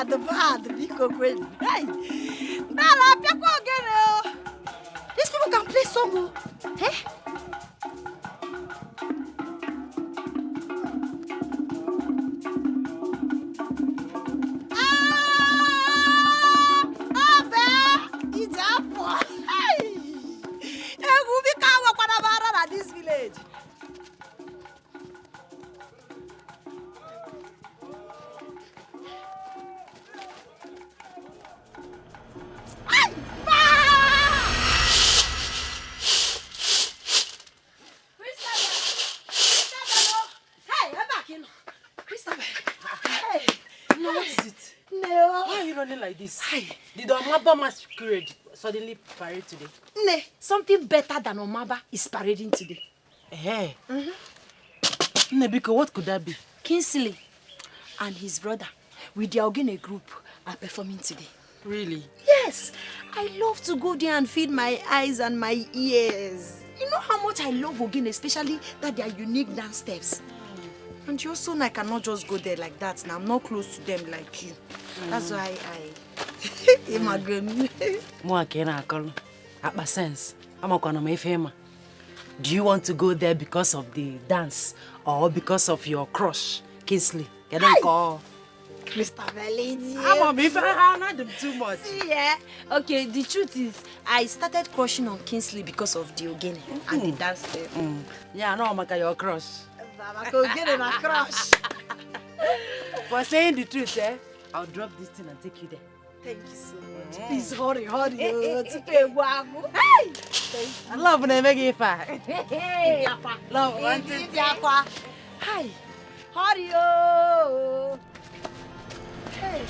bad, Biko Gwen. Hey, Nala, Piako again. These people can play song. Eh? This village. Like this. Did Omaba masquerade suddenly parade today? No, something better than Omaba is parading today. Hey. Nebiko, what could that be? Kingsley and his brother with their Ogene group are performing today. Really? Yes. I love to go there and feed my eyes and my ears. You know how much I love Ogene, especially that they are unique dance steps. And you also know I cannot just go there like that. Now I'm not close to them like you. That's why I imagine. Do you want to go there because of the dance or because of your crush, Kingsley? Christabelli. I'm not them too much. Yeah. Okay, the truth is, I started crushing on Kingsley because of the Ogene and the dance step. Yeah, I know I'm your crush. Ogene my crush. For saying the truth, I'll drop this thing and take you there. Thank you so much. Please hurry. Hey! I love when I make it far. Hey! Love, one, two, three. Hi! Hurry! Oh! Hey!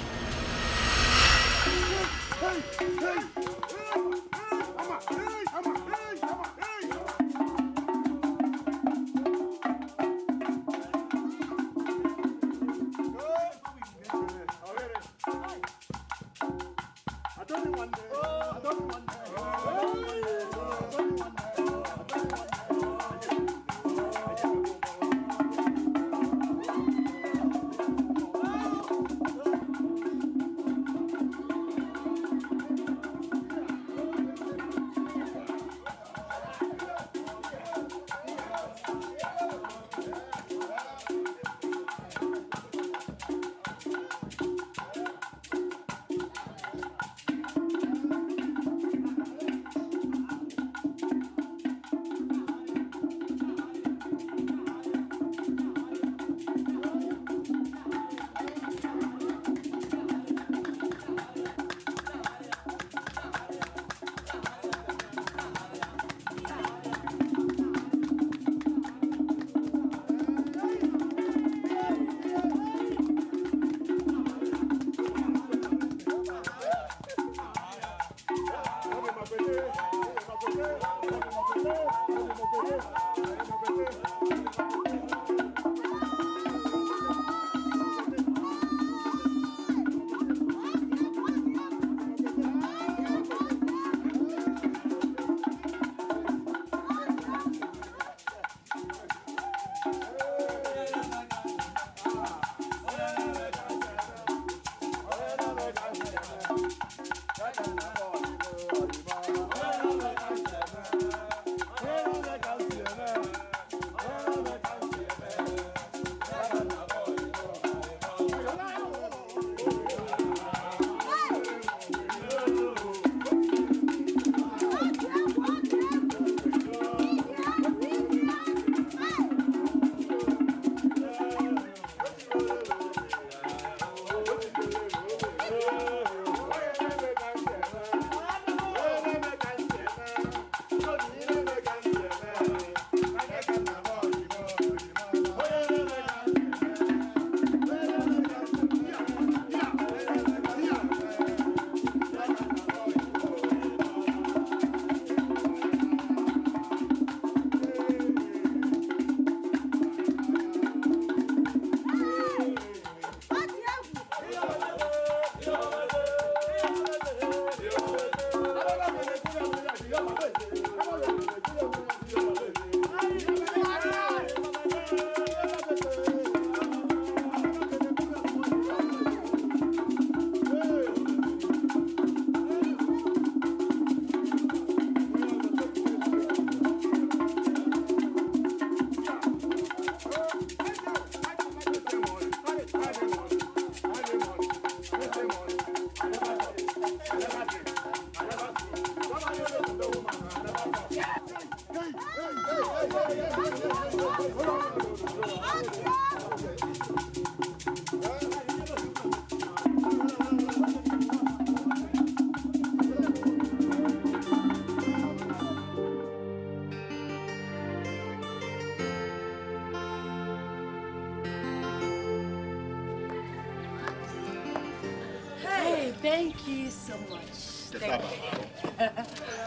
Hey, thank you so much.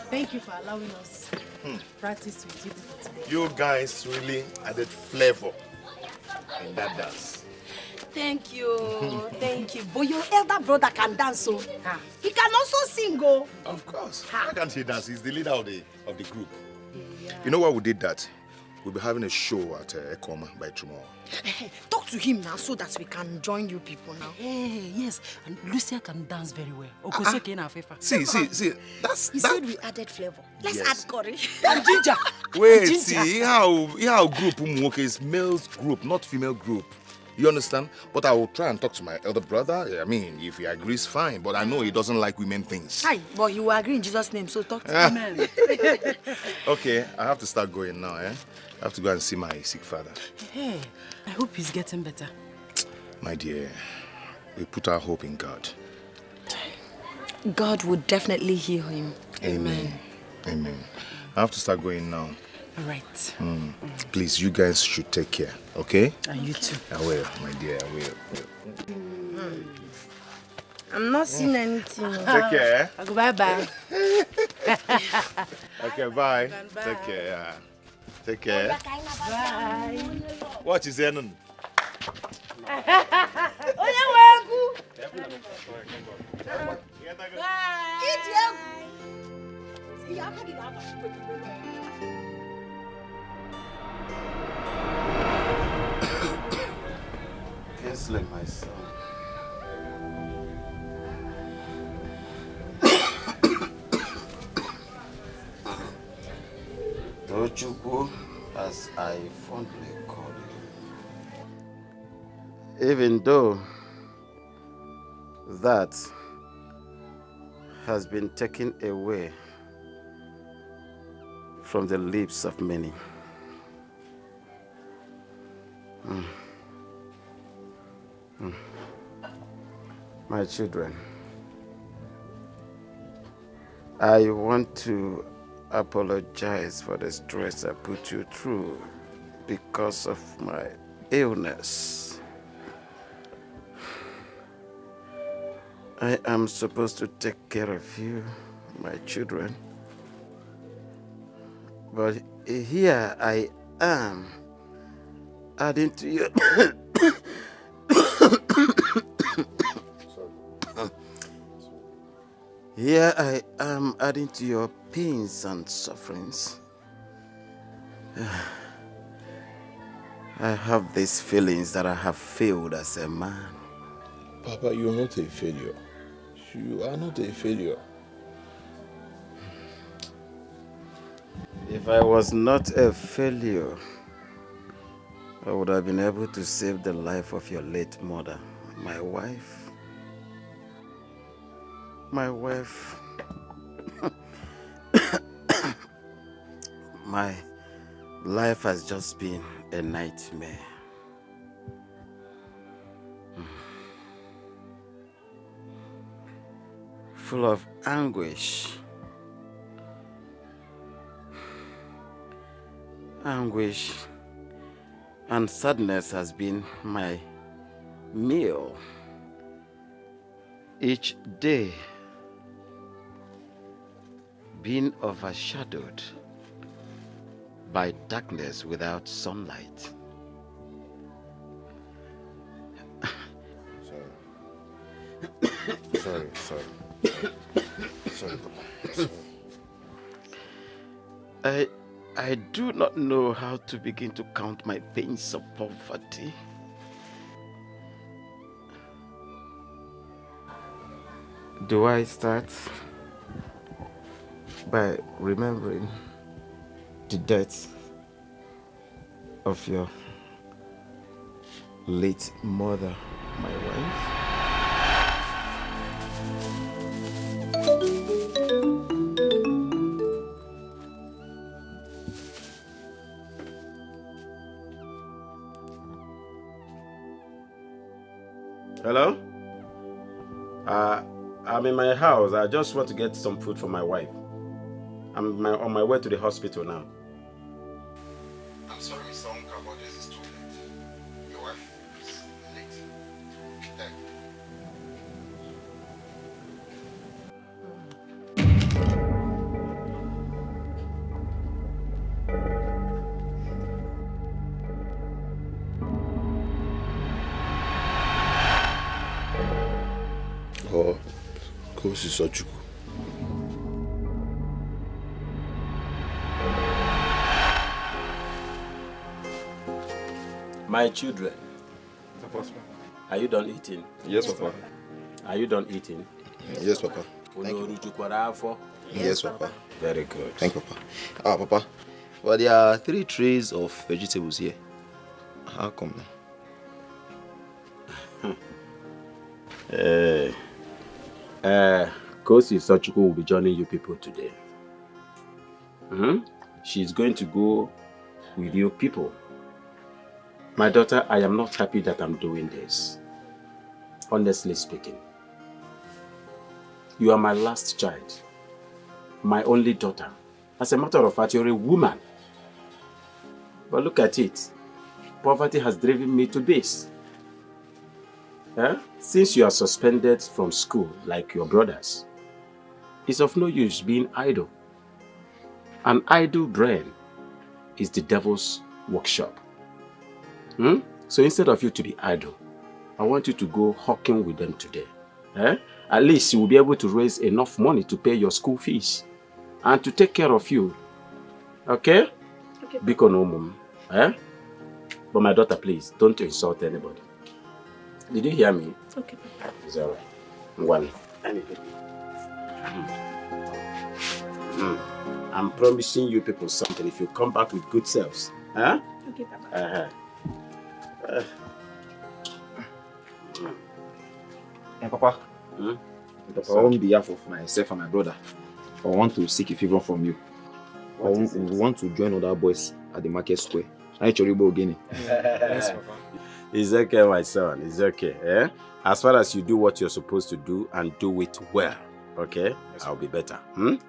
Thank you for allowing us practice with you today. You guys really added flavor in that dance. Thank you, thank you. But your elder brother can dance, so he can also sing, oh. Of course. How can he dance? He's the leader of the group. Yeah. You know why we did that? We'll be having a show at Ekoma by tomorrow. Hey, talk to him now so that we can join you people now. Hey, yes, and Lucia can dance very well. See, that's... He said we added flavor. Let's add curry. And ginger. Wait, and ginger. see, how group Umwoke is male's group, not female group. You understand? But I will try and talk to my elder brother. I mean, if he agrees, fine. But I know he doesn't like women things. Hi, but you will agree in Jesus' name, so talk to him. Okay, I have to start going now, eh? I have to go and see my sick father. Hey, I hope he's getting better. My dear, we put our hope in God. God will definitely heal him. Amen. Amen. I have to start going now. All right. Please, you guys should take care, okay? And you too. I will, my dear, I will. I'm not seeing anything. Take care. I'll go bye-bye. Okay, bye. Bye. Take care, yeah. Take care. Bye. What is there? Bye. Kingsley, my son. Tochukwu, as I fondly call you. Even though that has been taken away from the lips of many. My children, I want to apologize for the stress I put you through because of my illness. I am supposed to take care of you, my children. But here I am, adding to you. Here I am adding to your pains and sufferings. I have these feelings that I have failed as a man. Papa, you're not a failure. You are not a failure. If I was not a failure, I would have been able to save the life of your late mother, my wife. My wife. My life has just been a nightmare. Full of anguish. Anguish and sadness has been my meal each day, being overshadowed by darkness without sunlight. Sorry, Papa. Sorry. I do not know how to begin to count my pains of poverty. Do I start by remembering the death of your late mother, my wife? Hello? I'm in my house. I just want to get some food for my wife. I'm on my way to the hospital now. I'm sorry, Mr. Onka, but this is too late. Your wife is late. Thank you. Oh, Kosi Sochuku. My children, are you done eating? Yes, Papa. Are you done eating? Yes, Papa. Yes, Papa. Very good. Thank you, Papa. Papa. Well, there are 3 trays of vegetables here. How come now? Kosi Sochuku will be joining you people today. She's going to go with you people. My daughter, I am not happy that I'm doing this. Honestly speaking. You are my last child. My only daughter. As a matter of fact, you're a woman. But look at it. Poverty has driven me to this. Since you are suspended from school like your brothers, it's of no use being idle. An idle brain is the devil's workshop. So instead of you to be idle, I want you to go hawking with them today. At least you will be able to raise enough money to pay your school fees and to take care of you. Okay? Okay. Biko no mum. But my daughter, please, don't insult anybody. Did you hear me? Okay. It's alright. One. I'm promising you people something if you come back with good selves. Okay, Papa. Hey, Papa. Papa, on behalf of myself and my brother, I want to seek a favor from you. We want to join other boys at the market square. Yes, Papa. It's okay, my son. It's okay. As far as you do what you're supposed to do and do it well, okay? Yes, I'll be better.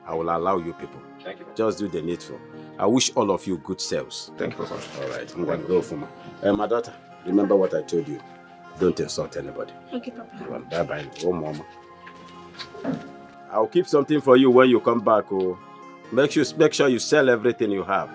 I will allow you people. Thank you, Papa. Just do the needful. I wish all of you good selves. Thank you, Papa. All right, I'm going to go for my daughter. Remember what I told you. Don't insult anybody. Okay, Papa. Bye-bye. Oh, Mama. I'll keep something for you when you come back. Oh, make sure you sell everything you have.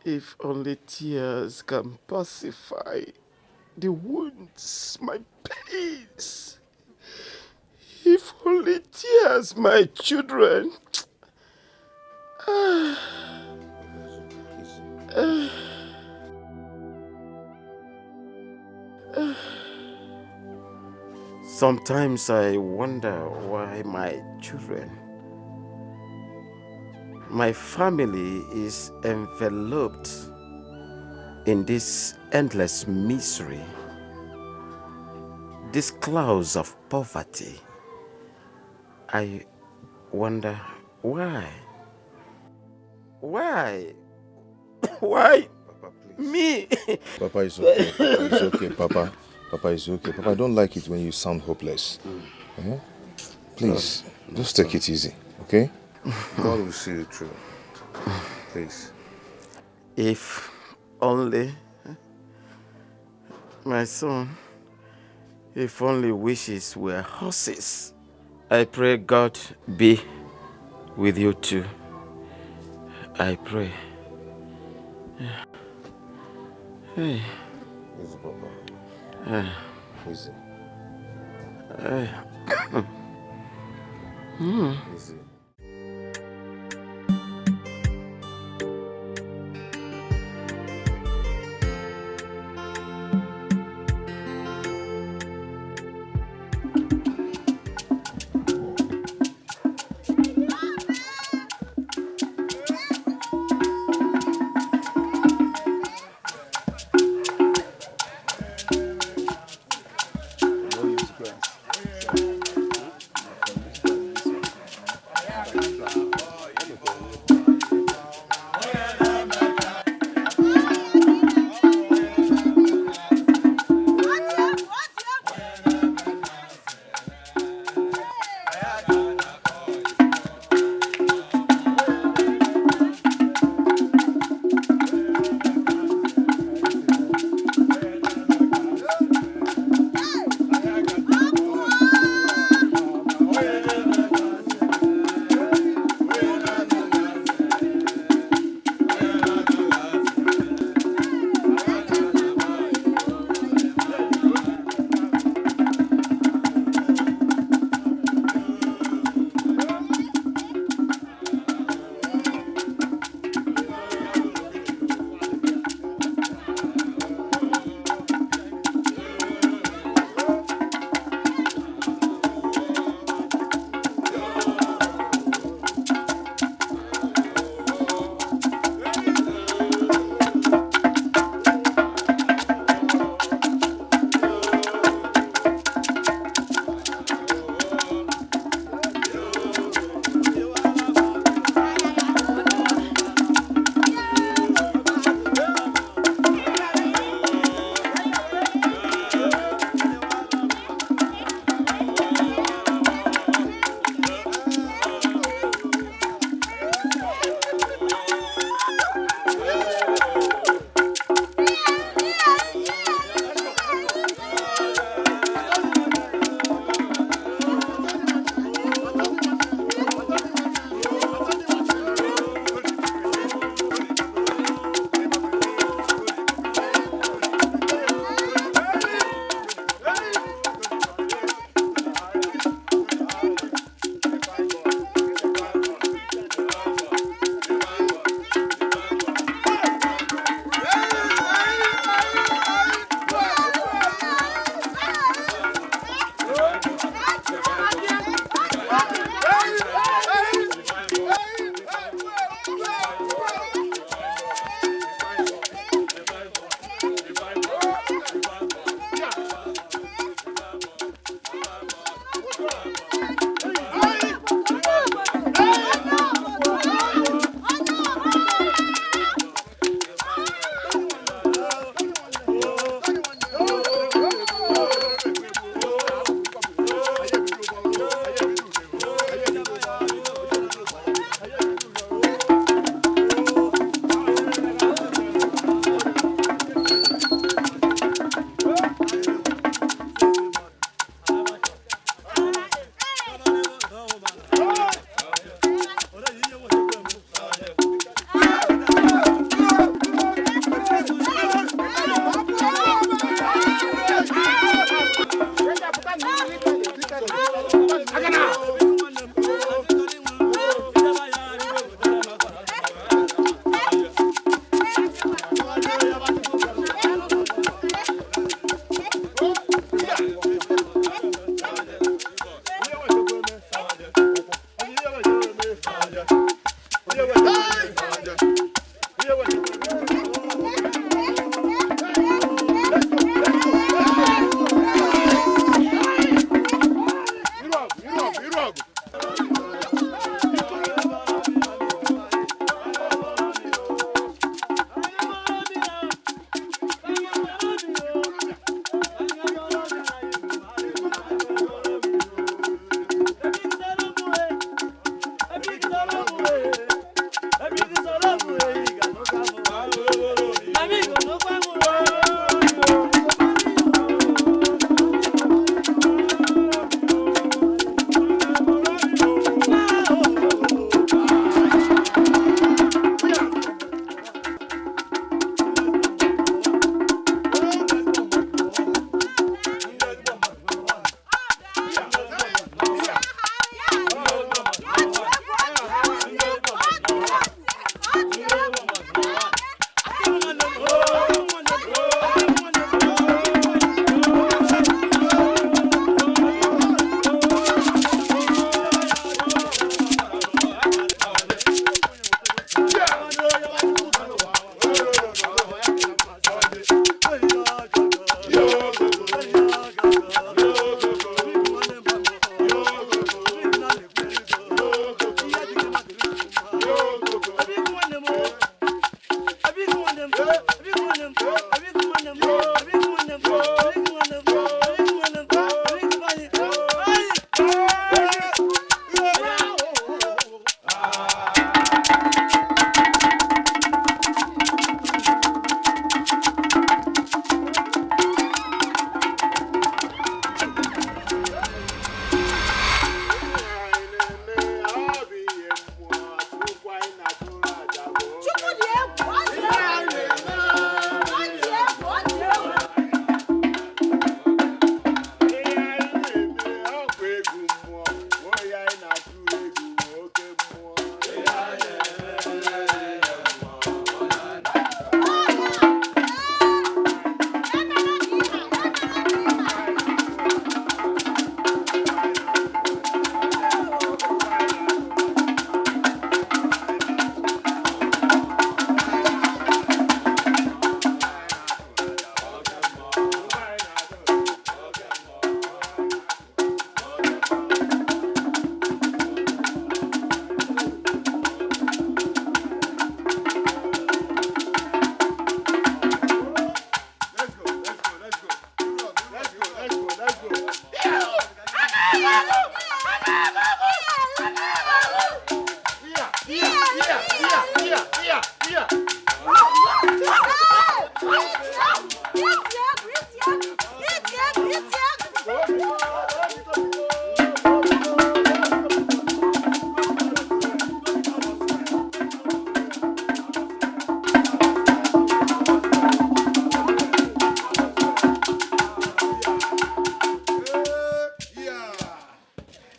If only tears can pacify the wounds, my pains. If only tears, my children. Sometimes I wonder why my children, my family is enveloped in this endless misery, these clouds of poverty. I wonder why. Why? Why? Papa, please. Me? Papa, it's okay. It's okay, Papa. Papa, it's okay. Papa, I don't like it when you sound hopeless. Please, just take it easy, okay? God will see you through. Please. If only my son, if only wishes were horses. I pray God be with you too. I pray. Hey. Easy, Papa. Easy. Easy.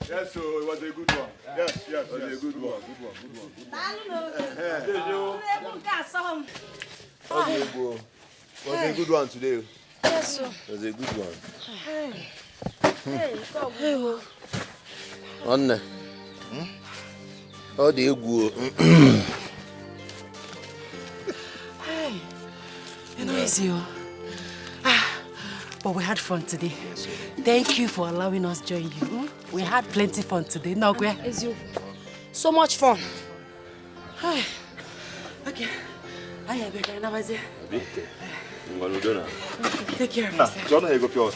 Yes, so it was a good one. Yes, it was a good one. Good one. It was a good one today. Yes, sir. It was a good one. Onne. Oh, the egwu. You know, it's you. But we had fun today. Thank you for allowing us to join you. We had plenty fun today. No, It's you. So much fun. Okay. I have a kind of idea. Take care of Nah, yourself. John, you go pure.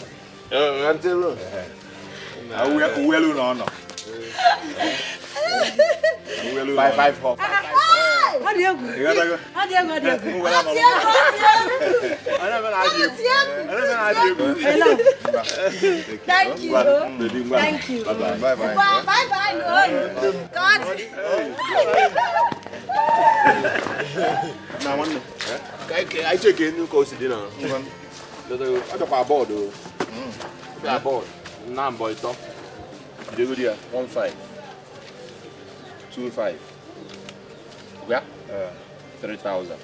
Five hop. How do you go? Thank you. Thank you. Bye. Bye. God. Now one. I check in new course dinner. I talk about board. Board. Now boy top. You go there 15. 25. Yeah. 3,000.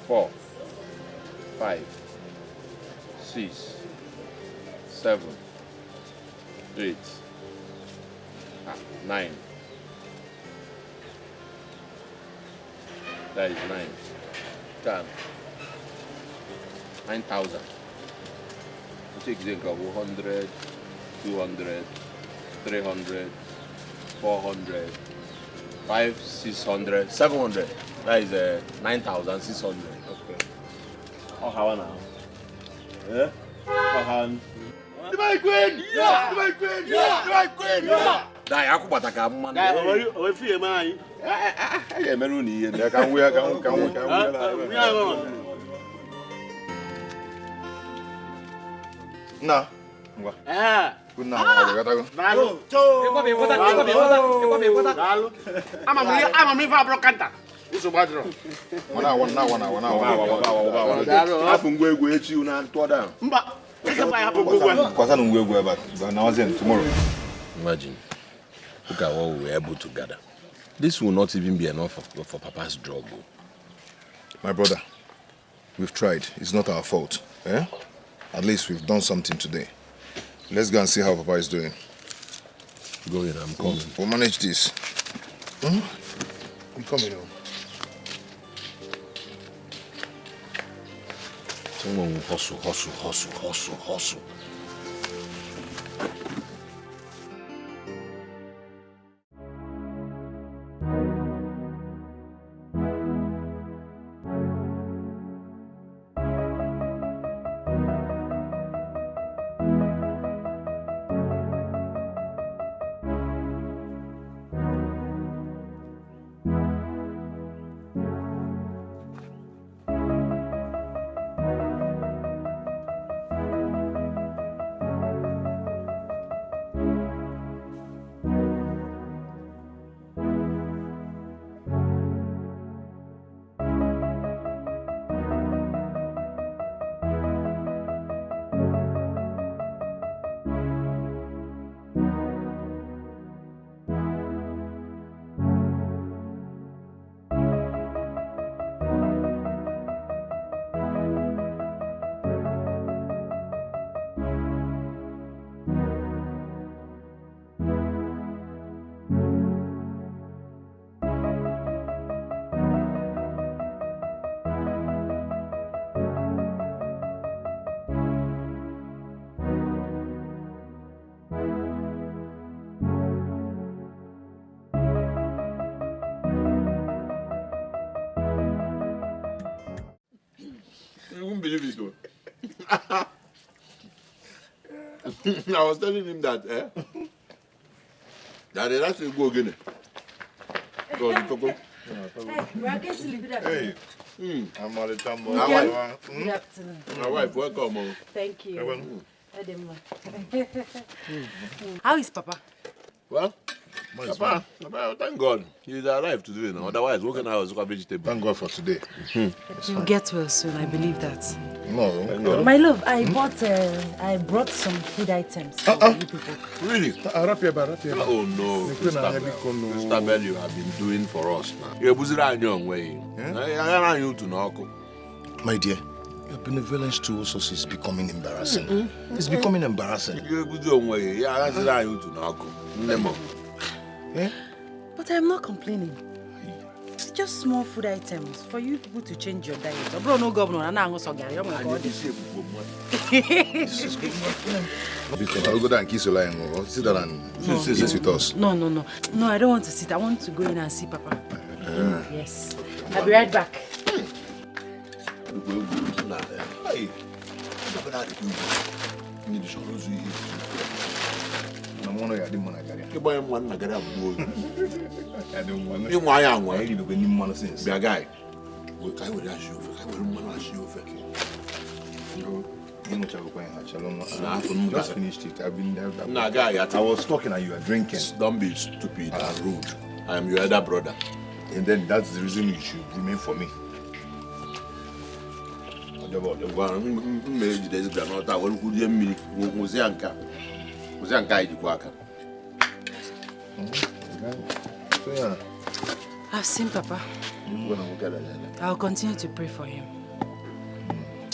4. 5. 6. 7. 8. 9. That is 9. 10. 9,000. You take the 100, 200, 300, 400, 500, 600, 700. That is 9,600. Okay. Oh, how now? Yeah? My queen! Yeah! My queen! Yeah! My queen! Yeah! Die, aku bataka man. O fi mai. Yeah, meruni. Can we? Nah. Good night. Lalu. Lalu. Ama mi fa bro kanta. Uso badro. Wana. Afu ngwegwe echi una ntoda. Mba. Ese ba ya pogo. Kwasa no ngwegwe but now tomorrow. Imagine. Look at what we were able to gather. This will not even be enough for Papa's drug. My brother, we've tried. It's not our fault. Eh? At least we've done something today. Let's go and see how Papa is doing. Go in, I'm coming. We'll manage this. I'm coming. Someone will hustle. You won't believe it though. I was telling him that, that they actually go again. Hey, I'm Marital. My wife, welcome. Thank you. How is Papa? Well, Papa, thank God. He's alive today now. Otherwise, what can I was a vegetable? Thank God for today. You'll get well soon, I believe that. No. My love, I brought some food items for you people. Really? Oh no, Mr. Bell, you have been doing for us now. You're busy on your way. I you to knock. My dear, your benevolence to us is becoming embarrassing. It's becoming embarrassing. You're busy on way. Yeah, I you to knock. But I'm not complaining. It's just small food items for you people to change your diet. Bro, no governor, I'm not going to Because I'll go down and kiss your line. Sit down and sit with us. No, I don't want to sit. I want to go in and see Papa. Yes. I'll be right back. Just finished it. I've been there. I was talking and you were drinking. Don't be stupid and rude. I am your elder brother. And then that's the reason you should remain for me. I've seen Papa. I'll continue to pray for him.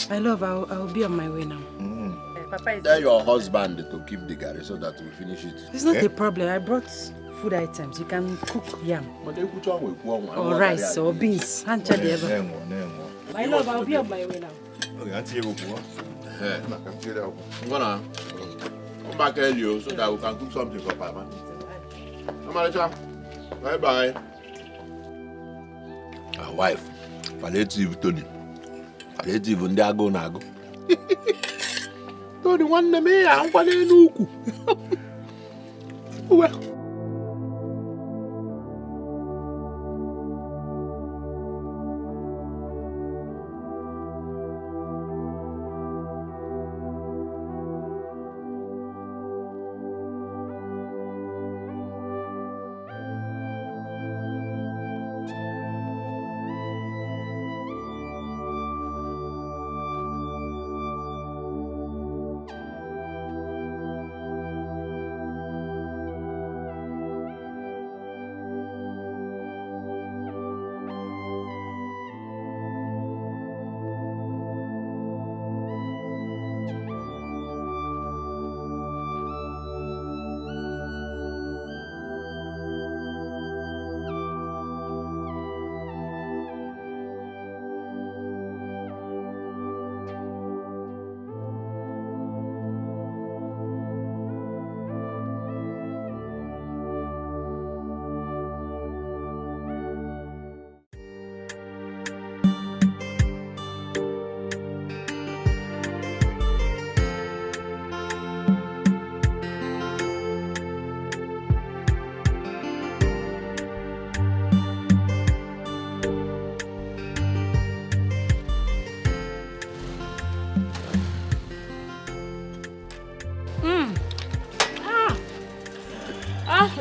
My love, I'll be on my way now. Papa is... Tell your husband to keep the garri so that we finish it. It's not a problem. I brought food items. You can cook yam. Or rice or beans. My love, I'll be on my way now. I'm gonna come back early so that we can cook something for Papa. Marital, bye-bye. Our wife, palliative Tony. Palliative and they go nago. Tony, one name, I'm going to well.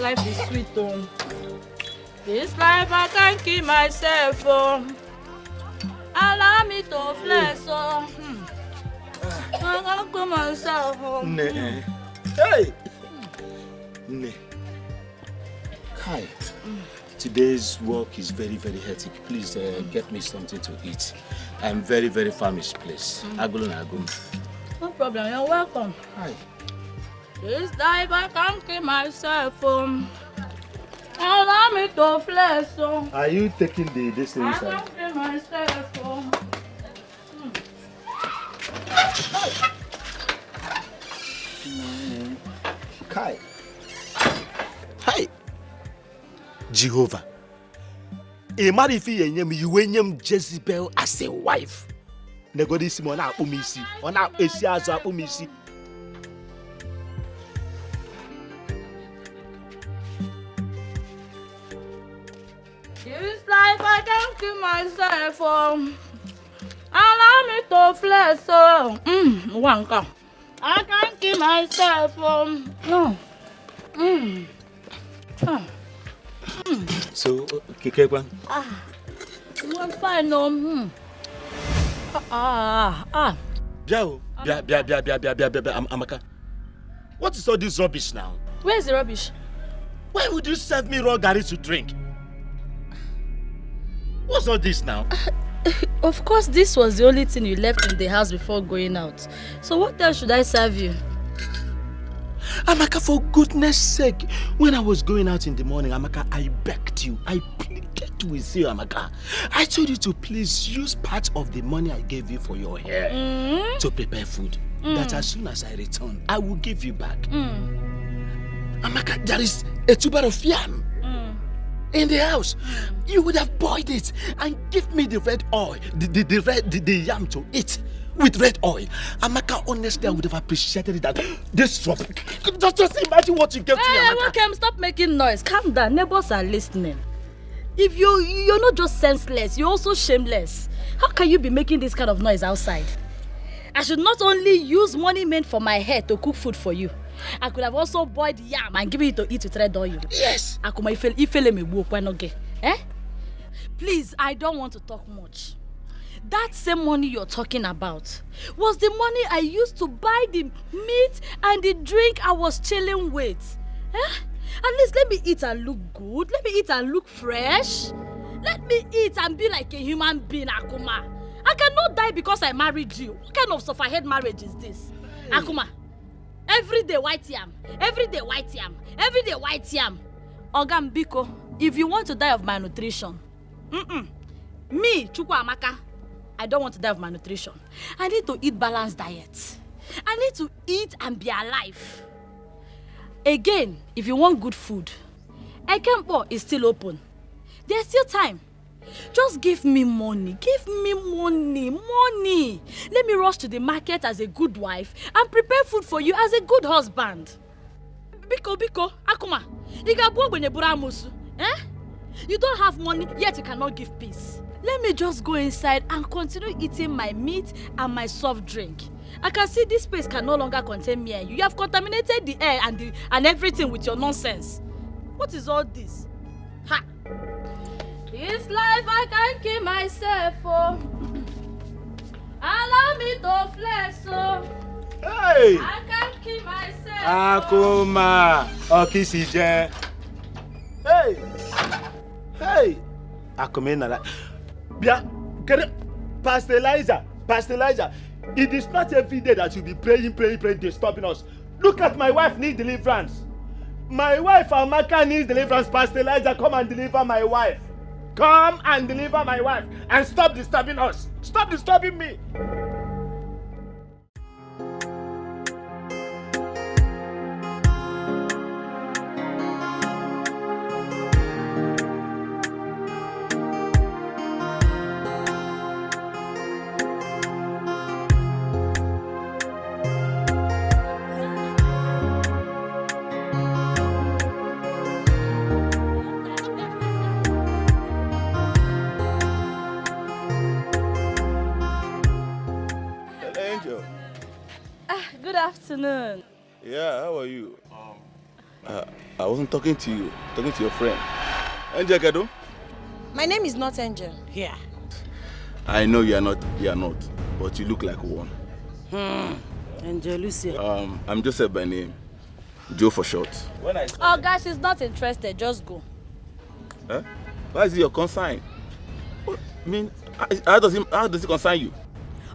Life is sweet, oh. This life I can't keep myself, oh. Allow me to flex, oh. I can't keep myself, oh. Hey! Kai, today's work is very, very hectic. Please get me something to eat. I'm very, very famished, please. No problem, you're welcome. Hi. This life I can't keep myself, oh. Allow me to flex, oh. Are you taking this thing I inside? can't keep myself, oh. Kai. Hi. Jehovah. A man if you name Jezebel as a wife. Negodisi on our umisi. On our Asia's umisi. This life I can't kill myself. Allow me to flesh. Wanka. I can't kill myself. So, Kikekwan? I'm fine, Amaka. What is all this rubbish now? Where's the rubbish? Why would you serve me raw gari to drink? What's all this now? Of course, this was the only thing you left in the house before going out. So what else should I serve you? Amaka, for goodness sake, when I was going out in the morning, Amaka, I begged you, I pleaded with you, Amaka. I told you to please use part of the money I gave you for your hair to prepare food. That as soon as I return, I will give you back. Amaka, there is a tuber of yam in the house. You would have boiled it and give me the red oil, the yam to eat with red oil. Amaka, honestly, I would have appreciated it. That this trouble. Just imagine what you gave to me, Amaka. Okay, stop making noise. Calm down. Neighbors are listening. If you're not just senseless, you're also shameless. How can you be making this kind of noise outside? I should not only use money meant for my hair to cook food for you. I could have also boiled yam and given it to eat with red oil. Yes. Please, I don't want to talk much. That same money you're talking about was the money I used to buy the meat and the drink I was chilling with. At least let me eat and look good. Let me eat and look fresh. Let me eat and be like a human being, Akuma. I cannot die because I married you. What kind of sufferhead marriage is this? Akuma, every day white yam. Every day white yam. Every day white yam. Ogam Biko, if you want to die of malnutrition, me, Chukwu Amaka, I don't want to die of malnutrition. I need to eat balanced diet. I need to eat and be alive. Again, if you want good food, Ekempo is still open. There's still time. Just give me money. Give me money. Let me rush to the market as a good wife and prepare food for you as a good husband. Biko, Akuma, you don't have money, yet you cannot give peace. Let me just go inside and continue eating my meat and my soft drink. I can see this space can no longer contain me and you. You have contaminated the air and everything with your nonsense. What is all this? Ha! This life I can't keep myself. Allow me to flesh. Hey! I can't keep myself. Akuma! Okisije! Hey! Akuma! Bia, Pastor Elijah, it is not every day that you'll be praying, disturbing us. Look at my wife needs deliverance. My wife, Amaka, needs deliverance. Pastor Elijah, come and deliver my wife. Come and deliver my wife and stop disturbing us. Stop disturbing me. Good afternoon. Yeah, how are you? I wasn't talking to you, talking to your friend. Angel Gado? My name is not Angel. Yeah. I know you are not, but you look like one. Angel Lucia. I'm Joseph by name. Joe for short. Oh, guys, she's not interested. Just go. Huh? Why is it your consign? I mean, how does it concern you?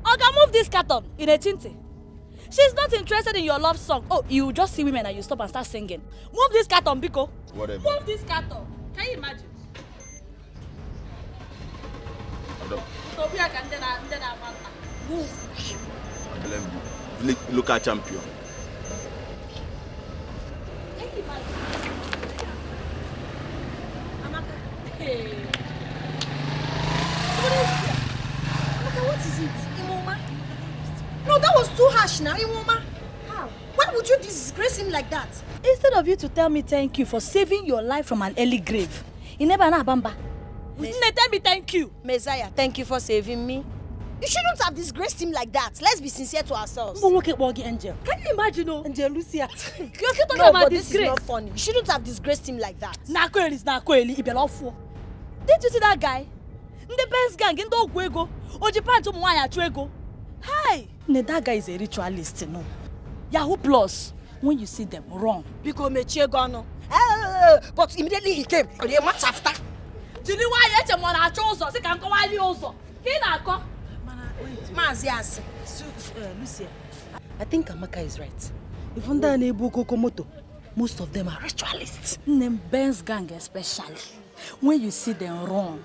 Oga, move this carton in a chinte. She's not interested in your love song. Oh, you just see women and you stop and start singing. Move this carton, Biko. Whatever. Move this carton. Can you imagine? Move. Local champion. Can you imagine? Amaka. Hey. What is it? Imoma? No, that was too harsh now, Imoma. How? Why would you disgrace him like that? Instead of you to tell me thank you for saving your life from an early grave, you never know Bamba. Tell me thank you. Messiah, thank you for saving me. You shouldn't have disgraced him like that. Let's be sincere to ourselves. Angel. Can you imagine, Angel Lucia? You're talking no, about but disgrace. This is not funny. You shouldn't have disgraced him like that. Didn't you see that guy? The best gang in the Ogwego. Or Japan to Mwaya Chuego. Hi! That guy is a ritualist, no? Yahoo Plus. When you see them, wrong. Because Mechegano. But immediately he came. A month after. Lucia, I think Amaka is right. Even though Nebu Kokomoto, most of them are ritualists. Ben's gang especially. When you see them wrong.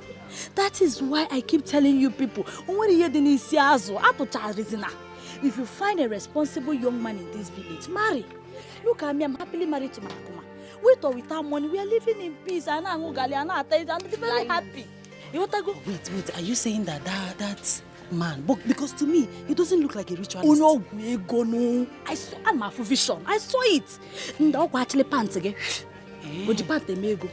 That is why I keep telling you people, if you find a responsible young man in this village, marry. Look at me, I'm happily married to Makuma. With or without money, we are living in peace and I'm very happy. You want to go? Wait, are you saying that man? But because to me, he doesn't look like a ritualist. Oh no, we go no. I saw my vision. I saw it. No, actually pants again. But the pants they may go.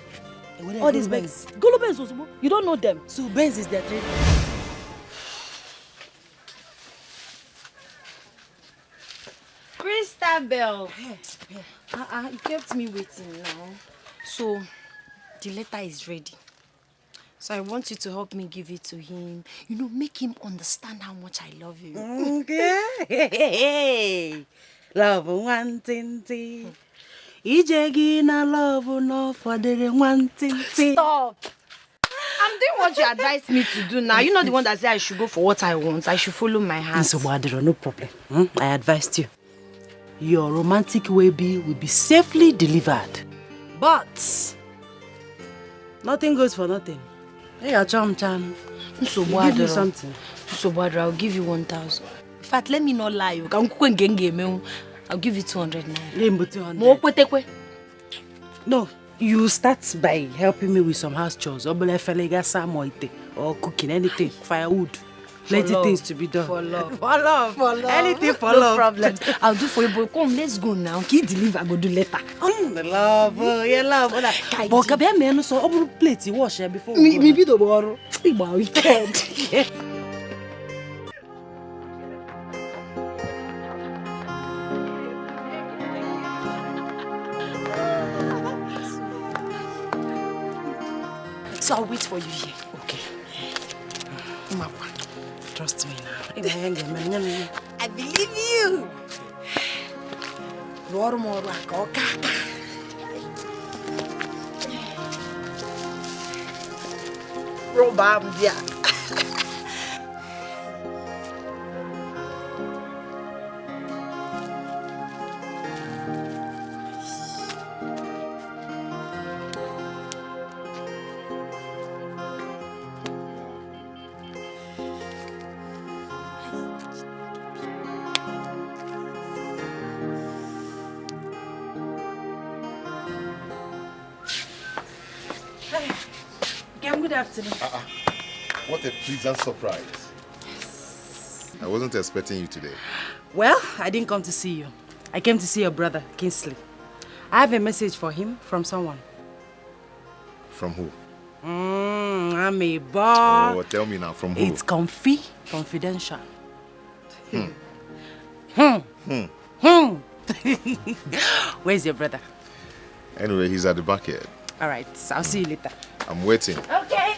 All these Benz. Golo Benz, you don't know them. So Benz is their trade. Christabel. You kept me waiting now. So, the letter is ready. So I want you to help me give it to him. You know, make him understand how much I love you. Okay. Love one thing. Ijegi na love no for the one thing. Stop. I'm doing what you advised me to do now. You're not the one that said I should go for what I want. I should follow my heart. So, no problem. I advised you. Your romantic baby will be safely delivered. But nothing goes for nothing. Hey, Chan. So give me something. So I'll give you 1,000. In fact, let me not lie. I'll give you 200 naira. No, you start by helping me with some house chores. Or cooking, anything. Firewood. Plenty things to be done. For love. For love. Anything for no love. No problem. I'll do for you, boy. Come, let's go now. Can you deliver? Go do later. The love. Yeah, love. But can be me so open plate you wash here before. Maybe the borrow. My weekend. So I'll wait for you here. Okay. Trust me now. I believe you. Good afternoon. What a pleasant surprise. I wasn't expecting you today. Well, I didn't come to see you. I came to see your brother, Kingsley. I have a message for him from someone. From who? I'm a boy. Oh, tell me now, from who? It's confidential. Where's your brother? Anyway, he's at the back here. All right, I'll see you later. I'm waiting. Okay.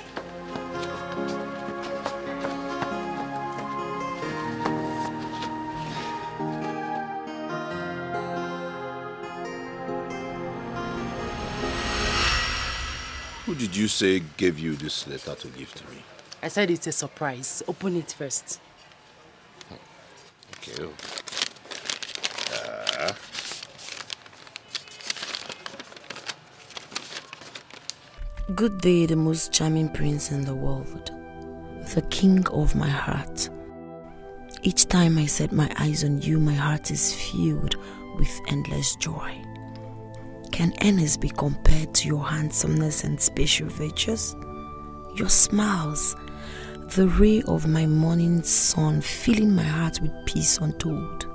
Who did you say gave you this letter to give to me? I said it's a surprise. Open it first. Okay. Good day, the most charming prince in the world, the king of my heart. Each time I set my eyes on you, my heart is filled with endless joy. Can Ernest be compared to your handsomeness and special virtues? Your smiles, the ray of my morning sun, filling my heart with peace untold.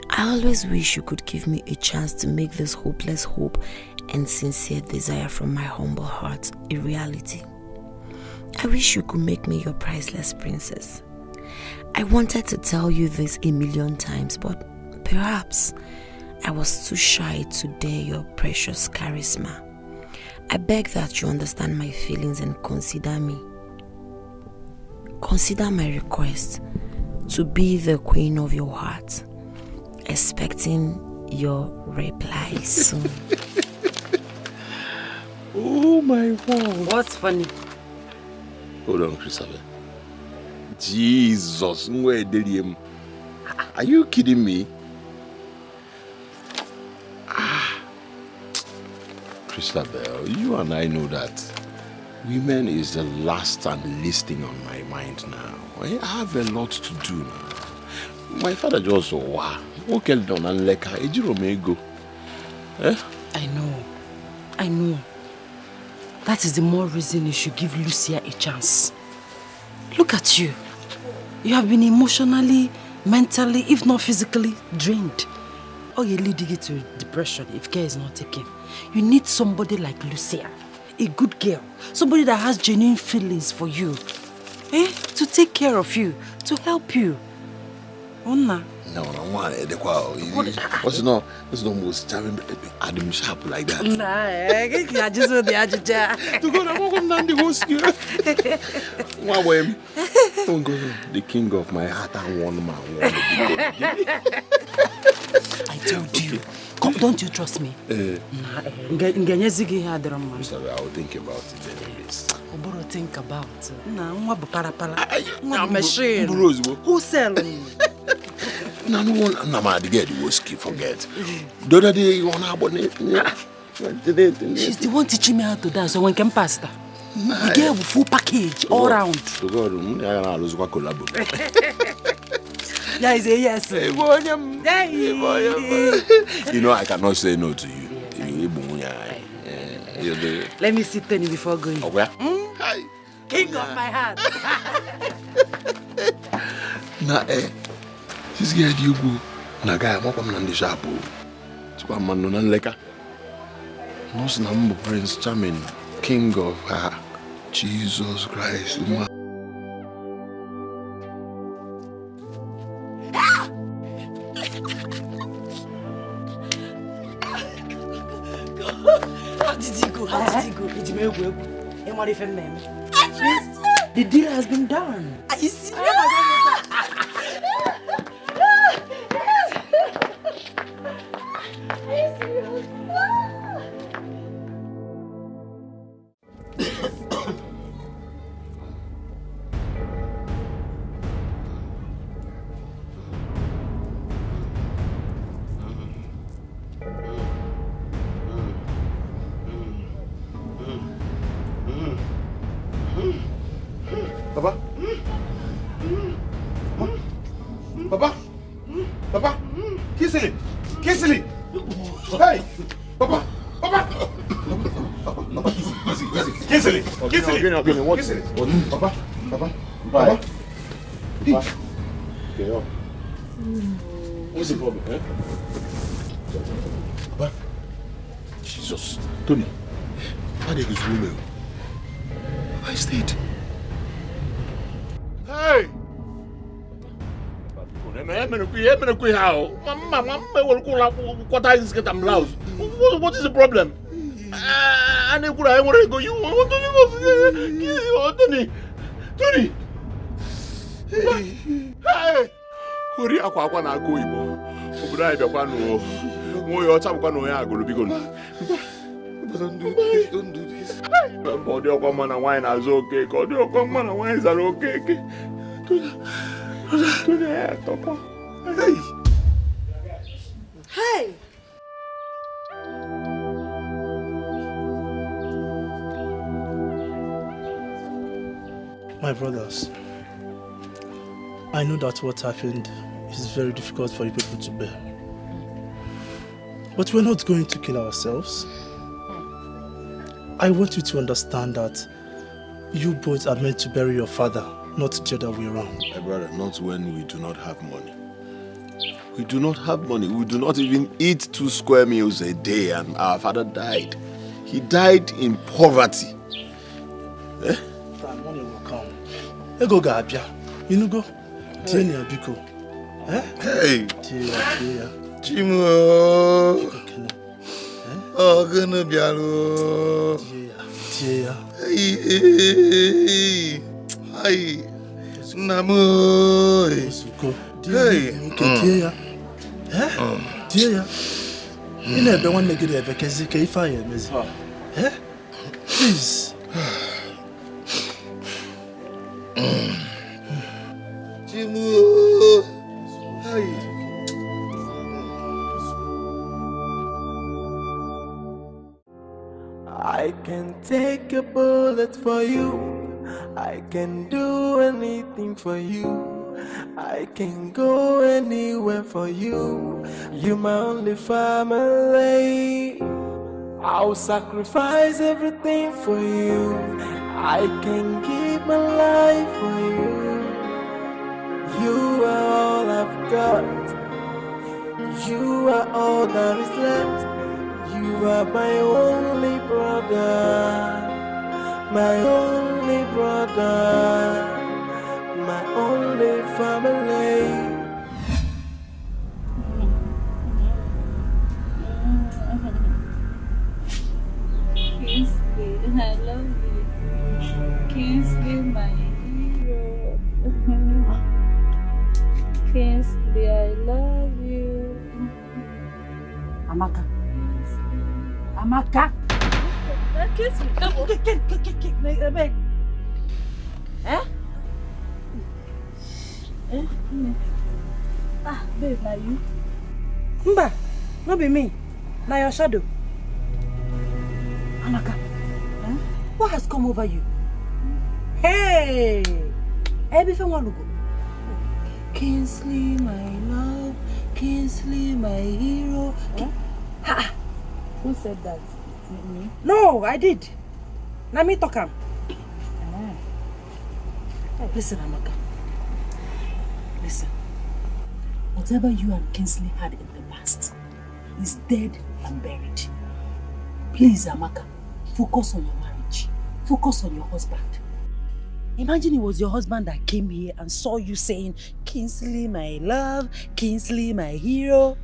I always wish you could give me a chance to make this hopeless hope and sincere desire from my humble heart a reality. I wish you could make me your priceless princess. I wanted to tell you this a million times, but perhaps I was too shy to dare your precious charisma. I beg that you understand my feelings and consider me. Consider my request to be the queen of your heart, expecting your reply soon. Oh my God. What's funny? Hold on, Christabel. Jesus, are you kidding me? Christabel, you and I know that women is the last and least thing on my mind now. I have a lot to do now. My father just okay down and like go. I know. That is the more reason you should give Lucia a chance. Look at you. You have been emotionally, mentally, if not physically, drained. Or you're leading you to depression if care is not taken. You need somebody like Lucia, a good girl, somebody that has genuine feelings for you, to take care of you, to help you. Onna. No, what's not most charming Adam Sharp like that? Nah, I just want the agita. To go to the host. The king of my heart and one man. I told you. Come, don't you trust me? I'll think about it anyways. Think about it. Machine. Who selling? No one, the girl the whiskey forget. The other day you want she's the one teaching me how to dance. So when can pasta? The girl with full package all round. Yeah, I say yes. You know I cannot say no to you. Let me sit Tony before going. King of my heart. This guy you go. Na guy I'm come na the shop. So man no na leka. No snambo Prince Charming, King of her. Jesus Christ. How did he go? The deal has been done. Are you serious? Papa, Kissily. Hey, Papa. Kissily. Papa. What's the problem, Papa. Jesus, Tony. How did this room? I stayed. Hey! What is the problem? I want to go. You want to go? Tony! Hey! Hurry up, I want to go. Don't do this. Body of common and wine is okay. Body of common and wines are okay. Hey! My brothers, I know that what happened is very difficult for you people to bear. But we're not going to kill ourselves. I want you to understand that you both are meant to bury your father, not the other way around. My brother, not when we do not have money. We do not have money. We do not even eat 2 square meals a day, and our father died. He died in poverty. Money Ego ga-abịa. Inugo? Tie na biko. Hey. Tie ya. Chimo. Oh, gonna bialo. Tie ya. Hey. Namo. Hey. Tie ya. Tie ya. Ị na-ebe nwanne gị ebe kezi ka ife anyị emezi. Please. Chimo. Hey. I can take a bullet for you. I can do anything for you. I can go anywhere for you. You're my only family. I'll sacrifice everything for you. I can give my life for you. You are all I've got. You are all that is left. You are my only brother. My only brother. My only family. Kingsley, I love you. Kingsley, my hero. Kingsley, I love you. Amaka. Amaka. Kingsley, come on. Babe. Babe, now you? Mba, no be me. Now your shadow. Amaka, what has come over you? Hey! Everything want to go. Kingsley, my love. Kingsley, my hero. Who said that? Me? No, I did. Now me talk am. Listen, Amaka. Listen. Whatever you and Kingsley had in the past is dead and buried. Please, Amaka, focus on your marriage. Focus on your husband. Imagine it was your husband that came here and saw you saying, Kingsley, my love, Kingsley, my hero.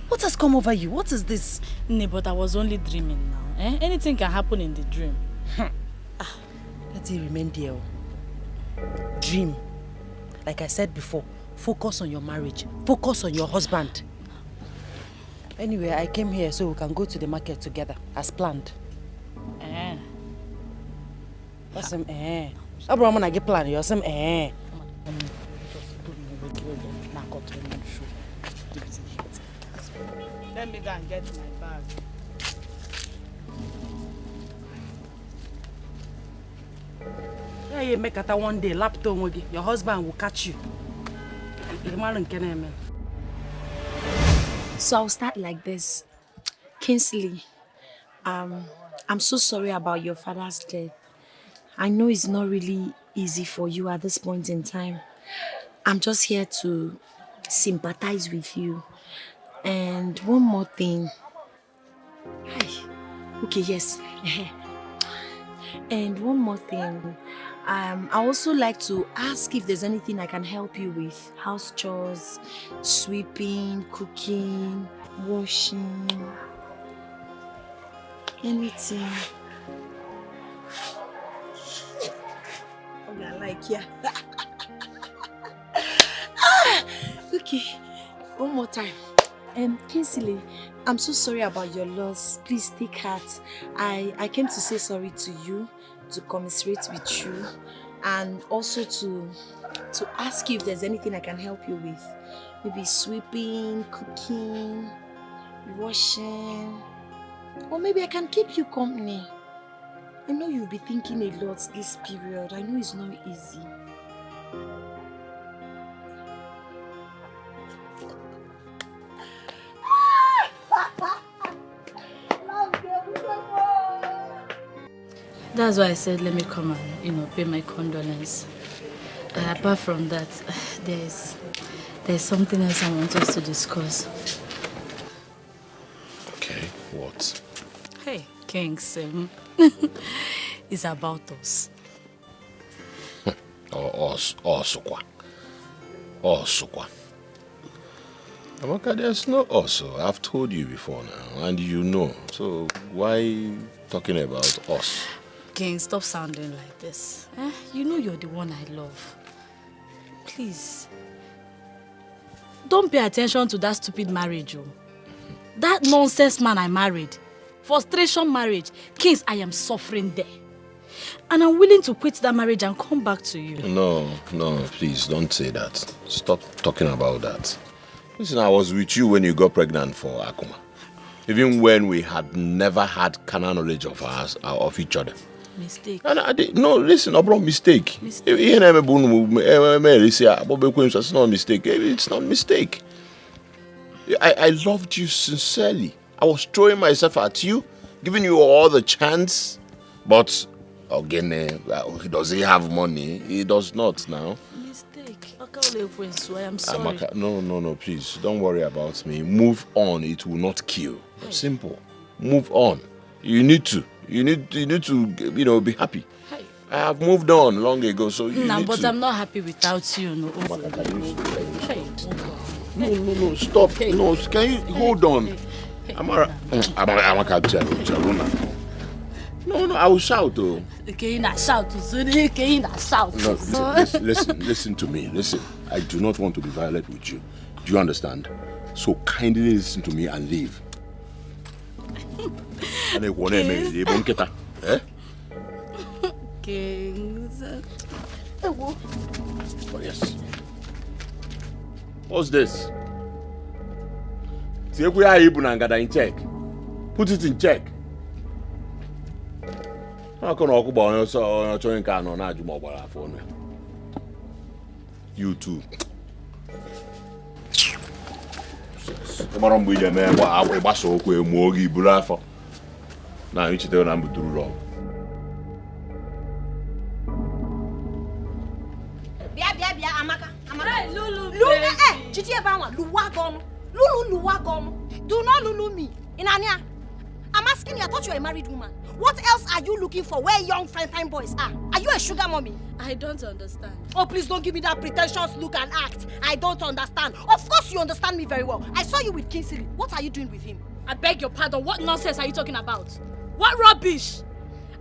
What has come over you? What is this? No, but I was only dreaming now. Anything can happen in the dream. Let it remain there. Dream. Like I said before, focus on your marriage. Focus on your husband. Anyway, I came here so we can go to the market together, as planned. That's some Abraham, I get plan. You're some Let me go and get my bag. Yeah, you make it one day, laptop, your husband will catch you. So I'll start like this. Kingsley, I'm so sorry about your father's death. I know it's not really easy for you at this point in time. I'm just here to sympathize with you. And one more thing. Okay, yes. And one more thing. I also like to ask if there's anything I can help you with. House chores, sweeping, cooking, washing, anything. Yeah. Okay, one more time. Kingsley, I'm so sorry about your loss. Please take heart. I came to say sorry to you, to commiserate with you, and also to ask you if there's anything I can help you with. Maybe sweeping, cooking, washing, or maybe I can keep you company. I know you'll be thinking a lot this period. I know it's not easy. That's why I said let me come and pay my condolence. Apart from that, there's something else I want us to discuss. Okay, what? Hey, King Sim. It's about us. Osokwa. Amaka, there's no also. I've told you before now, and you know. So why talking about us? King, stop sounding like this. You know you're the one I love. Please. Don't pay attention to that stupid marriage. That nonsense man I married. Frustration marriage. Kings, I am suffering there. And I'm willing to quit that marriage and come back to you. No, please don't say that. Stop talking about that. Listen, I was with you when you got pregnant for Akuma. Even when we had never had carnal knowledge of each other. Mistake. And no, listen, I brought mistake. It's not a mistake. It's not a mistake. I loved you sincerely. I was throwing myself at you, giving you all the chance. But again, does he have money? He does not now. Mistake. I am sorry. No, please. Don't worry about me. Move on. It will not kill. Hey. Simple. Move on. You need to. You need to, be happy. Hey. I have moved on long ago, so you need but to. I'm not happy without you. No, no, stop. Hey. No, can you hold on? Amaka. No, I will shout though. Can you not shout? Can you not shout? No, listen to me. Listen, I do not want to be violent with you. Do you understand? So kindly listen to me and leave. Kings. Oh, yes. What's this? In check. Put it in check. You too. Now you tell them to do wrong. Amaka. Hey, Lulu, Chiti Ebawa, Luwagom. Luwagom. Do not Lulu me. Inania. I'm asking you, I thought you were a married woman. What else are you looking for where young fine boys are? Are you a sugar mommy? I don't understand. Oh, please don't give me that pretentious look and act. I don't understand. Of course you understand me very well. I saw you with Kingsley. What are you doing with him? I beg your pardon. What nonsense are you talking about? What rubbish?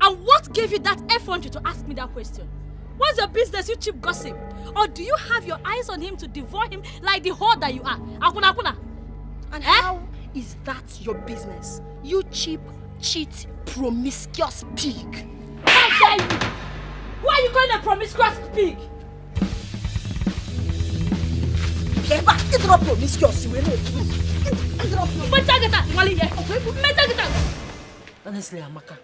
And what gave you that effrontery to ask me that question? What's your business, you cheap gossip? Or do you have your eyes on him to devour him like the whore that you are? Akuna. And how is that your business? You cheap, cheat, promiscuous pig. How dare you? Why are you calling a promiscuous pig? Honestly, Amaka,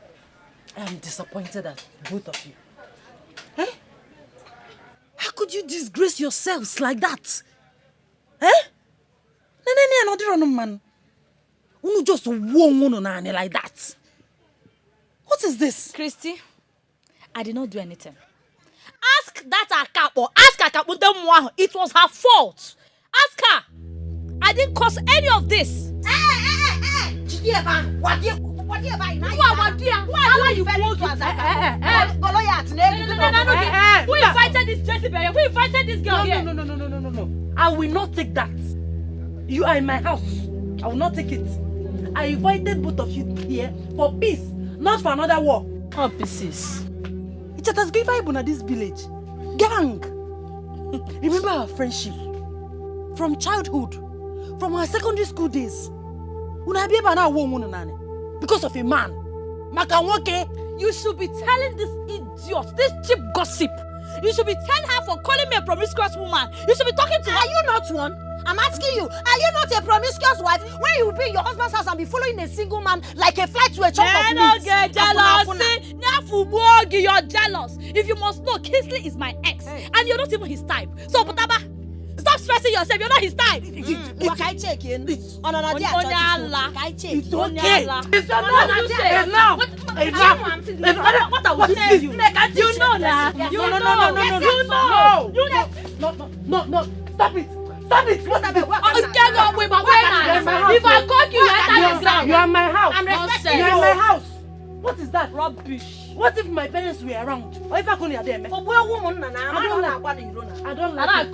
I am disappointed at both of you. Eh? How could you disgrace yourselves like that? Eh? Another man. You just won't like that. What is this? Christy, I did not do anything. Ask that Akapo. Ask Akapo. It was her fault. Ask her. I didn't cause any of this. Why you want to Who invited this Jezebel? Who invited this girl here? No. I will not take that. You are in my house. I will not take it. I invited both of you here for peace, not for another war. Oh, pieces. It's a tasgriva Bible in this village. Gang. Remember our friendship from childhood, from our secondary school days. Because of a man. You should be telling this idiot, this cheap gossip. You should be telling her for calling me a promiscuous woman. You should be talking to her. Are you not one? I'm asking you, are you not a promiscuous wife when you will be in your husband's house and be following a single man like a fly to a chunk of meat? Get jealous. You're jealous. If you must know, Kingsley is my ex. Hey. And you're not even his type. So, Putaba, stop stressing yourself. You're not his type. It's okay. It's okay. What are we saying? You know that. No. Stop it. Stop it! If I call you, you enter this ground. You are my house. I'm respecting you. You are my house. What is that? Rubbish. What if my parents were around? Or if I couldn't hear them? I don't like it.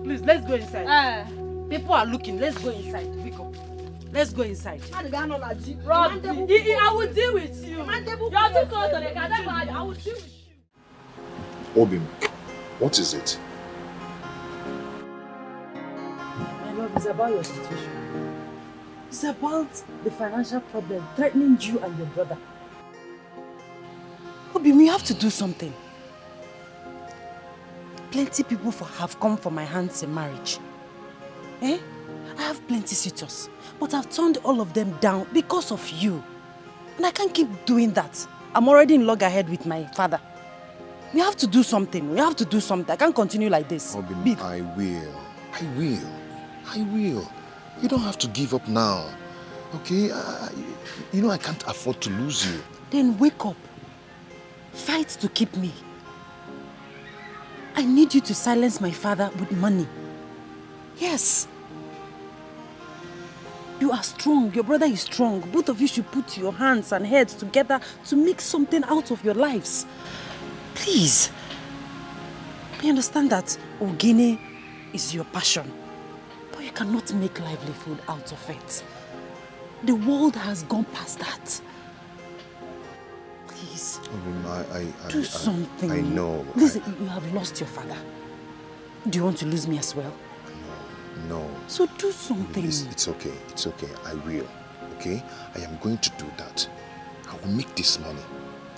Please, let's go inside. People are looking. Let's go inside. Vico. Let's go inside. Rubbish. I will deal with you. You're too close to the car. That's why I will deal with you. Obim, what is it? My love, it's about your situation. It's about the financial problem threatening you and your brother. Obi, we have to do something. Plenty people have come for my hands in marriage. I have plenty suitors, but I've turned all of them down because of you. And I can't keep doing that. I'm already in loggerhead with my father. We have to do something. We have to do something. I can't continue like this. Obim, I will. You don't have to give up now, okay? You know I can't afford to lose you. Then wake up. Fight to keep me. I need you to silence my father with money. Yes. You are strong. Your brother is strong. Both of you should put your hands and heads together to make something out of your lives. Please. I understand that Ogene is your passion. But you cannot make livelihood out of it. The world has gone past that. Please. Do something. I know. Listen, you have lost your father. Do you want to lose me as well? No. So do something. It's okay. I will. Okay? I am going to do that. I will make this money.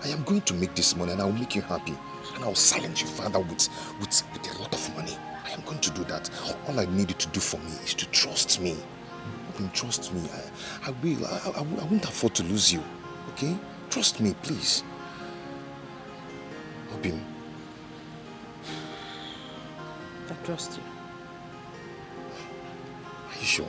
I am going to make this money and I will make you happy. And I will silence your father with a lot of money. I am going to do that. All I need you to do for me is to trust me. Trust me. I will. I won't afford to lose you. Okay? Trust me, please. Obim. I trust you. Are you sure?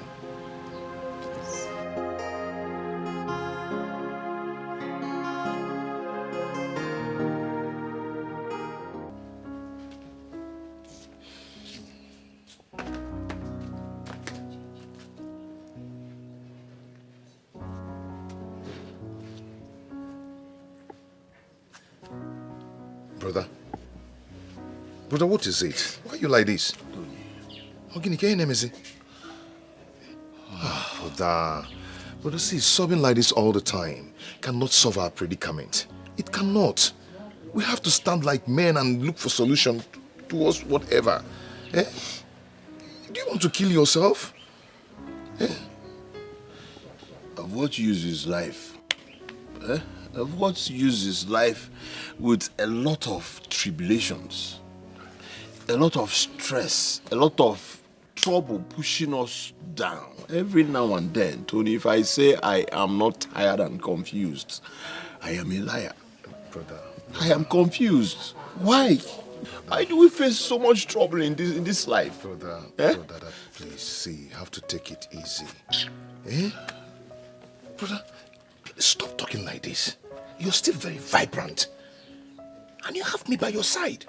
Brother, what is it? Why are you like this? Ogini, can you name it? Brother, see, sobbing like this all the time cannot solve our predicament. It cannot. We have to stand like men and look for solution towards whatever. Do you want to kill yourself? Of what use is life? Of what use is life with a lot of tribulations, a lot of stress, a lot of trouble pushing us down every now and then? Tony, if I say I am not tired and confused, I am a liar. Brother. I am confused. Why? Why do we face so much trouble in this life? Brother, please, see, you have to take it easy. Brother, stop talking like this. You're still very vibrant. And you have me by your side.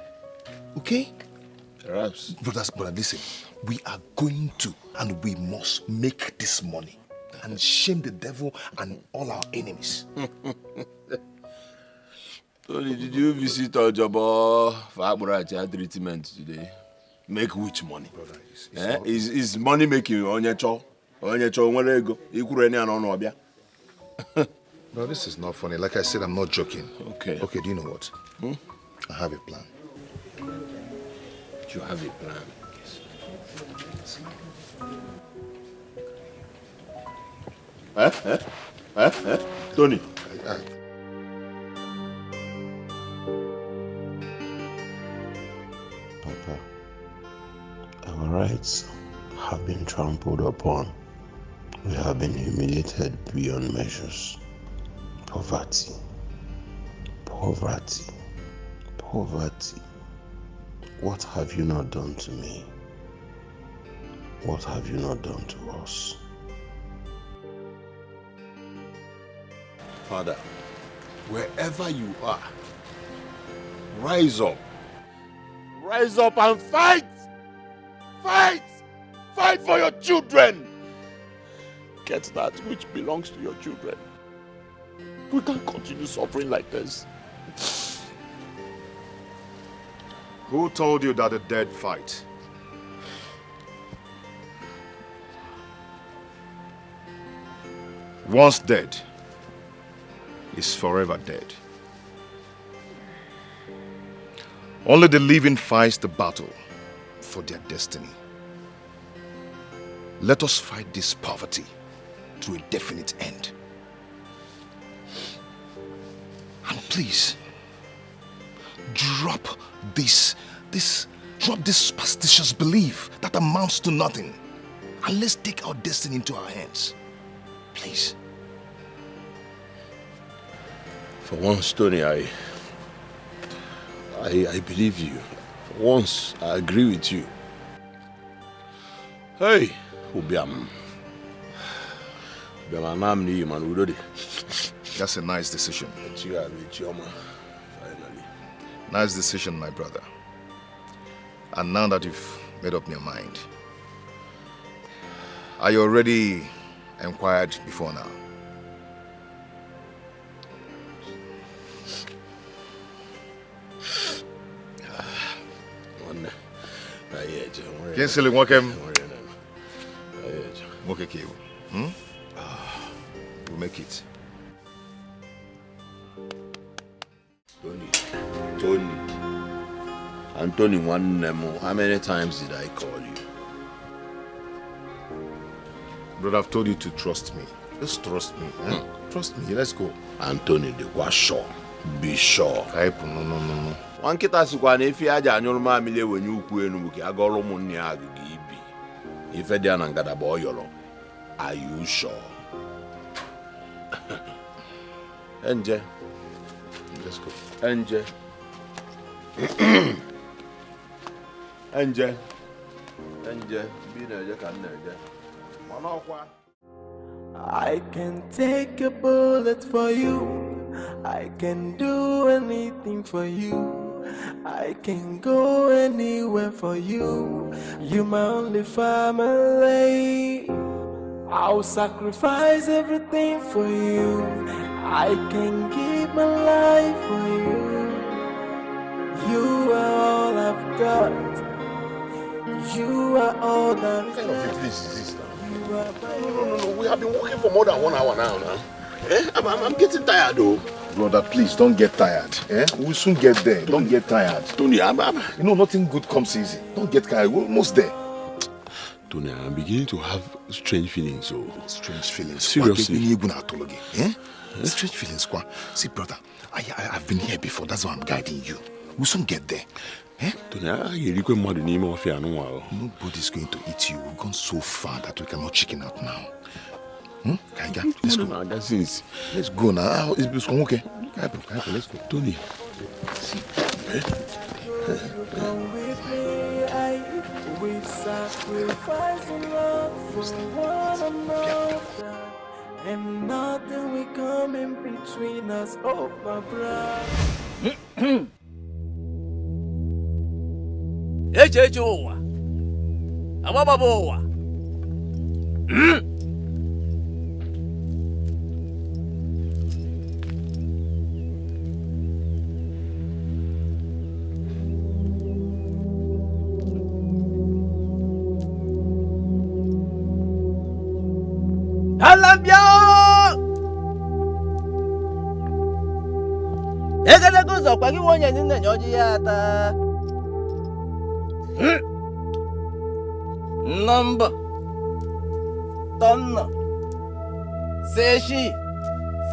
Okay? Perhaps. Brother, listen. We are going to and we must make this money and shame the devil and all our enemies. Tony, did you visit Ojabo for Aburatia treatment today? Make which money? Brother, is money making onyecho? Onyecho nwere ego. Ikuru eni ano no obia. No, this is not funny. Like I said, I'm not joking. Okay. Okay, do you know what? I have a plan. You have a plan? Yes. Tony. Papa, our rights have been trampled upon. We have been humiliated beyond measures. Poverty. What have you not done to me? What have you not done to us? Father, wherever you are, rise up. Rise up and fight! Fight! Fight for your children! Get that which belongs to your children. We can't continue suffering like this. Who told you that the dead fight? Once dead is forever dead. Only the living fight the battle for their destiny. Let us fight this poverty to a definite end. And please, drop this superstitious belief that amounts to nothing. And let's take our destiny into our hands. Please. For once, Tony, I believe you. For once, I agree with you. Hey, Ubiam. That's a nice decision. Nice decision, my brother. And now that you've made up your mind, are you already inquired before now? Kinsley, welcome. Okay, we'll make it. Tony, one more. How many times did I call you? Brother, I've told you to trust me. Just trust me. Trust me. Let's go. Anthony, they were sure. Be sure. No. One kita sikwana if you aja anyol mamile when you kwenu muki agolo munni agigi ibi. If edi anangada boyolo. Are you sure? Enje. Let's go. Enje. Enje. Be na kan na Manokwa. I can take a bullet for you. I can do anything for you. I can go anywhere for you. You're my only family. I'll sacrifice everything for you. I can give my life for you. You are all I've got. You are all that What kind of a place is this now? No. We have been working for more than 1 hour now. I'm getting tired though. Brother, please don't get tired. We'll soon get there. Don't get tired. Tony, you know, nothing good comes easy. Don't get tired. We're almost there. Tony, I'm beginning to have strange feelings. Strange feelings? Seriously. Strange feelings. See, brother, I've been here before. That's why I'm guiding you. We'll soon get there. Tony, nobody's going to eat you. We've gone so far that we cannot chicken out now. Let's go. Let's go now. It's okay. Let's go. Tony. Come with me, we sacrifice love for one another, and nothing will come in between us, oh my brother. Echechowa. Amababowa. Alambia! Egede gozo kwa kiwonye nne nyoji yata. Number Tonna Seshi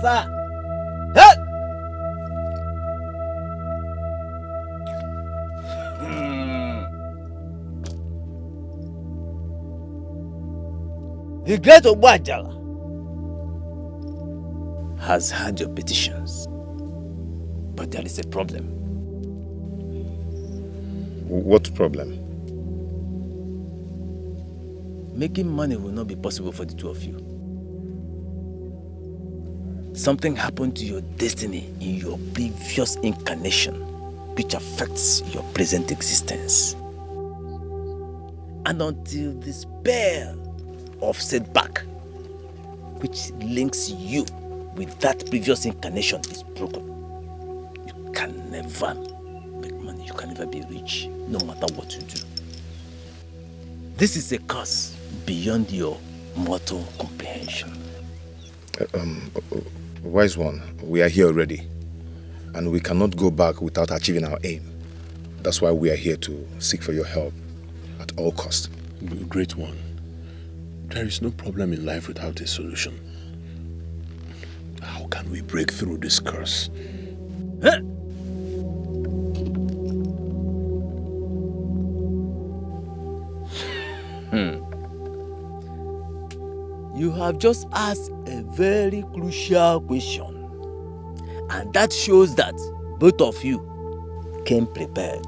Sa Hey! The great Obajala has heard your petitions, but there is a problem. What problem? Making money will not be possible for the two of you. Something happened to your destiny in your previous incarnation, which affects your present existence. And until the spell of setback, which links you with that previous incarnation is broken, you can never make money. You can never be rich, no matter what you do. This is a curse beyond your mortal comprehension. Wise one, we are here already, and we cannot go back without achieving our aim. That's why we are here to seek for your help at all costs. Great one, there is no problem in life without a solution. How can we break through this curse? Huh? You have just asked a very crucial question, and that shows that both of you came prepared.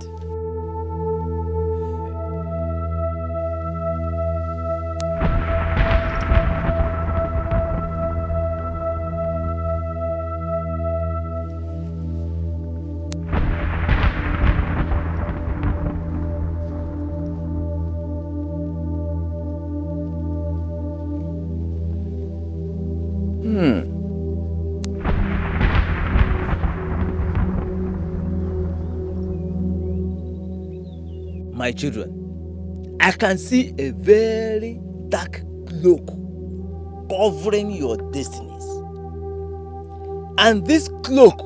My children, I can see a very dark cloak covering your destinies. And this cloak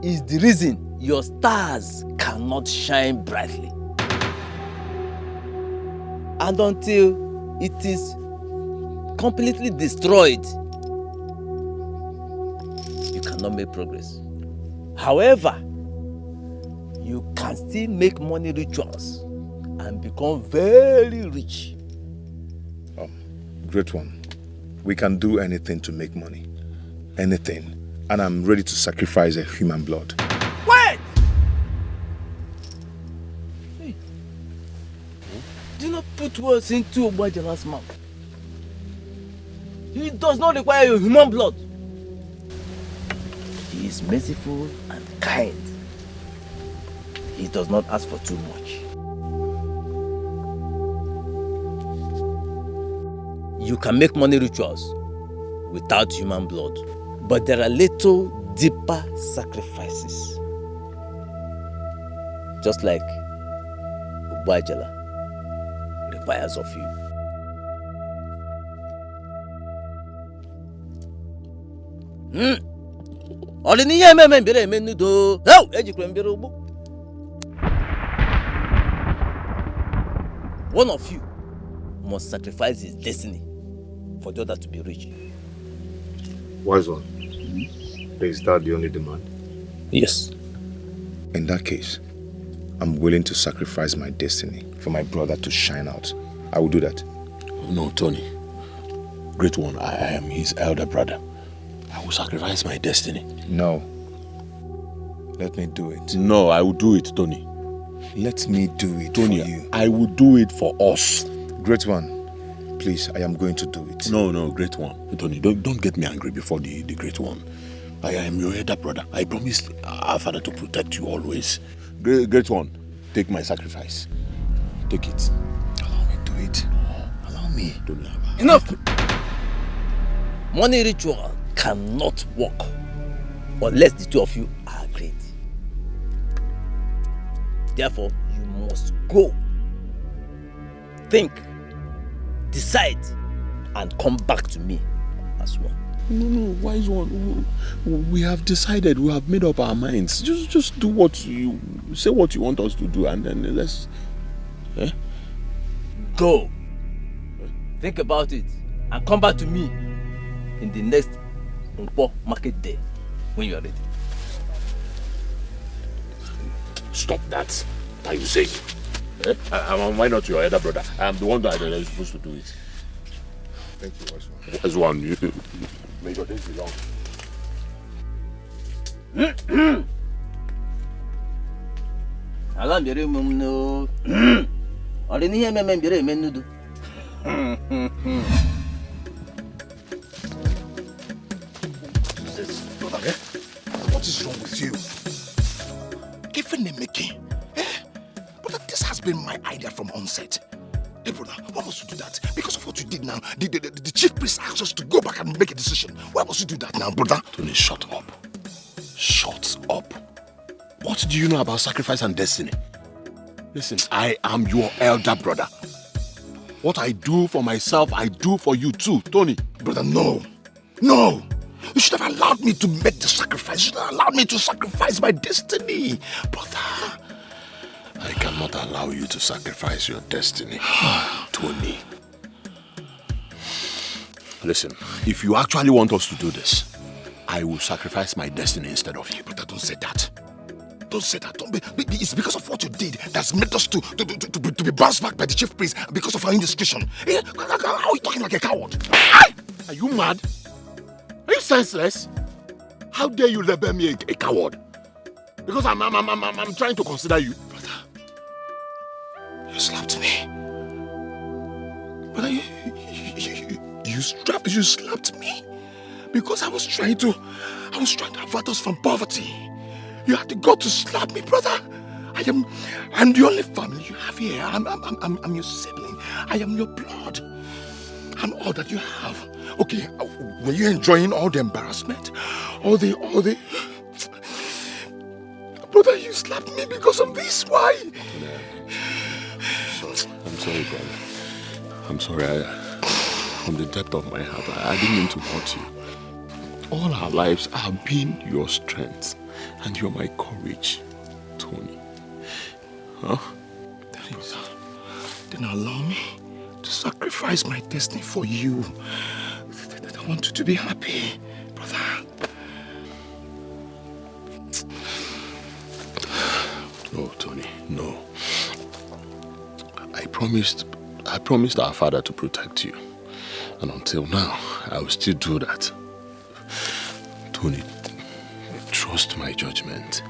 is the reason your stars cannot shine brightly. And until it is completely destroyed, you cannot make progress. However, you can still make money rituals and become very rich. Great one, we can do anything to make money. Anything. And I'm ready to sacrifice a human blood. Wait! Hey. Do not put words into Obajala's mouth. He does not require your human blood. He is merciful and kind. He does not ask for too much. You can make money rituals without human blood, but there are little deeper sacrifices. Just like Ubajala requires of you. One of you must sacrifice his destiny for the other to be rich. Wise one, is that the only demand? Yes. In that case, I'm willing to sacrifice my destiny for my brother to shine out. I will do that. No, Tony. Great one, I am his elder brother. I will sacrifice my destiny. No. Let me do it. No, I will do it, Tony. Let me do it, Tony, for you. I will do it for us. Great one, please, I am going to do it. No, great one. Tony, don't get me angry before the great one. I am your elder brother. I promise our father to protect you always. Great one, take my sacrifice. Take it. Allow me to do it. Allow me. Enough! Money ritual cannot work unless the two of you are agreed. Therefore, you must go. Think, decide, and come back to me as one. No, wise one. We have decided. We have made up our minds. Just do what you say. What you want us to do, and then let's. Go. Think about it, and come back to me in the next Nkwo market day when you are ready. Stop that. Are you saying? Why not your elder brother? I am the one that is supposed to do it. Thank you, Wise one. Wise one, you may your days be long. Alam bere mum no. Ori ni he meme bere menudu. What is wrong with you? Even the making. But this has been my idea from onset. Hey, brother, why must you do that? Because of what you did now, the chief priest asked us to go back and make a decision. Why must you do that now, brother? Tony, shut up. Shut up. What do you know about sacrifice and destiny? Listen, I am your elder brother. What I do for myself, I do for you too, Tony. Brother, no. No. You should have allowed me to make the sacrifice. You should have allowed me to sacrifice my destiny. Brother. I cannot allow you to sacrifice your destiny, Tony. Listen, if you actually want us to do this, I will sacrifice my destiny instead of you. Brother, don't say that. Don't say that. It's because of what you did that's made us to be bounced back by the chief priest because of our indiscretion. How are you talking like a coward? Are you mad? Are you senseless? How dare you label me a coward? Because I'm trying to consider you. Brother, you slapped me. Brother, you slapped me because I was trying to avert us from poverty. You had to go to slap me, brother. I'm the only family you have here. I'm your sibling. I am your blood. I'm all that you have. Okay, were you enjoying all the embarrassment? All the... Brother, you slapped me because of this. Why? I'm sorry, brother. I'm sorry. From the depth of my heart, I didn't mean to hurt you. All our lives have been your strength. And you're my courage, Tony. Huh? Then allow me to sacrifice my destiny for you. I want you to be happy, brother. No, Tony, no. I promised our father to protect you. And until now, I will still do that. Tony, trust my judgment.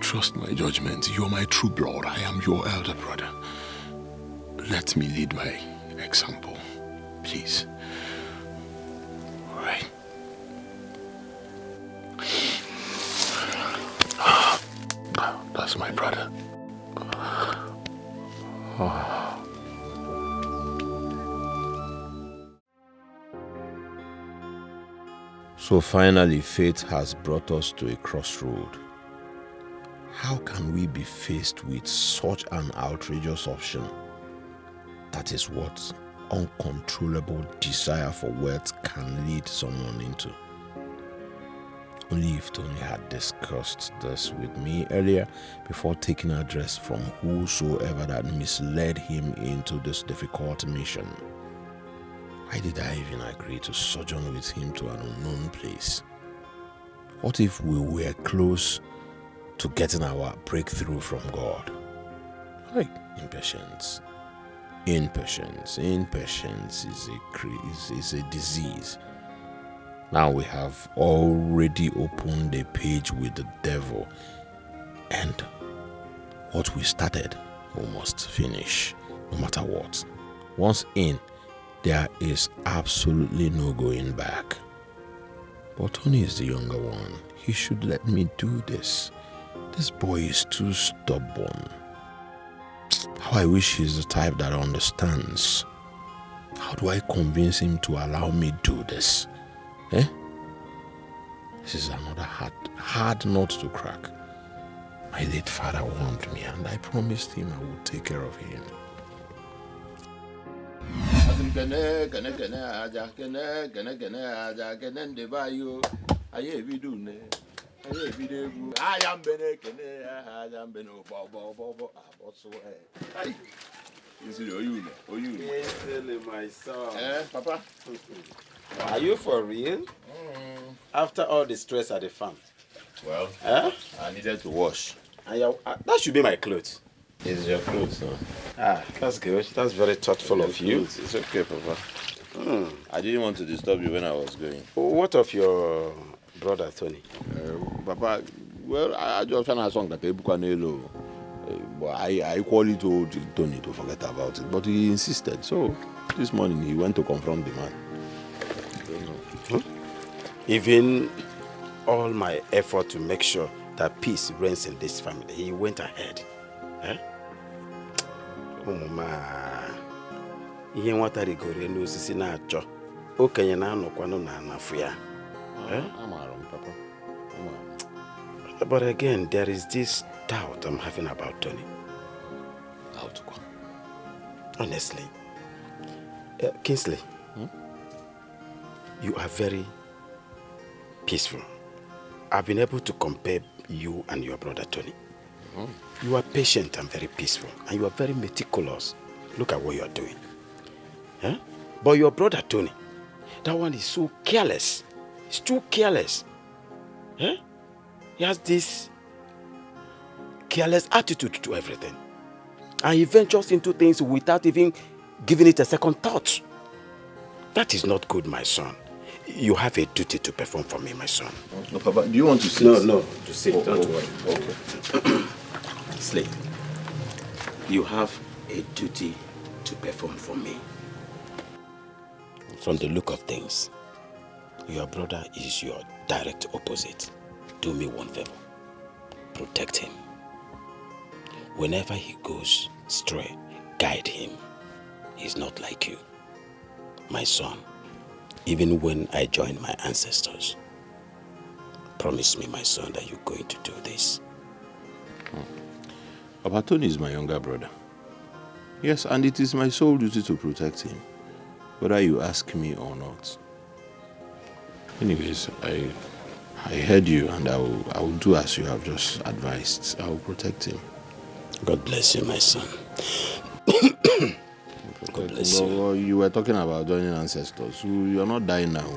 Trust my judgment. You're my true blood. I am your elder brother. Let me lead by example, please. All right. That's my brother. So finally, fate has brought us to a crossroad. How can we be faced with such an outrageous option? That is what uncontrollable desire for wealth can lead someone into. Only if Tony had discussed this with me earlier before taking address from whosoever that misled him into this difficult mission. Why did I even agree to sojourn with him to an unknown place? What if we were close to getting our breakthrough from God? Like impatience. Impatience is a disease. Now we have already opened a page with the devil, and what we started, we must finish, no matter what. Once in, there is absolutely no going back. But Tony is the younger one. He should let me do this. This boy is too stubborn. How I wish he's the type that understands. How do I convince him to allow me do this? This is another hard nut to crack. My late father warned me, and I promised him I would take care of him. My son. Papa. Are you for real? After all the stress at the farm? Well, I needed to wash. And that should be my clothes. It's your clothes, huh? That's good. That's very thoughtful of you. It's okay, Papa. I didn't want to disturb you when I was going. What of your brother, Tony? Papa, well, I just found out something that but I equally told Tony to forget about it, but he insisted. So this morning he went to confront the man. Even all my effort to make sure that peace reigns in this family, he went ahead. Oh, Mama. ihe nwata rigoro n'osisi na-achọ okenye na-anọkwanụ na anafu ya. Papa. But again, there is this doubt I'm having about Tony. Doubt? Honestly. Kingsley, you are very peaceful. I've been able to compare you and your brother Tony. You are patient and very peaceful, and you are very meticulous. Look at what you are doing. But your brother Tony, that one is so careless. He's too careless. He has this careless attitude to everything. And he ventures into things without even giving it a second thought. That is not good, my son. You have a duty to perform for me, my son. No, Papa, do you want to sit? No, to sit. Don't worry. Okay. Slave, you have a duty to perform for me. From the look of things, your brother is your direct opposite. Do me one favor. Protect him. Whenever he goes astray, guide him. He's not like you. My son, even when I join my ancestors, promise me, my son, that you're going to do this. Papa, Tony is my younger brother. Yes, and it is my sole duty to protect him, whether you ask me or not. Anyways, I heard you, and I will do as you have just advised. I will protect him. God bless you, my son. God bless you. Well, you were talking about joining ancestors. You are not dying now.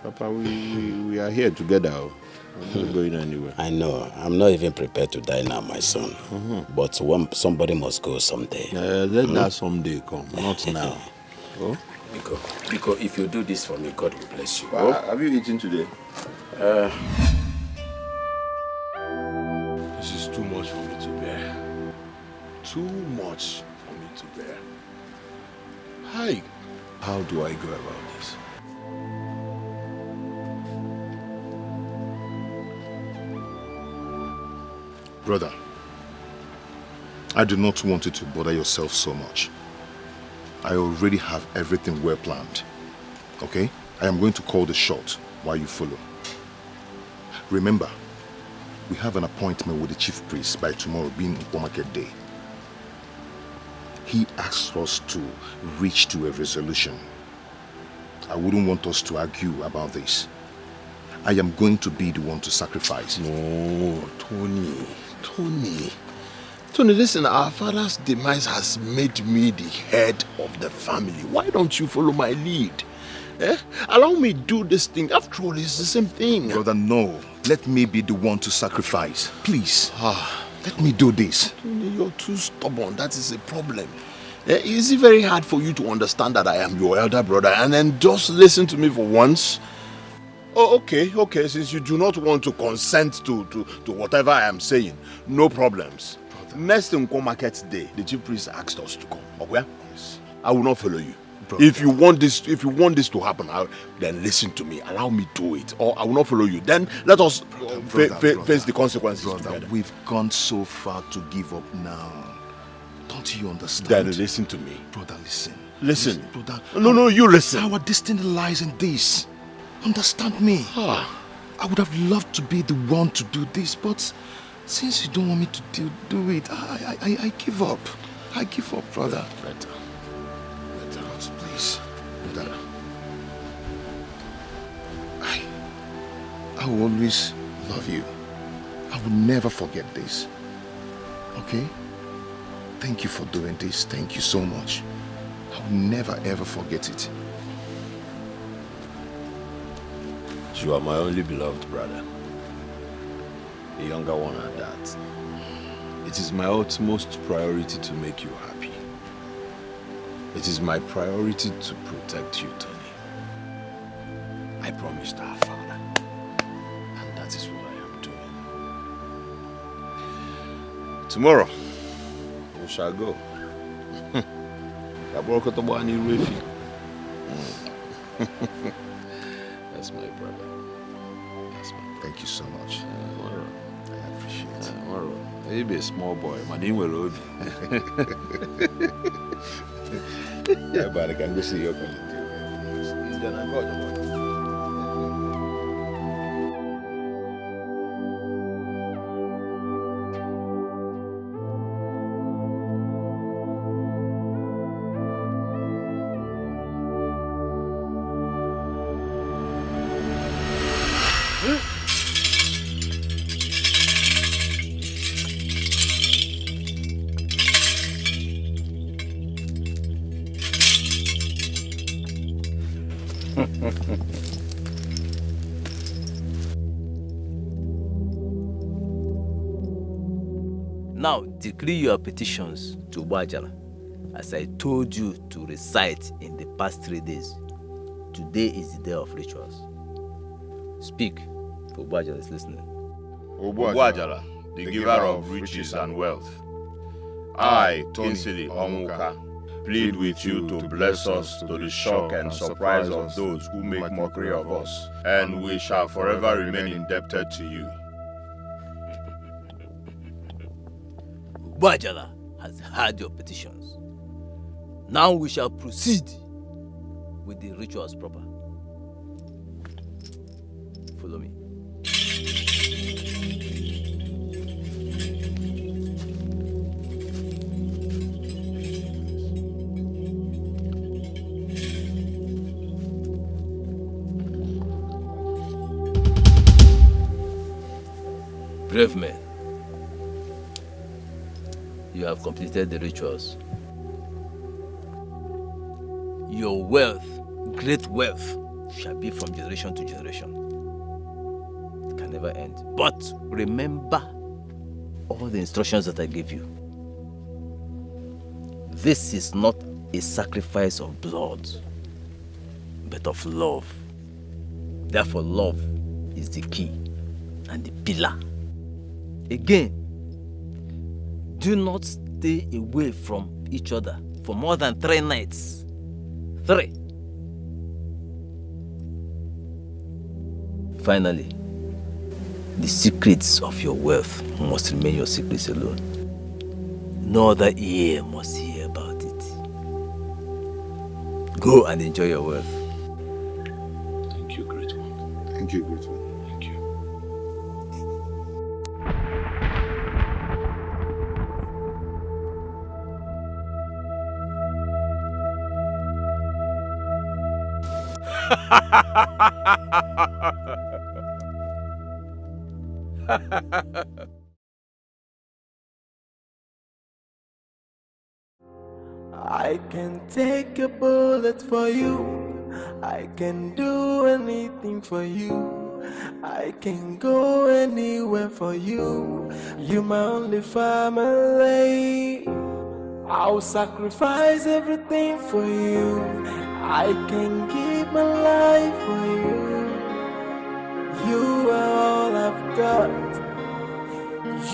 Papa, we are here together. We're not going anywhere. I know. I'm not even prepared to die now, my son. But somebody must go someday. Let that someday come, not now. Oh? Because if you do this for me, God will bless you. Have you eaten today? This is too much for me to bear. Too much for me to bear. Hi. How do I go about this? Brother, I do not want you to bother yourself so much. I already have everything well planned. Okay? I am going to call the shot while you follow. Remember, we have an appointment with the chief priest by tomorrow being Nkwo Market Day. He asked us to reach to a resolution. I wouldn't want us to argue about this. I am going to be the one to sacrifice. No, Tony, listen, our father's demise has made me the head of the family. Why don't you follow my lead? Allow me to do this thing. After all, it's the same thing. Brother, no. Let me be the one to sacrifice. Please. Let me do this. Tony, you're too stubborn. That is a problem. Is it very hard for you to understand that I am your elder brother and then just listen to me for once? Oh, okay. Since you do not want to consent to whatever I am saying, no problems. Brother. Next Nkwo Market Day, the chief priest asked us to come. Okay? Yes. I will not follow you. Brother. If you want this to happen, then listen to me. Allow me to do it, or I will not follow you. Then let us face the consequences together. We've gone so far to give up now. Don't you understand? Then listen to me. Brother, listen. Listen. Brother. No, you listen. Our destiny lies in this. Understand me. I would have loved to be the one to do this, but since you don't want me to do it, I give up. I give up, brother. Better. Please. Brother. I will always love you. I will never forget this. Okay? Thank you for doing this. Thank you so much. I will never ever forget it. You are my only beloved brother. The younger one at that. It is my utmost priority to make you happy. It is my priority to protect you, Tony. I promised our father. And that is what I am doing. Tomorrow, we shall go. That's my brother. Thank you so much. I appreciate it. Maybe a small boy, but he will love you. Yeah, but I can go see your colleague. Now decree your petitions to Wajala, as I told you to recite in the past 3 days. Today is the day of rituals. Speak, for Wajala is listening. Obwajala, the giver of riches and wealth, I, Tonsili Onwuka, plead with you to bless us to the shock and surprise of those who make mockery of us, and we shall forever remain indebted to you. Wajala has heard your petitions. Now we shall proceed with the rituals proper. Follow me. Brave men, you have completed the rituals. Your wealth, great wealth, shall be from generation to generation. It can never end. But remember all the instructions that I gave you. This is not a sacrifice of blood, but of love. Therefore, love is the key and the pillar. Again, do not stay away from each other for more than 3 nights. 3. Finally, the secrets of your wealth must remain your secrets alone. No other ear must hear about it. Go and enjoy your wealth. Thank you, great one. Thank you, great one. Thank you. I can take a bullet for you. I can do anything for you. I can go anywhere for you. You're my only family. I'll sacrifice everything for you. I can give my life for you. You are all I've got.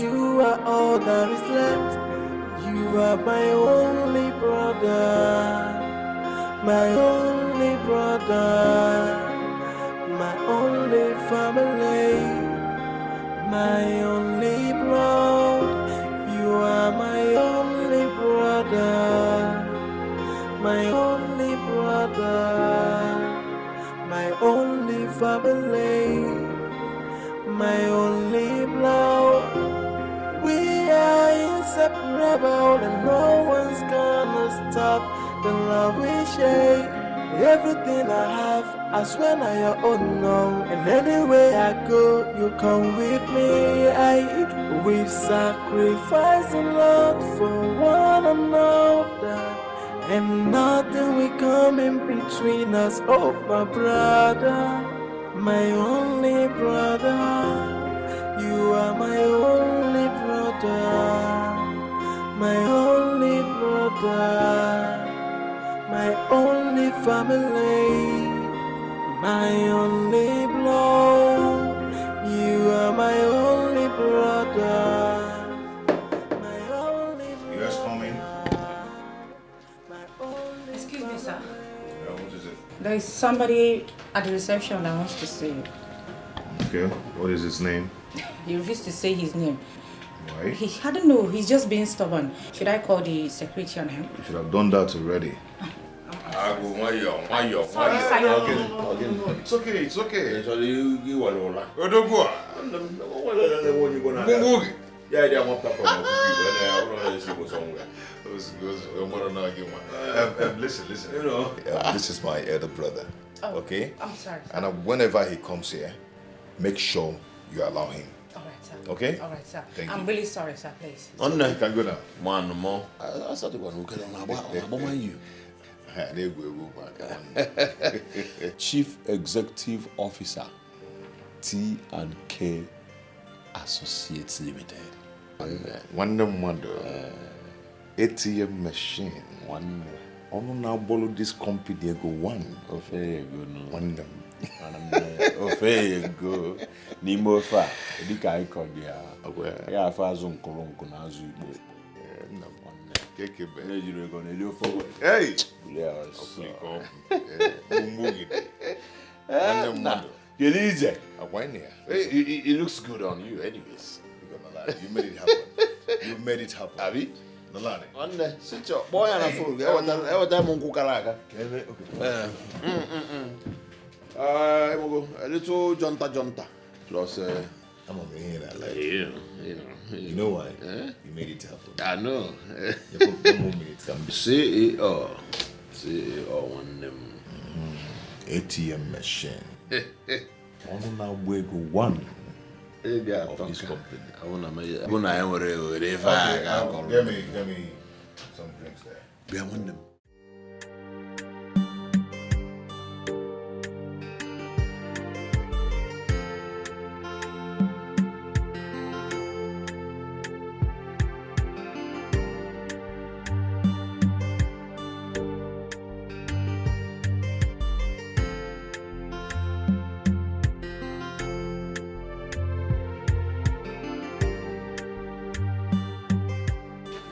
You are all that is left. You are my only brother, my only brother, my only family, my only blood. You are my only brother, my only brother, my only family, my only blood. We are inseparable and no one's gonna stop the love we share. Everything I have, I swear now your own now. And anywhere I go, you come with me. We've sacrificed a lot for one another, and nothing will come in between us. Oh, my brother, my only brother. You are my only brother, my only brother, my only family, my only blood. You are my only brother, my only brother. You guys coming? Excuse me, sir. Yeah, what is it? There is somebody at the reception that wants to see you. Okay, what is his name? He refused to say his name. Why? I don't know. He's just being stubborn. Should I call the security on him? You should have done that already. Sorry, sir. It's okay, it's okay. Listen. You know, this is my elder brother. Oh, okay? I'm sorry. And whenever he comes here, make sure you allow him. All right, sir. Okay? All right, sir. Thank I'm you. really sorry, sir. Please. You can go now. Man, more. I said the one who can you. Chief Executive Officer, T&K Associates Limited. Wonder. ATM machine. One more. Now borrow this company. They go one. Okay, good. No. One them. Okay, go. Nimo fa. Edika icon dia. Ya fa zon kolonko na azu igbo. Kekebe. You go na elio forward. Hey. Yes. It looks good on you, anyways. You made it happen. You made it happen. Abi? Nalani. One sit your boy and a fool. Every time on Kukaraka. A little jonta. Plus, I'm over here. Like, you know why? You made it happen. I know. CEO one them. ATM machine. Now we go one of this company. I wanna make it. Give me some drinks there. Be one them.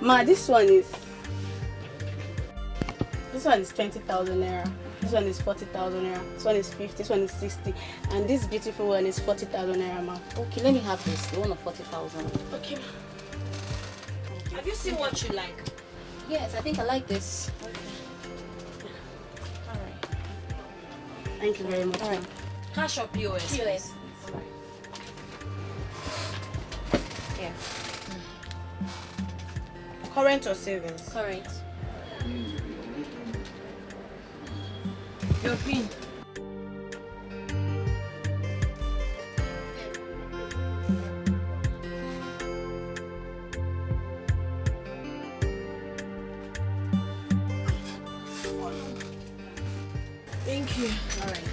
Ma, this one is 20,000 naira. This one is 40,000 naira. This one is 50. This one is 60. And this beautiful one is 40,000 naira, ma. Okay, let me have this. The one of 40,000. Okay. Have you seen what you like? Yes, I think I like this. Okay. All right. Thank you very much. All right. Cash or POS? POS. Yeah. Current or savings? Current. Your pin. Thank you. All right.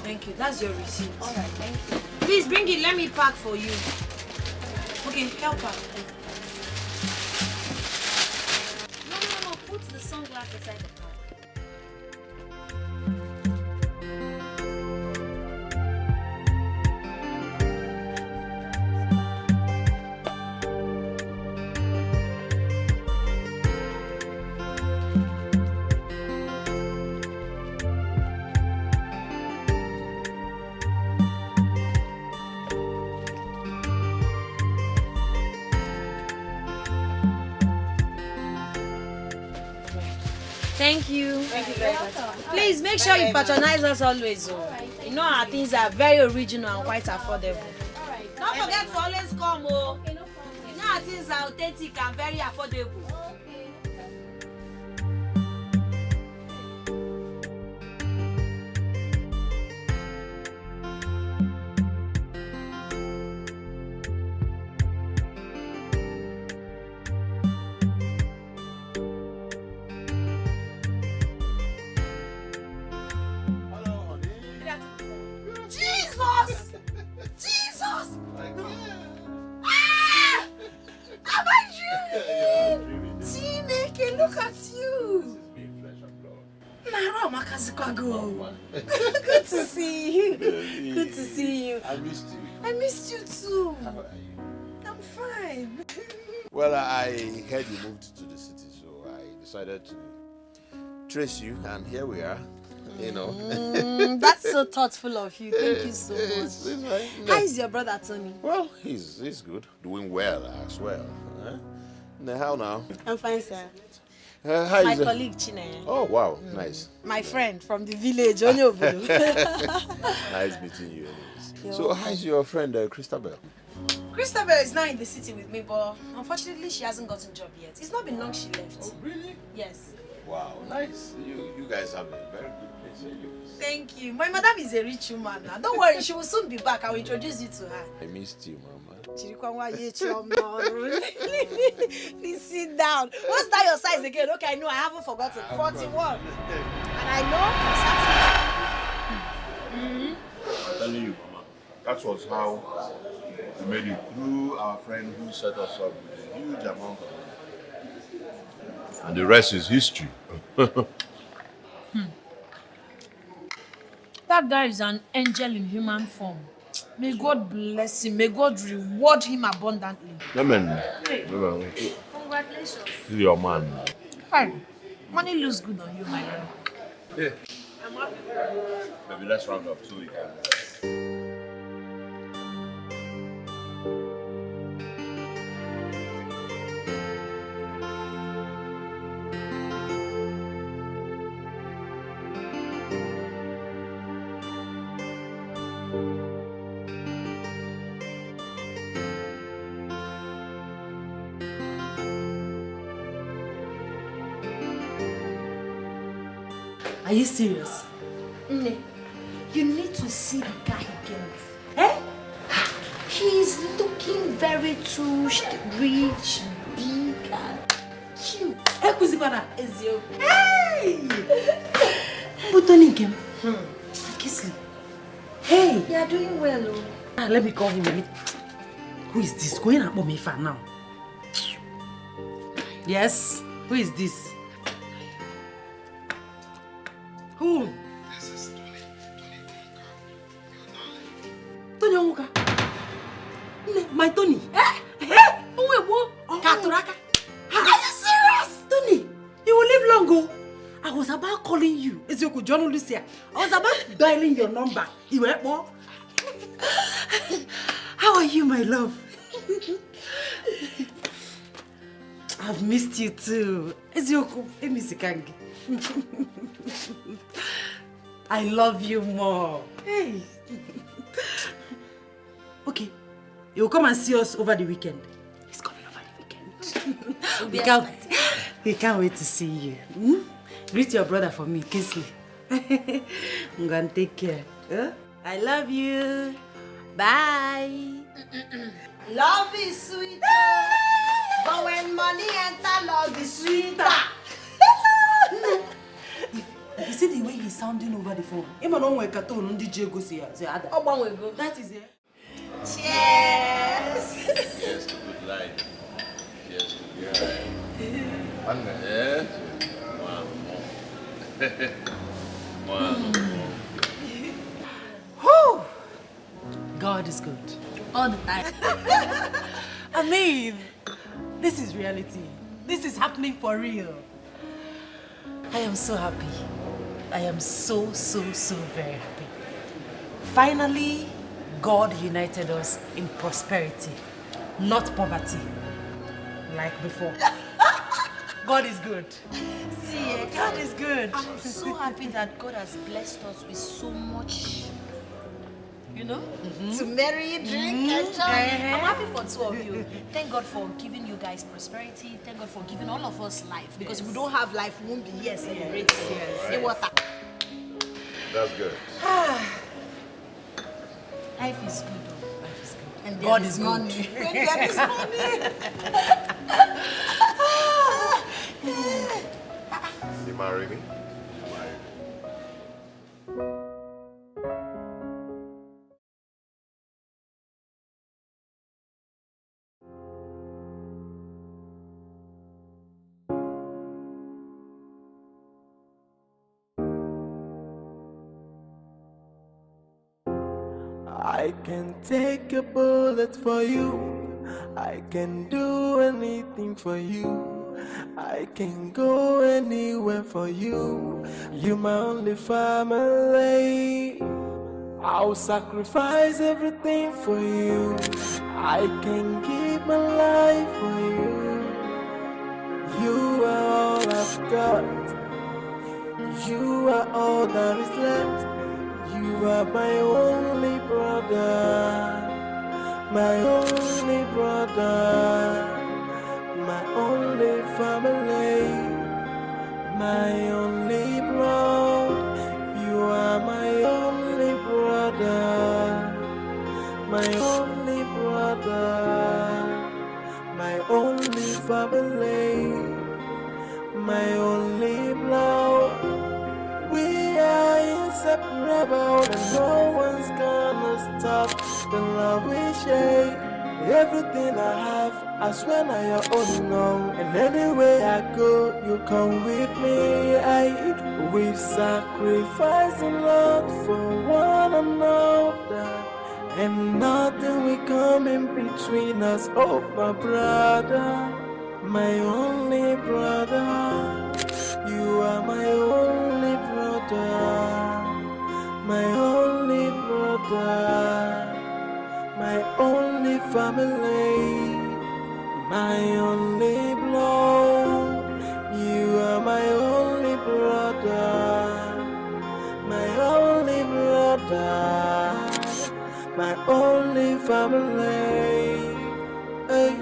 Thank you. That's your receipt. All right. Thank you. Please bring it. Let me pack for you. Okay, help her. No. Put the sunglasses inside the car. Thank you. Thank you very much. Please make sure you patronize us always. You know our things are very original and quite affordable. Don't forget to always come. Okay, no problem. You know our things are authentic and very affordable. Jesus! Ah! Am I dreaming? Chineke, look at you! Nara Makazikwago. Good to see you. Good to see you. I missed you. I missed you too. How are you? I'm fine. Well, I heard you moved to the city, so I decided to trace you, and here we are. you know. That's so thoughtful of you. Thank you so much. It's fine. How is your brother, Tony? Well, he's good. Doing well as well. How now? I'm fine, sir. How My is colleague, Chine. Oh, wow. Nice. My friend from the village, Onyobodo. Nice meeting you anyways. So, how's your friend, Christabel? Christabel is now in the city with me, but unfortunately, she hasn't gotten a job yet. It's not been long she left. Oh, really? Yes. Wow, nice. You guys have a very good place anyways. Thank you. My madam is a rich woman now. Don't worry, she will soon be back. I will introduce you to her. I missed you, Mama. Please sit down. What's that your size again? Okay, I know, I haven't forgotten. 41. And I know I'm telling you, Mama, that was how we made it through our friend who set us up with a huge amount of money. And the rest is history. that guy is an angel in human form. May God bless him. May God reward him abundantly. Amen. Congratulations. This is your man. Hi. Money looks good on you, my love. Yeah. I'm happy. Maybe let's round up so we can. Are you serious? Nne, you need to see the guy he came with. Eh? He's looking very too rich, big, and cute. Hey, Kuzikwana. Ezio. Hey! Mbutoni Nkem. Kisly. Hey! You are doing well, oh. Let me call him. Who is this? Going up on me for now. Yes? Who is this? Who? This is Tony Onwuka. My Tony. Katuraka. Are you serious? Tony, you will live long ago. I was about calling you. Ezioku John Lucia. I was about dialing your number. You were more. How are you, my love? I've missed you too. Ezioku, Emisikangi. I love you more. Hey. Okay, you'll come and see us over the weekend. He's coming over the weekend. we can't wait to see you. Greet your brother for me, Kisley. I'm gonna take care. Huh? I love you. Bye. Love is sweet, but when money enter, love is sweeter. You see the way he's sounding over the phone? That is it. Cheers! Yes, to good life. Yes, to good life. Yes. One more. Whew. God is good. All the time. I mean, this is reality. This is happening for real. I am so happy. I am so very happy. Finally, God united us in prosperity, not poverty, like before. God is good. See, God is good. I'm so happy that God has blessed us with so much, you know, to marry, drink, enjoy. I'm happy for two of you. Thank God for giving you guys prosperity. Thank God for giving all of us life. Because if we don't have life, we won't be here celebrating. See water. That's good. Life is good. Life is good. And God is money. good. When there is money. You marry me? I can take a bullet for you. I can do anything for you. I can go anywhere for you. You're my only family. I'll sacrifice everything for you. I can give my life for you. You are all I've got. You are all that is left. You are my only brother. My only brother. My only family. My only blood. You are my only brother. My only brother. My only family. My only blood. We are inseparable, and no one's gonna stop the love we share. Everything I have, I swear now your own now. And anywhere I go, you come with me. We've sacrificed a lot for one another, and nothing will come in between us. Oh, my brother, my only brother. You are my only brother, my only brother, my only family, my only blood. You are my only brother, my only brother, my only family. Hey,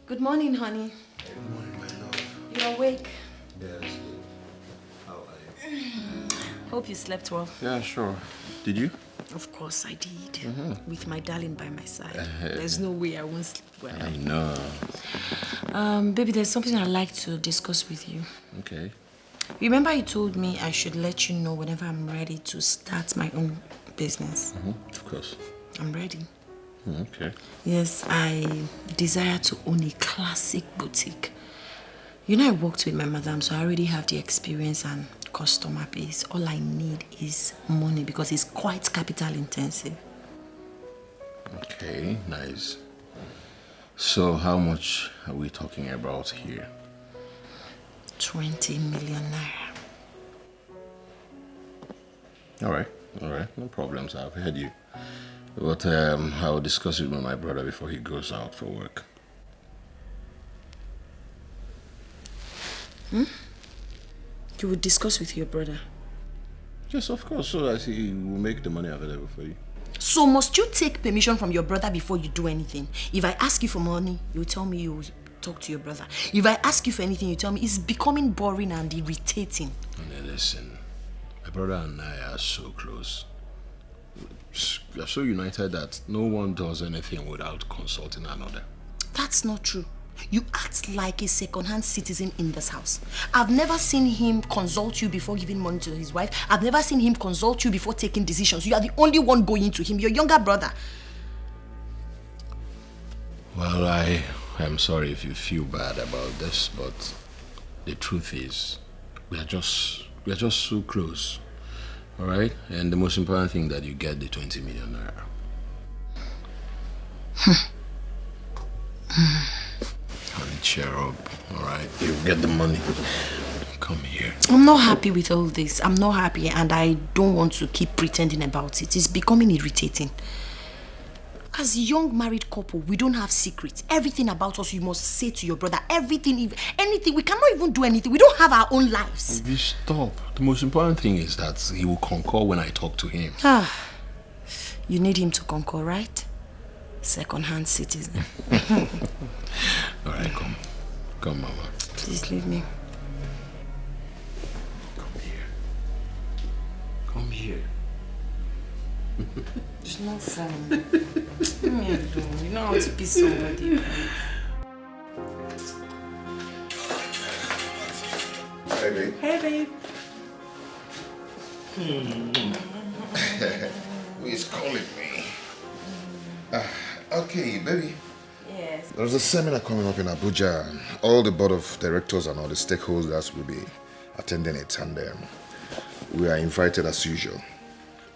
Good morning, honey. Good morning, my love. You're awake. Yes. How are you? Hope you slept well. Yeah, sure. Did you? Of course I did. With my darling by my side. There's no way I won't sleep well. I know. Baby, there's something I'd like to discuss with you. Okay. Remember you told me I should let you know whenever I'm ready to start my own business? Of course. I'm ready. Okay. Yes, I desire to own a classic boutique. You know, I worked with my madam, so I already have the experience and customer base. All I need is money because it's quite capital intensive. Okay, nice. So how much are we talking about here? 20 million naira. All right, no problems. I've heard you. But I'll discuss it with my brother before he goes out for work. You would discuss with your brother? Yes, of course, so that he will make the money available for you. So must you take permission from your brother before you do anything? If I ask you for money, you tell me you will talk to your brother. If I ask you for anything, you tell me. It's becoming boring and irritating. Now listen, my brother and I are so close. We are so united that no one does anything without consulting another. That's not true. You act like a second-hand citizen in this house. I've never seen him consult you before giving money to his wife. I've never seen him consult you before taking decisions. You are the only one going to him, your younger brother. Well, I am sorry if you feel bad about this, but the truth is, we are just so close. All right? And the most important thing that you get the 20 million naira. Honey, cheer up, all right? You get the money. Come here. I'm not happy with all this. I'm not happy, and I don't want to keep pretending about it. It's becoming irritating. As a young married couple, we don't have secrets. Everything about us you must say to your brother. Everything, anything. We cannot even do anything. We don't have our own lives. You stop. The most important thing is that he will concur when I talk to him. You need him to concur, right? Second-hand citizen. All right, come. Come, Mama. Please leave me. Come here. It's not fun. Leave me alone. You know how to be somebody. Hey, babe. Hey, babe. Who is calling me? Okay, baby. Yes. There's a seminar coming up in Abuja. All the board of directors and all the stakeholders will be attending it, and we are invited as usual.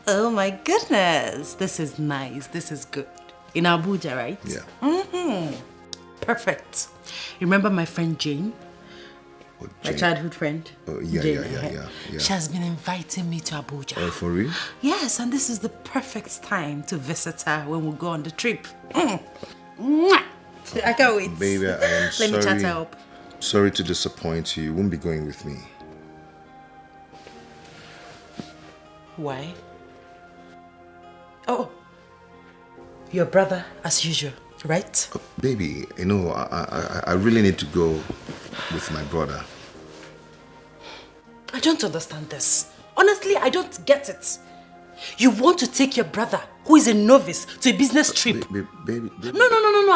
Oh my goodness. This is nice. This is good. In Abuja, right? Yeah. Perfect. Remember my friend Jane? My childhood friend? Yeah. She has been inviting me to Abuja. Oh, for real? Yes, and this is the perfect time to visit her when we go on the trip. Mwah! I can't wait. Baby, I am Let me chat her up. Sorry to disappoint you. You won't be going with me. Why? Oh, your brother as usual, right? Baby, you know, I really need to go with my brother. I don't understand this. Honestly, I don't get it. You want to take your brother, who is a novice, to a business trip? Baby. No.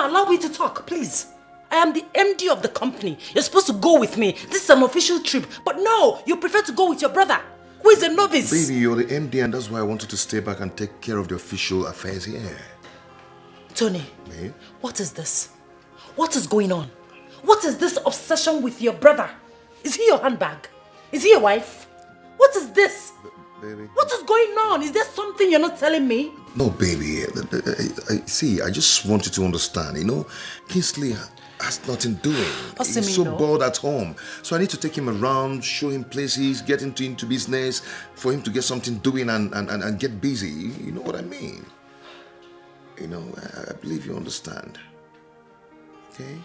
Allow me to talk, please. I am the MD of the company. You're supposed to go with me. This is an official trip. But no, you prefer to go with your brother, who is a novice. Baby, you're the MD, and that's why I wanted to stay back and take care of the official affairs here. Tony, Babe? what is this? What is going on? What is this obsession with your brother? Is he your handbag? Is he your wife? What is this? Baby. What is going on? Is there something you're not telling me? No, baby. See, I just want you to understand, you know, Kingsley has nothing doing. He's so bored at home. So I need to take him around, show him places, get him into business, for him to get something doing and get busy. You know what I mean? You know, I believe you understand. Okay?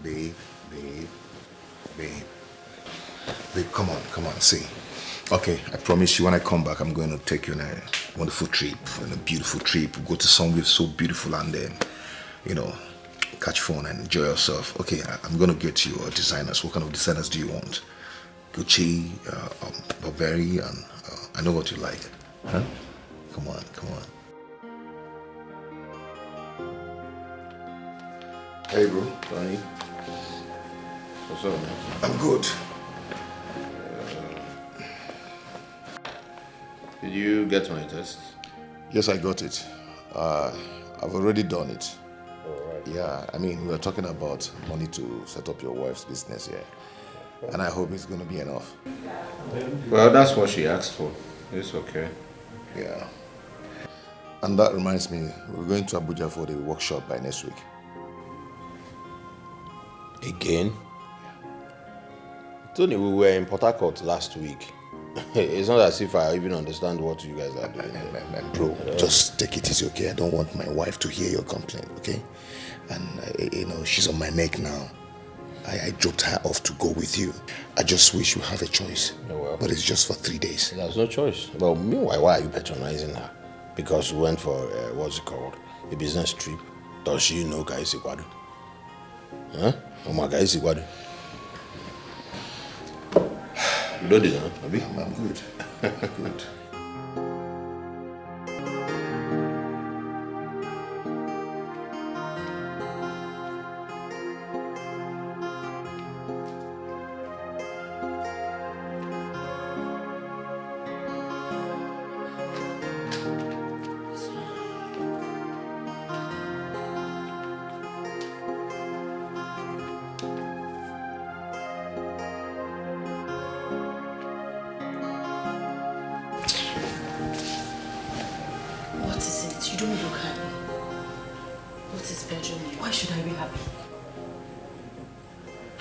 Babe, come on, see. Okay, I promise you when I come back, I'm going to take you on a wonderful trip, on a beautiful trip. We'll go to somewhere so beautiful and then, you know, catch fun and enjoy yourself. Okay, I'm going to get you designers. What kind of designers do you want? Gucci, Burberry, and I know what you like. Huh? Come on. Hey, bro. Tony. What's up, man? I'm good. Did you get my test? Yes, I got it. I've already done it. Yeah, I mean, we were talking about money to set up your wife's business here. And I hope it's going to be enough. Well, that's what she asked for. It's okay. Yeah. And that reminds me, we're going to Abuja for the workshop by next week. Again? Tony, we were in Port Harcourt last week. It's not as if I even understand what you guys are doing. Bro, just take it easy, okay? I don't want my wife to hear your complaint, okay? And, you know, she's on my neck now. I dropped her off to go with you. I just wish you have a choice. But it's just for 3 days. There's no choice. Well, meanwhile, why are you patronizing her? Because we went for, what's it called? A business trip. Does she know Guy Sigwadu? Huh? Oh my Guy Sigwadu. You know this, huh? Abi? I'm good. Good.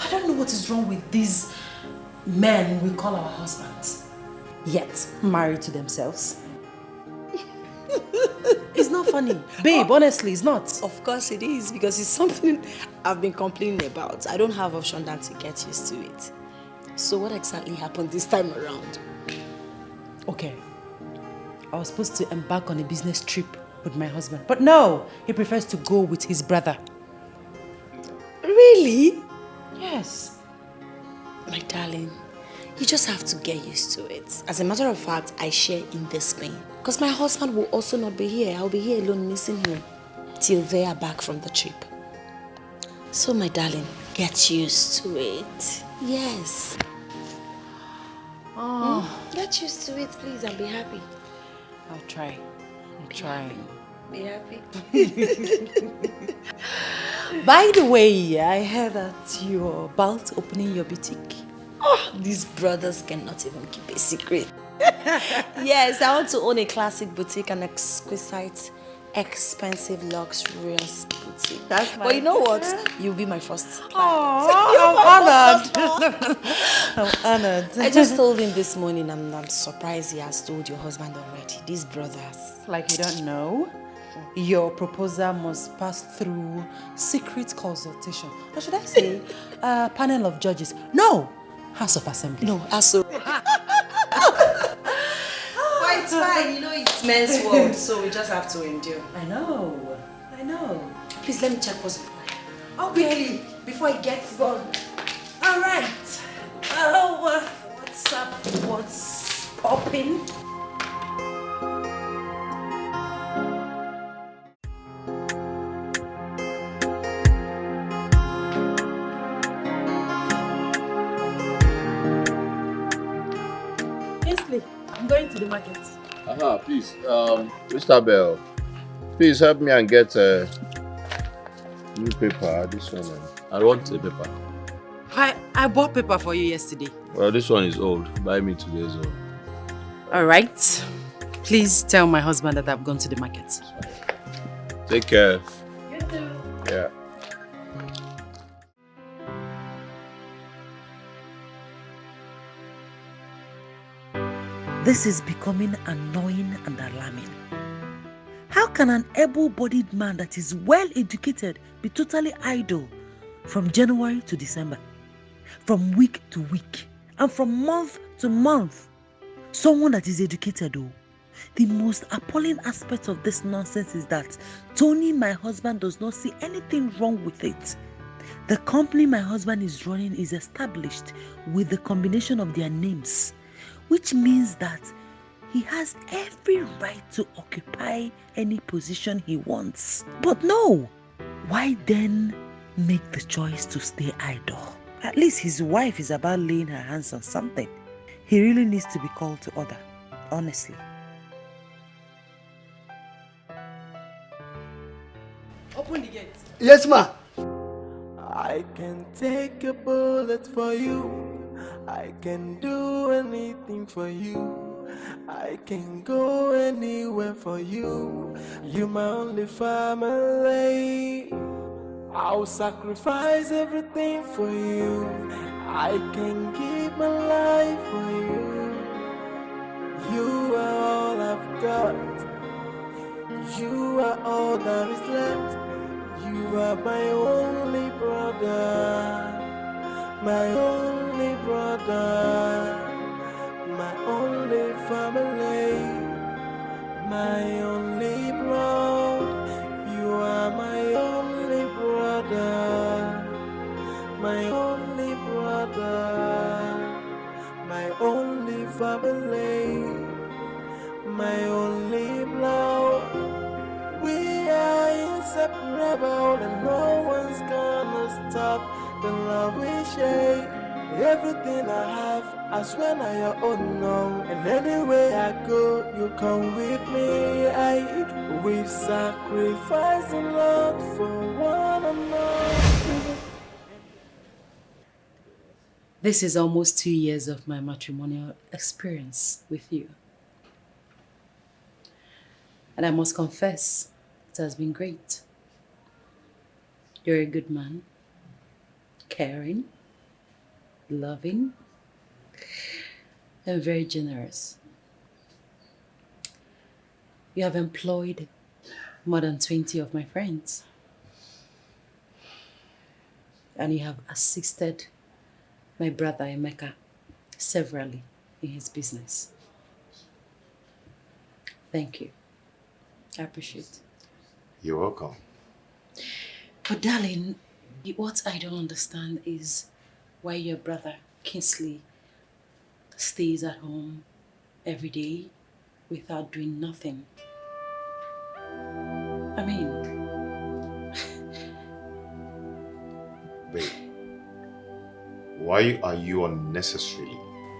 I don't know what is wrong with these men we call our husbands, yet married to themselves. It's not funny. Babe, honestly, it's not. Of course it is, because it's something I've been complaining about. I don't have option than to get used to it. So what exactly happened this time around? Okay. I was supposed to embark on a business trip with my husband. But no, he prefers to go with his brother. Really? Yes. My darling, you just have to get used to it. As a matter of fact, I share in this pain. Because my husband will also not be here. I'll be here alone missing him till they are back from the trip. So my darling, get used to it. Yes. Oh. Get used to it, please, and be happy. I'll try. I'm trying. Be happy. By the way, I heard that you're about opening your boutique. Oh, these brothers cannot even keep a secret. Yes, I want to own a classic boutique, an exquisite, expensive, luxurious boutique. But you know what? You'll be my first client. I'm honored. I'm honored. I just told him this morning, I'm surprised he has told your husband already. These brothers. Like you don't know, your proposal must pass through secret consultation. Or should I say, a panel of judges? No, House of Assembly. No, House of... But it's fine, you know it's men's world, so we just have to endure. I know. Please let me check what's on. Quickly, before it gets gone. All right. Oh, what's up? What's popping? I'm going to the market. Please, Mr. Bell, please help me and get a newspaper. This one. I want a paper. I bought paper for you yesterday. Well, this one is old. Buy me today's old. All right. Please tell my husband that I've gone to the market. Take care. You too. Yeah. This is becoming annoying and alarming. How can an able-bodied man that is well-educated be totally idle from January to December, from week to week, and from month to month? Someone that is educated, though. The most appalling aspect of this nonsense is that Tony, my husband, does not see anything wrong with it. The company my husband is running is established with the combination of their names, which means that he has every right to occupy any position he wants. But no, why then make the choice to stay idle? At least his wife is about laying her hands on something. He really needs to be called to order, honestly. Open the gate. Yes, ma. I can take a bullet for you. I can do anything for you. I can go anywhere for you. You're my only family. I'll sacrifice everything for you. I can give my life for you. You are all I've got. You are all that is left. You are my only brother. My only brother, my only family, my only blood. You are my only brother, my only brother, my only family, my only blood. We are inseparable and no one's gonna stop the love we share. Everything I have, I swear now your own now. And anywhere I go, you come with me. We've sacrificed a lot for one another. This is almost 2 years of my matrimonial experience with you. And I must confess, it has been great. You're a good man, caring, loving, and very generous. You have employed more than 20 of my friends. And you have assisted my brother Emeka severally in his business. Thank you. I appreciate it. You're welcome. But darling, what I don't understand is why your brother Kingsley stays at home every day without doing nothing. I mean... Babe, why are you unnecessarily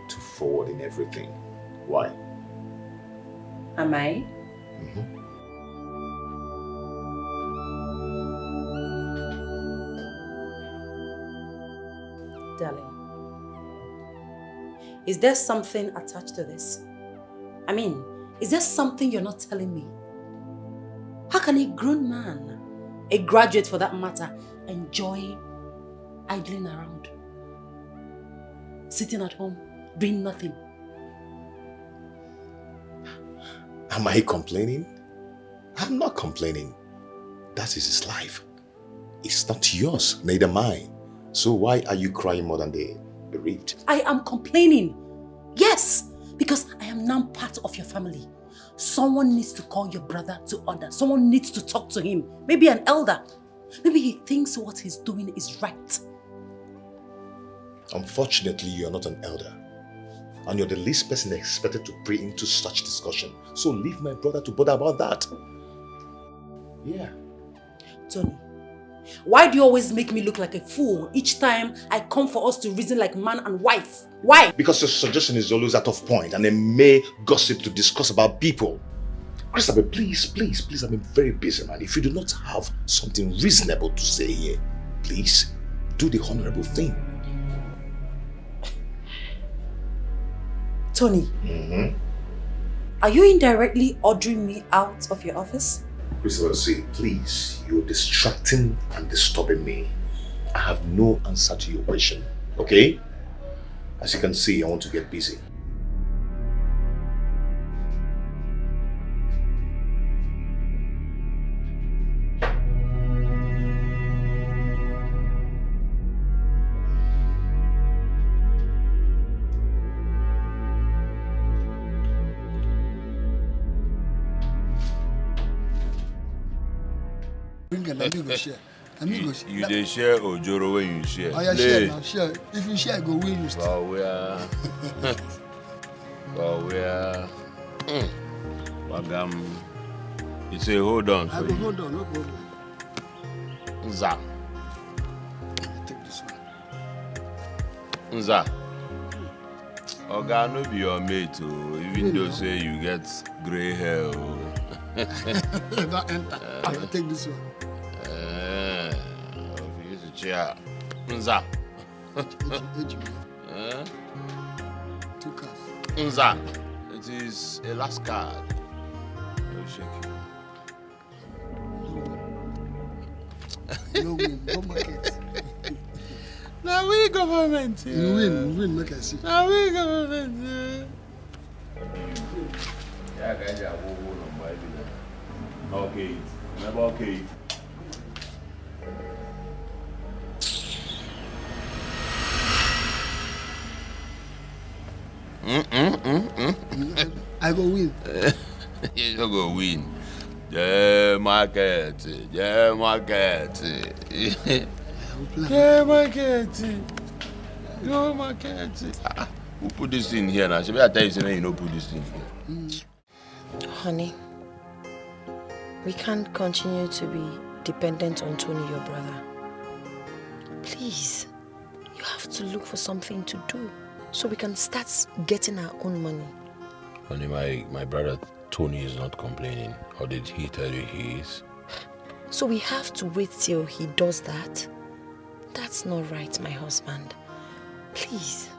too forward in everything? Why? Am I? Darling, is there something attached to this? I mean, is there something you're not telling me? How can a grown man, a graduate for that matter, enjoy idling around? Sitting at home, doing nothing? Am I complaining? I'm not complaining. That is his life. It's not yours, neither mine. So why are you crying more than the bereaved? I am complaining. Yes, because I am now part of your family. Someone needs to call your brother to order. Someone needs to talk to him. Maybe an elder. Maybe he thinks what he's doing is right. Unfortunately, you are not an elder. And you're the least person expected to pray into such discussion. So leave my brother to bother about that. Yeah. Tony, why do you always make me look like a fool each time I come for us to reason like man and wife? Why? Because your suggestion is always out of point and a mere gossip to discuss about people. Christopher, please, I'm a very busy man. If you do not have something reasonable to say here, please do the honorable thing. Tony, are you indirectly ordering me out of your office? Christopher, say, please, you're distracting and disturbing me. I have no answer to your question, okay? As you can see, I want to get busy. You dey share ojoro when you share. Oh, yeah, share now, share. If you share, go win you still. Bagam. You say hold on. I will hold on, no problem. Nza. Take this one. Nza. Oga no be your mate, even though say you get grey hair. Don't enter. I will take this one. Chair. Nza. 2 cards. Nza. It is a last card. I'll shake you. No win. Go market. Now we government. You win, make I see. Now we government. Yeah, guys, I will hold on by the okay. Never okay. I go win. You go win. Yeah, market. Yeah, market. Yeah, market. Go market. Who put this in here now? She better tell you something you don't put this in here. Honey, we can't continue to be dependent on Tony, your brother. Please, you have to look for something to do so we can start getting our own money. Honey, my brother Tony is not complaining. Or did he tell you he is? So we have to wait till he does that? That's not right, my husband. Please.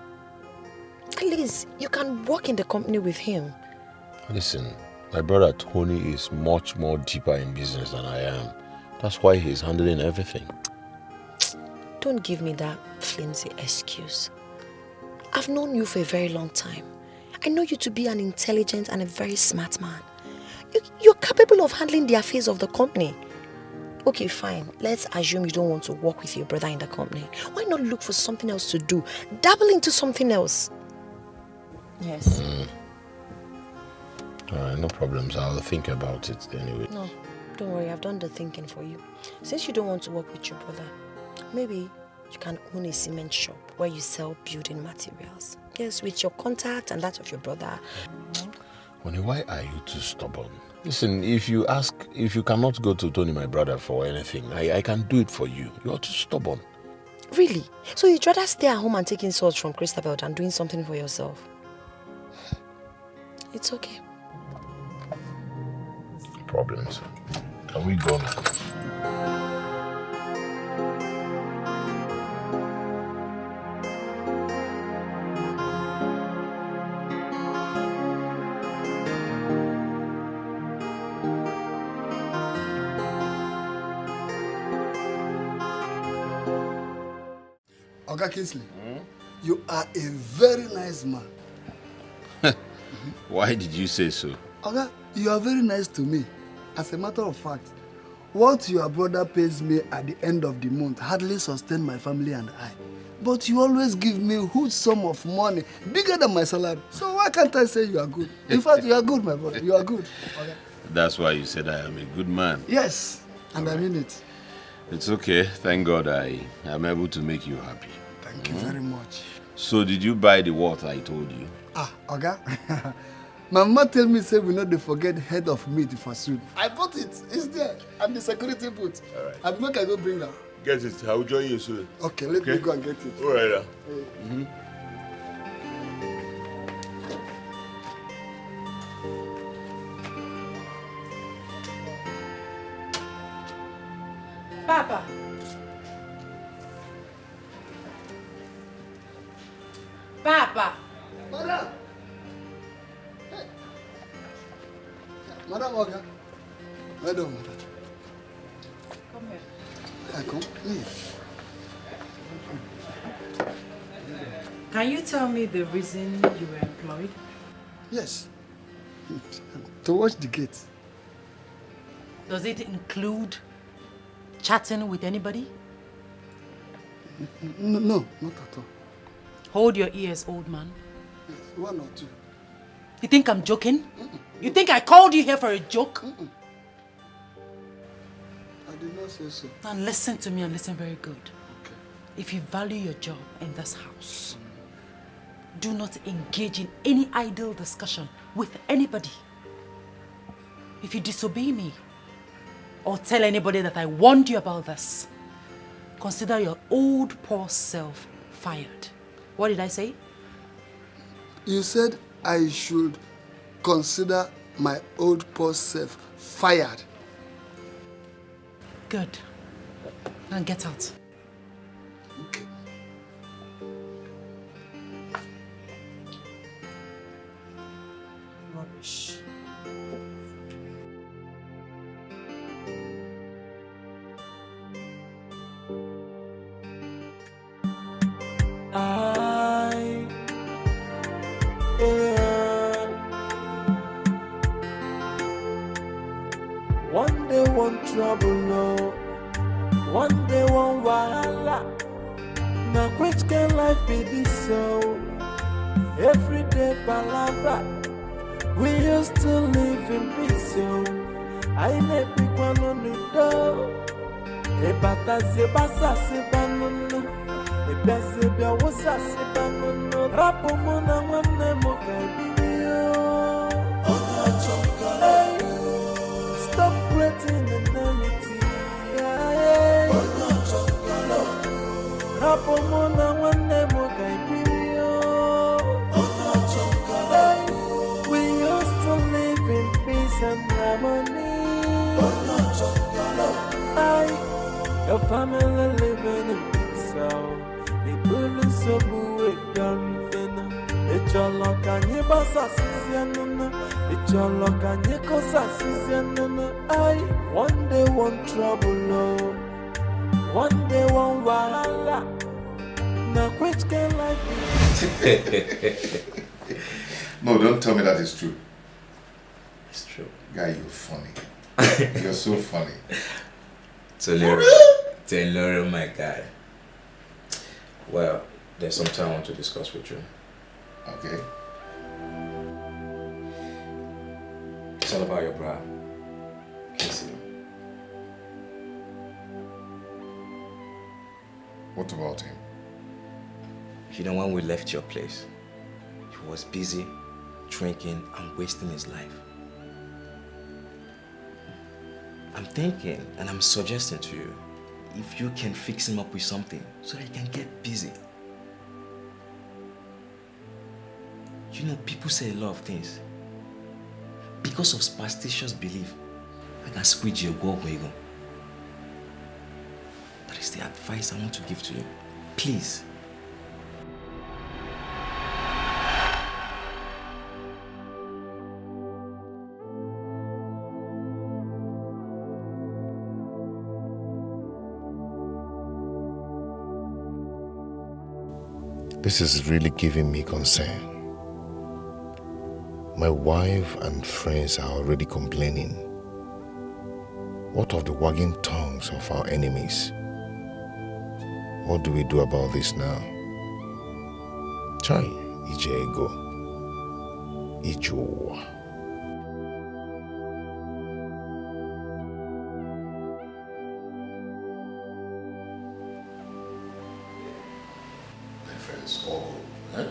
At least you can work in the company with him. Listen, my brother Tony is much more deeper in business than I am. That's why he's handling everything. Don't give me that flimsy excuse. I've known you for a very long time. I know you to be an intelligent and a very smart man. You're capable of handling the affairs of the company. Okay, fine. Let's assume you don't want to work with your brother in the company. Why not look for something else to do? Dabble into something else. Yes. Alright, no problems. I'll think about it anyway. No, don't worry. I've done the thinking for you. Since you don't want to work with your brother, maybe you can own a cement shop where you sell building materials. Yes, with your contact and that of your brother. Honey, why are you too stubborn? Listen, if you cannot go to Tony, my brother, for anything, I can do it for you. You're too stubborn. Really? So you'd rather stay at home and take insults from Christabel than doing something for yourself? It's okay. Problems. Can we go now? Oga Kingsley, you are a very nice man. Why did you say so? Oga, you are very nice to me. As a matter of fact, what your brother pays me at the end of the month hardly sustains my family and I. But you always give me a huge sum of money, bigger than my salary. So why can't I say you are good? In fact, you are good, my brother. You are good. Okay. That's why you said I am a good man. Yes, and I mean it. It's okay. Thank God I am able to make you happy. Thank you very much. So did you buy the what I told you? Oga. My mama tell me say we not forget head of meat for soup. I bought it. It's there. And the security boot. All right. I make I go bring them. Get it. I will join you soon. Okay, let me go and get it. All right. Papa. Papa. Madam. Hey. Madam Oga. Madam. Come here. I come. Please. Can you tell me the reason you were employed? Yes. To watch the gate. Does it include chatting with anybody? No, not at all. Hold your ears, old man. Yes, one or two. You think I'm joking? You think I called you here for a joke? I did not say so. Now listen to me and listen very good. Okay. If you value your job in this house, do not engage in any idle discussion with anybody. If you disobey me or tell anybody that I warned you about this, consider your old poor self fired. What did I say? You said I should consider my old poor self fired. Good. Now get out. Okay. Rubbish. One day one trouble, no. One day one wahala. Now which can life be this so? Every day palabra. We used to live in peace, so I may pick one on the door. E bata se basa se banana. E bese bia wosa se banana. Rapo mona wane mo kaibio. Stop creating enmity. Rapo mona wane mo kaibio. We used to live in peace and harmony. Your family living in peace, so the bullies so good done. It's your luck and your boss assistant. It's your luck and your cause assistant. One day one trouble, one day one wahala. Now which can life No, don't tell me that is true. It's true. Guy, you're funny. You're so funny. Taylor, my guy. Well, there's something I want to discuss with you. Okay. It's all about your brother, Casey. What about him? You know, when we left your place, he was busy drinking and wasting his life. I'm thinking and I'm suggesting to you, if you can fix him up with something so that he can get busy. You know, people say a lot of things. Because of superstitious belief, I can squeeze your go where you go. That is the advice I want to give to you. Please. This is really giving me concern. My wife and friends are already complaining. What of the wagging tongues of our enemies? What do we do about this now? Chai, ije ego, ijowa. My friends, all go.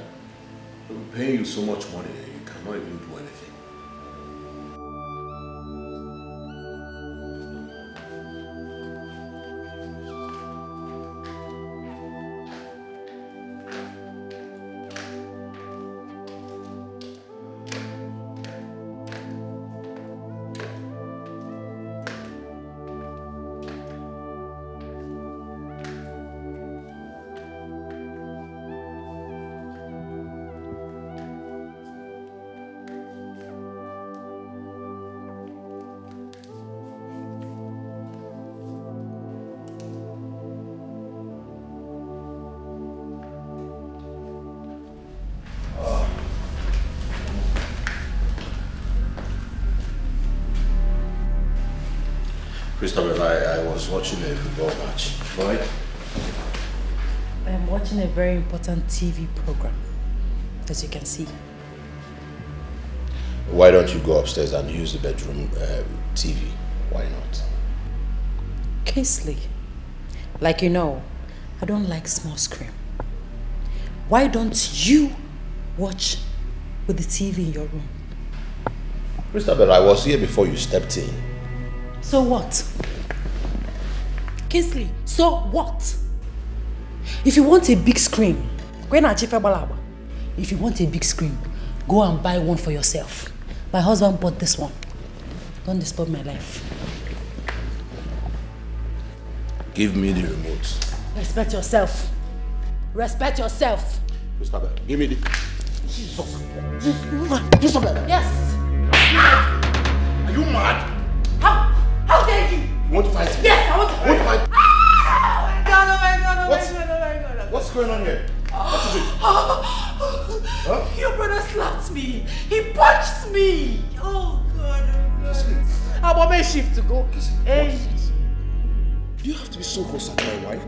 We're paying you so much money, you cannot even do anything. Christopher, I was watching a football match. Right? I am watching a very important TV program, as you can see. Why don't you go upstairs and use the bedroom TV? Why not? Casely, like you know, I don't like small screen. Why don't you watch with the TV in your room? Christopher, I was here before you stepped in. So what? Casely, so what? If you want a big screen, if you want a big screen, go and buy one for yourself. My husband bought this one. Don't disturb my life. Give me the remote. Respect yourself. Respect yourself. Christopher, give me the... Jesus. Christopher! Yes. Are you mad? How dare you? You want to fight me? Yes, I want to fight. Oh my God, oh my God, oh What's- my God, oh my God. What's going on here? What is it? Huh? Your brother slapped me. He punched me. Oh God, oh God. I want my shift to go. Hey. Do you have to be so close to my wife?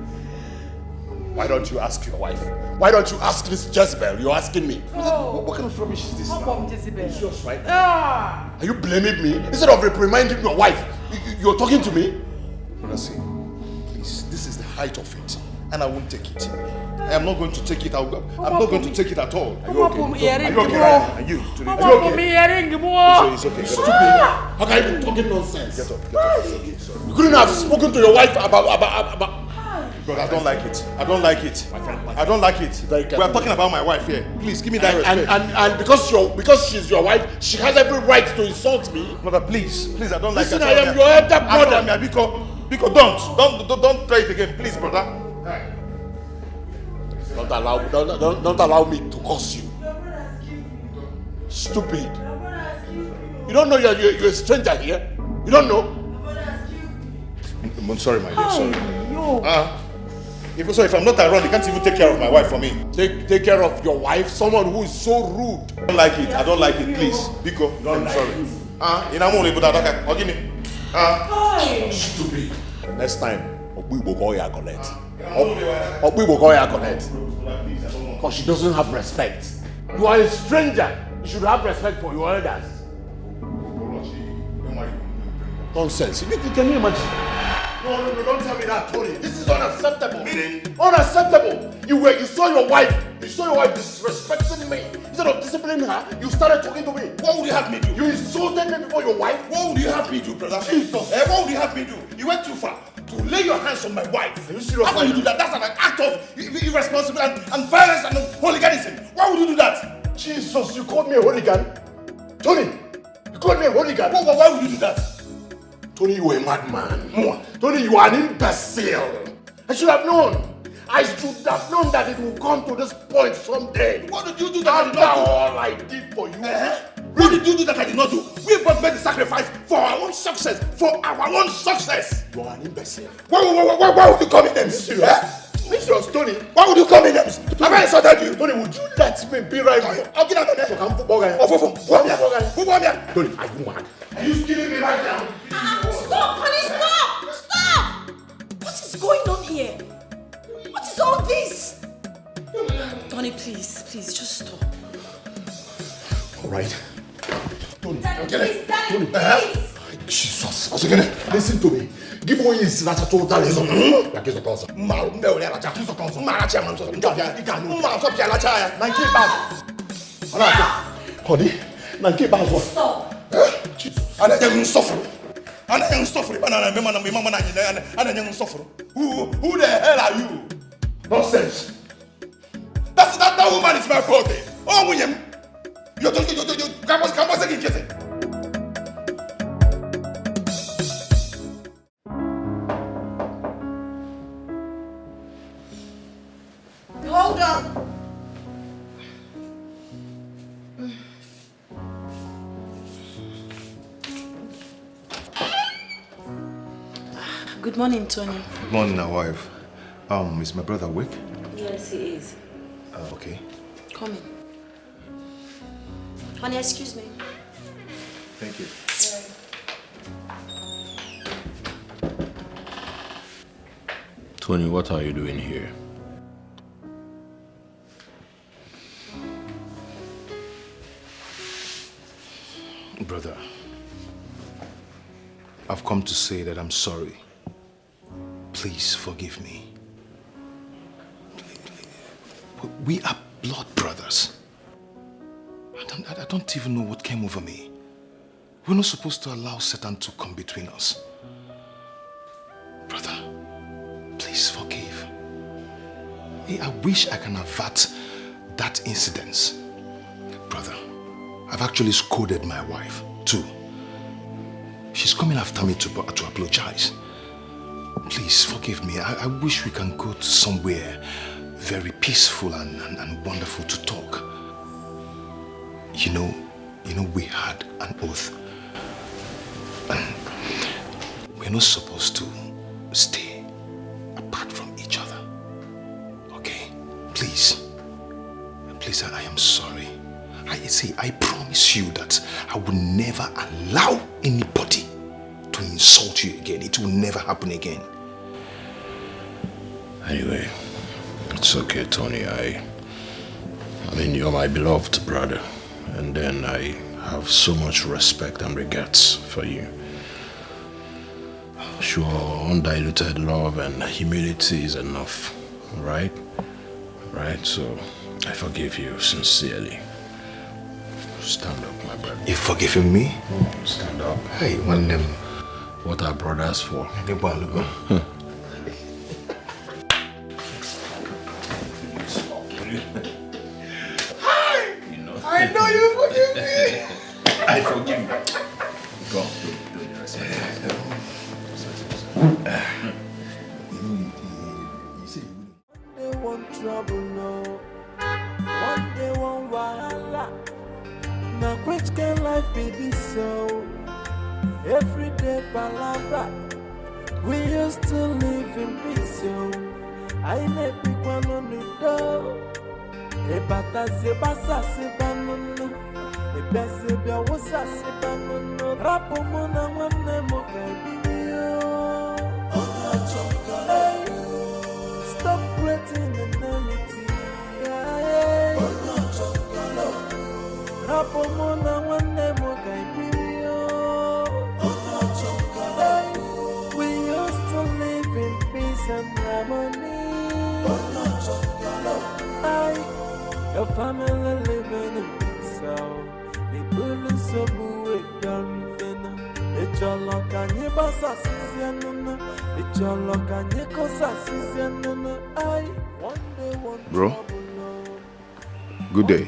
Why don't you ask your wife? Why don't you ask this Jezebel? You're asking me. What kind of rubbish is this now? Jezebel. It's yours, right? Ah. Are you blaming me? Instead of reprimanding your wife, you're talking to me? Brother, see, please, this is the height of it, and I won't take it. I am not going to take it. I'm not going to take it at all. Are you okay? Are you okay right now? Are you? Are you okay? It's okay. Stupid. How can you be talking nonsense? Get up. Get up. You couldn't have spoken to your wife about... God, I don't like it. I don't like it. I don't like it. We are talking about my wife here. Please give me that respect. And because she's your wife, she has every right to insult me. Brother, please, I don't like that. Listen, I am your elder brother. Biko, don't try it again, please, brother. Don't allow me to curse you. Stupid. You don't know you're a stranger here. You don't know. I'm sorry, my dear. Sorry. So if I'm not around, you can't even take care of my wife for me. Take care of your wife? Someone who is so rude. I don't like it. I don't like it. Please. Biko, I'm sorry. In Amuli, but I give me. Stupid. Next time, we will call you collect. We will call you collect. Because she doesn't have respect. You are a stranger. You should have respect for your elders. Nonsense. Can you imagine? No, don't tell me that, Tony. This is unacceptable. Unacceptable. You saw your wife disrespecting me. Instead of disciplining her, you started talking to me. What would you have me do? You insulted me before your wife? What would you have me do, brother? Jesus. What would you have me do? You went too far. To lay your hands on my wife. Are you serious? How can you do that? That's an act of irresponsibility and violence and hooliganism. Why would you do that? Jesus, you called me a hooligan? Tony, you called me a hooligan? Why would you do that? Tony, you are a madman. Tony, you are an imbecile. I should have known. I should have known that it would come to this point someday. What did you do that I did not do? All I did for you. What did you do that I did not do? We both made the sacrifice for our own success. For our own success. You are an imbecile. Why would you call me names? Serious, Tony. Why would you call me names? Have I insulted you? Tony, would you let me be right here? I'll get out of there. I'm football guy. Football guy. Tony, are you mad? Are you killing me right now? Stop, honey, stop! What is going on here? What is all this? Tony, please, just stop. All right. Tony, Daddy, Tony, please. Jesus. Listen to me. Give away his total reason. Stop. And then you suffer. And then you suffer. Who the hell are you? Nonsense. That woman is my brother. Oh, William. You come again, get it. Hold on. Good morning, Tony. Good morning, my wife. Is my brother awake? Yes, he is. Okay. Come in. Honey, excuse me. Thank you. Tony, what are you doing here? Brother, I've come to say that I'm sorry. Please forgive me. We are blood brothers. I don't even know what came over me. We're not supposed to allow Satan to come between us. Brother, please forgive. I wish I can avert that incident. Brother, I've actually scolded my wife too. She's coming after me to apologize. Please forgive me. I wish we can go to somewhere very peaceful and wonderful to talk. You know, we had an oath. And we're not supposed to stay apart from each other. Okay? Please. Please, I am sorry. I promise you that I will never allow anybody to insult you again. It will never happen again. Anyway, it's okay, Tony. I mean, you're my beloved brother. And then I have so much respect and regards for you. Sure, undiluted love and humility is enough, right? Right? So, I forgive you sincerely. Stand up, my brother. You've forgiven me? Stand up. Hey, one name. What are brothers for? I know you forgive me. I forgive you. Go. They want trouble, no. One day one wahala. Now which can life be so? Every day palabra. We used to live in peace, yo. I never wanna know. Ebata sebasa sebanono. Ebezebia wosa sebanono. Rapo mona wane mokaibio. Stop creating enmity. Rapo mona wane mokaibio. We used to live in peace and harmony. Your family living in peace. The bullets so booed down. It's your luck and your boss assistant. It's your luck and your cause assistant. Bro, good day.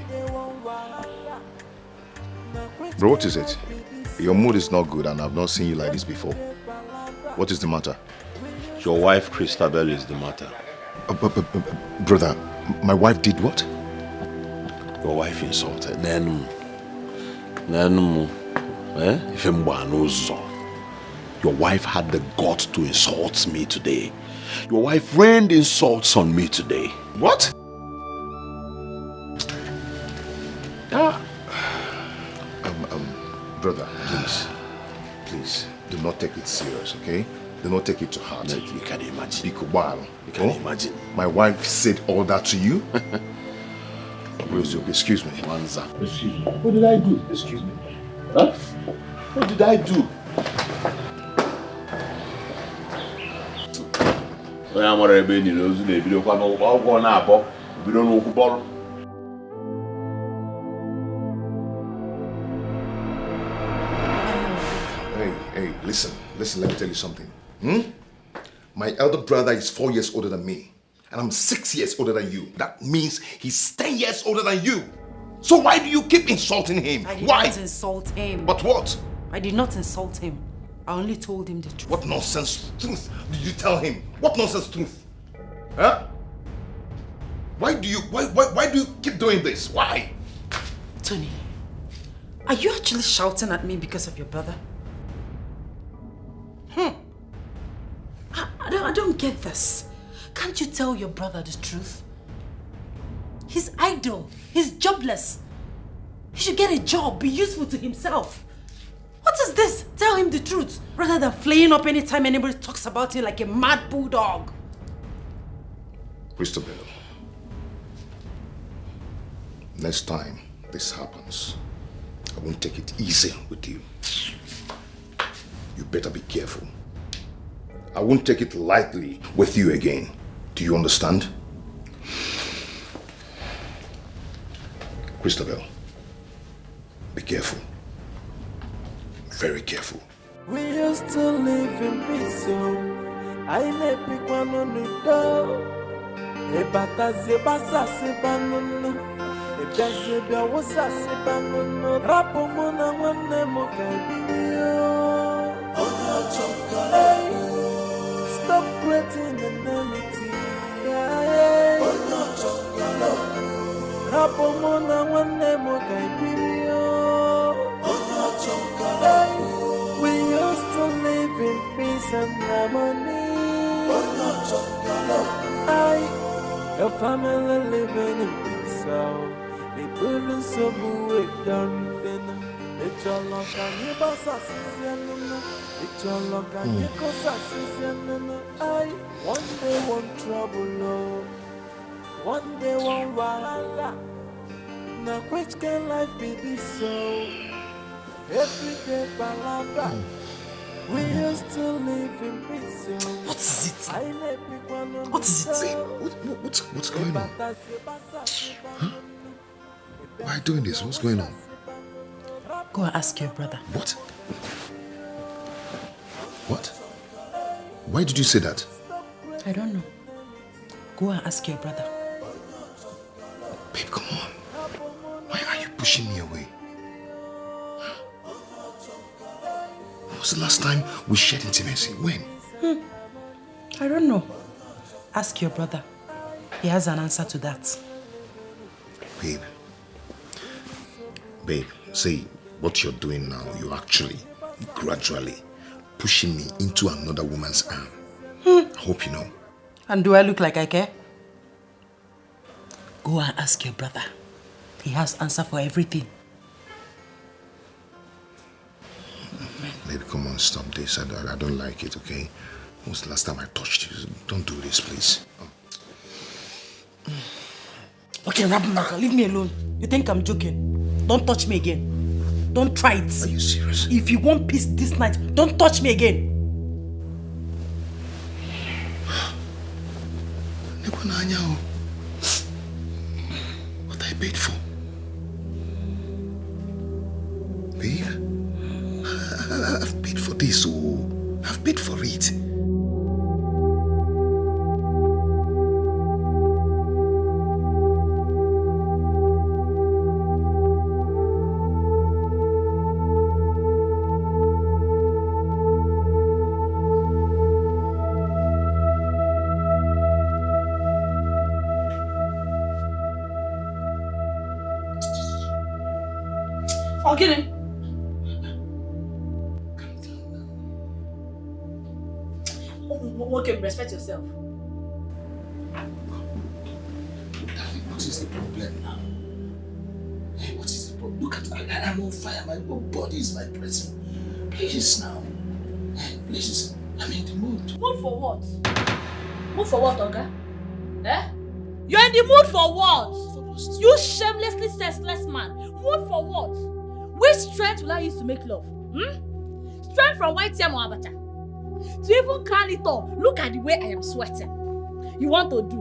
Bro, what is it? Your mood is not good and I've not seen you like this before. What is the matter? Your wife, Christabel, is the matter. Brother, my wife did what? Your wife insulted. Your wife had the guts to insult me today. Your wife rained insults on me today. What? Brother, please, do not take it serious, okay? Do not take it to heart. No, you can imagine. You can imagine. My wife said all that to you? Excuse me. Excuse me. What did I do? Excuse me. Huh? What did I do? Hey, listen, let me tell you something. My elder brother is 4 years older than me. And I'm 6 years older than you. That means he's 10 years older than you. So why do you keep insulting him? I did Why? not insult him. But what? I did not insult him. I only told him the truth. What nonsense truth did you tell him? What nonsense truth? Huh? Why do you keep doing this? Why? Tony, are you actually shouting at me because of your brother? I don't get this. Can't you tell your brother the truth? He's idle. He's jobless. He should get a job, be useful to himself. What is this? Tell him the truth, rather than flaying up anytime anybody talks about him like a mad bulldog. Christabel, next time this happens, I won't take it easy with you. You better be careful. I won't take it lightly with you again. Do you understand? Christabel, be careful. Very careful. We used to live in peace, I never pick one on the door. Ebata zebasa sebanono. Ebezebia wosa sebanono. Rapo mona wane mokaibio. Stop creating enmity. Rapo mona wane mokaibio. We used to live in peace and harmony. Your family living in peace. The building so booed down. It's your luck and your boss assistant. It's your luck and your cause assistant. One day one trouble, one day one wahala. Now which can life be this so? Every day palabra. We used to live in peace. What is it? What is it? What's going on? Huh? Why are you doing this? What's going on? Go and ask your brother. What? What? Why did you say that? I don't know. Go and ask your brother. Babe, come on. Why are you pushing me away? When was the last time we shared intimacy? When? I don't know. Ask your brother. He has an answer to that. Babe, see, what you're doing now, you're actually, gradually pushing me into another woman's arm. I hope you know. And do I look like I care? Go and ask your brother. He has answer for everything. Baby, come on, stop this. I don't like it, okay? When was the last time I touched you? Don't do this, please. Okay, Rabunaka, leave me alone. You think I'm joking? Don't touch me again. Don't try it. Are you serious? If you want peace this night, don't touch me again. What I paid for? Babe, I've paid for this, oh. I've paid for it. Ogini. Okay, respect yourself. What is the problem now? Hey, what is the problem? Look at I'm on fire. My body is vibrating. Please now. Hey, please. I'm in the mood. Mood for what? Mood for what, Oga? Eh? You're in the mood for what? You shamelessly senseless man. Mood for what? Which strength will I use to make love? Strength from white yam or abacha? To even call it all, look at the way I am sweating. You want to do?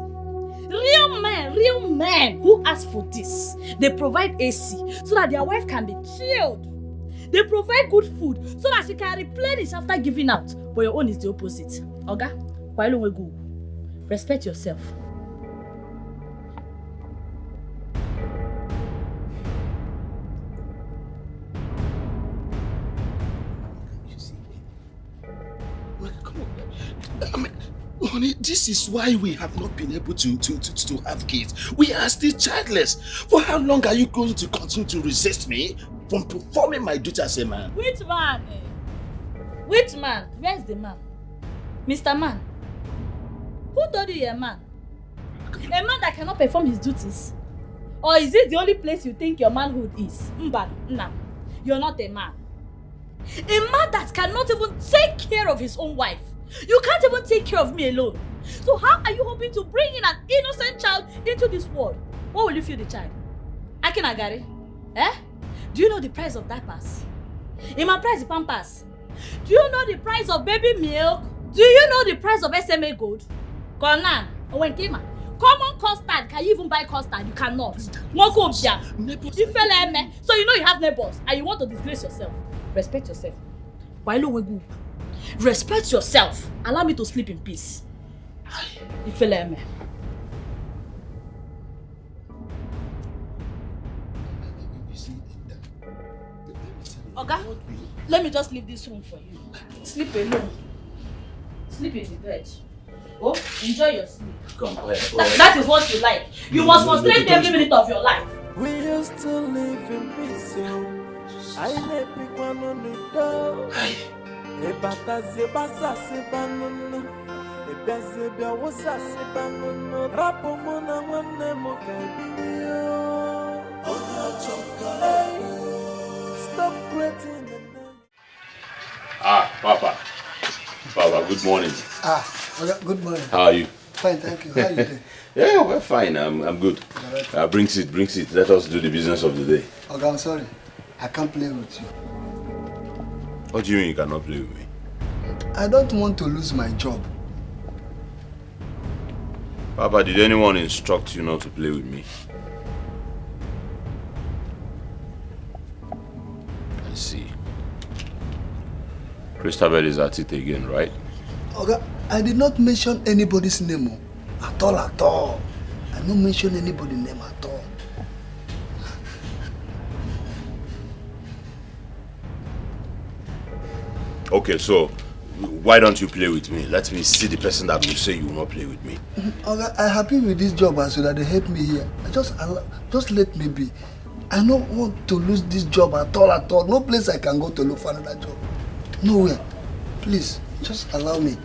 Real men who ask for this, they provide AC so that their wife can be chilled. They provide good food so that she can replenish after giving out. But your own is the opposite. Oga, why don't we go? Respect yourself. Honey, this is why we have not been able to have kids. We are still childless. For how long are you going to continue to resist me from performing my duty as a man? Which man? Which man? Where's the man? Mr. Man? Who told you you're a man? A man that cannot perform his duties? Or is it the only place you think your manhood is? No. You're not a man. A man that cannot even take care of his own wife. You can't even take care of me alone. So how are you hoping to bring in an innocent child into this world? What will you feed the child? Akinagari? Eh? Do you know the price of diapers? In my price, the pampers. Do you know the price of baby milk? Do you know the price of SMA gold? Konan, Owenkema. Common custard, can you even buy custard? You cannot. So you know you have neighbors and you want to disgrace yourself. Respect yourself. Respect yourself. Allow me to sleep in peace. Oga, let me just leave this room for you. Sleep alone. Sleep in the bed. Oh, enjoy your sleep. Come on. That is what you like. You must frustrate every minute of your life. We used to live in peace. I let people on the door. Ebata zebasa sebanono. Ebezebia wosa sebanono. Rapo mona wane mokabinyo. Stop creating the name. Papa, good morning. Good morning. How are you? Fine, thank you. How are you doing? Yeah, we're fine. I'm good. Bring it. Let us do the business of the day. Okay, I'm sorry. I can't play with you. What do you mean you cannot play with me? I don't want to lose my job. Papa, did anyone instruct you not to play with me? I see. Christabel is at it again, right? Okay, I did not mention anybody's name. At all. I don't mention anybody's name at all. Okay, so why don't you play with me? Let me see the person that will say you will not play with me. Okay, I'm happy with this job so that they help me here. Just let me be. I don't want to lose this job at all. No place I can go to look for another job. Nowhere. Please, just allow me.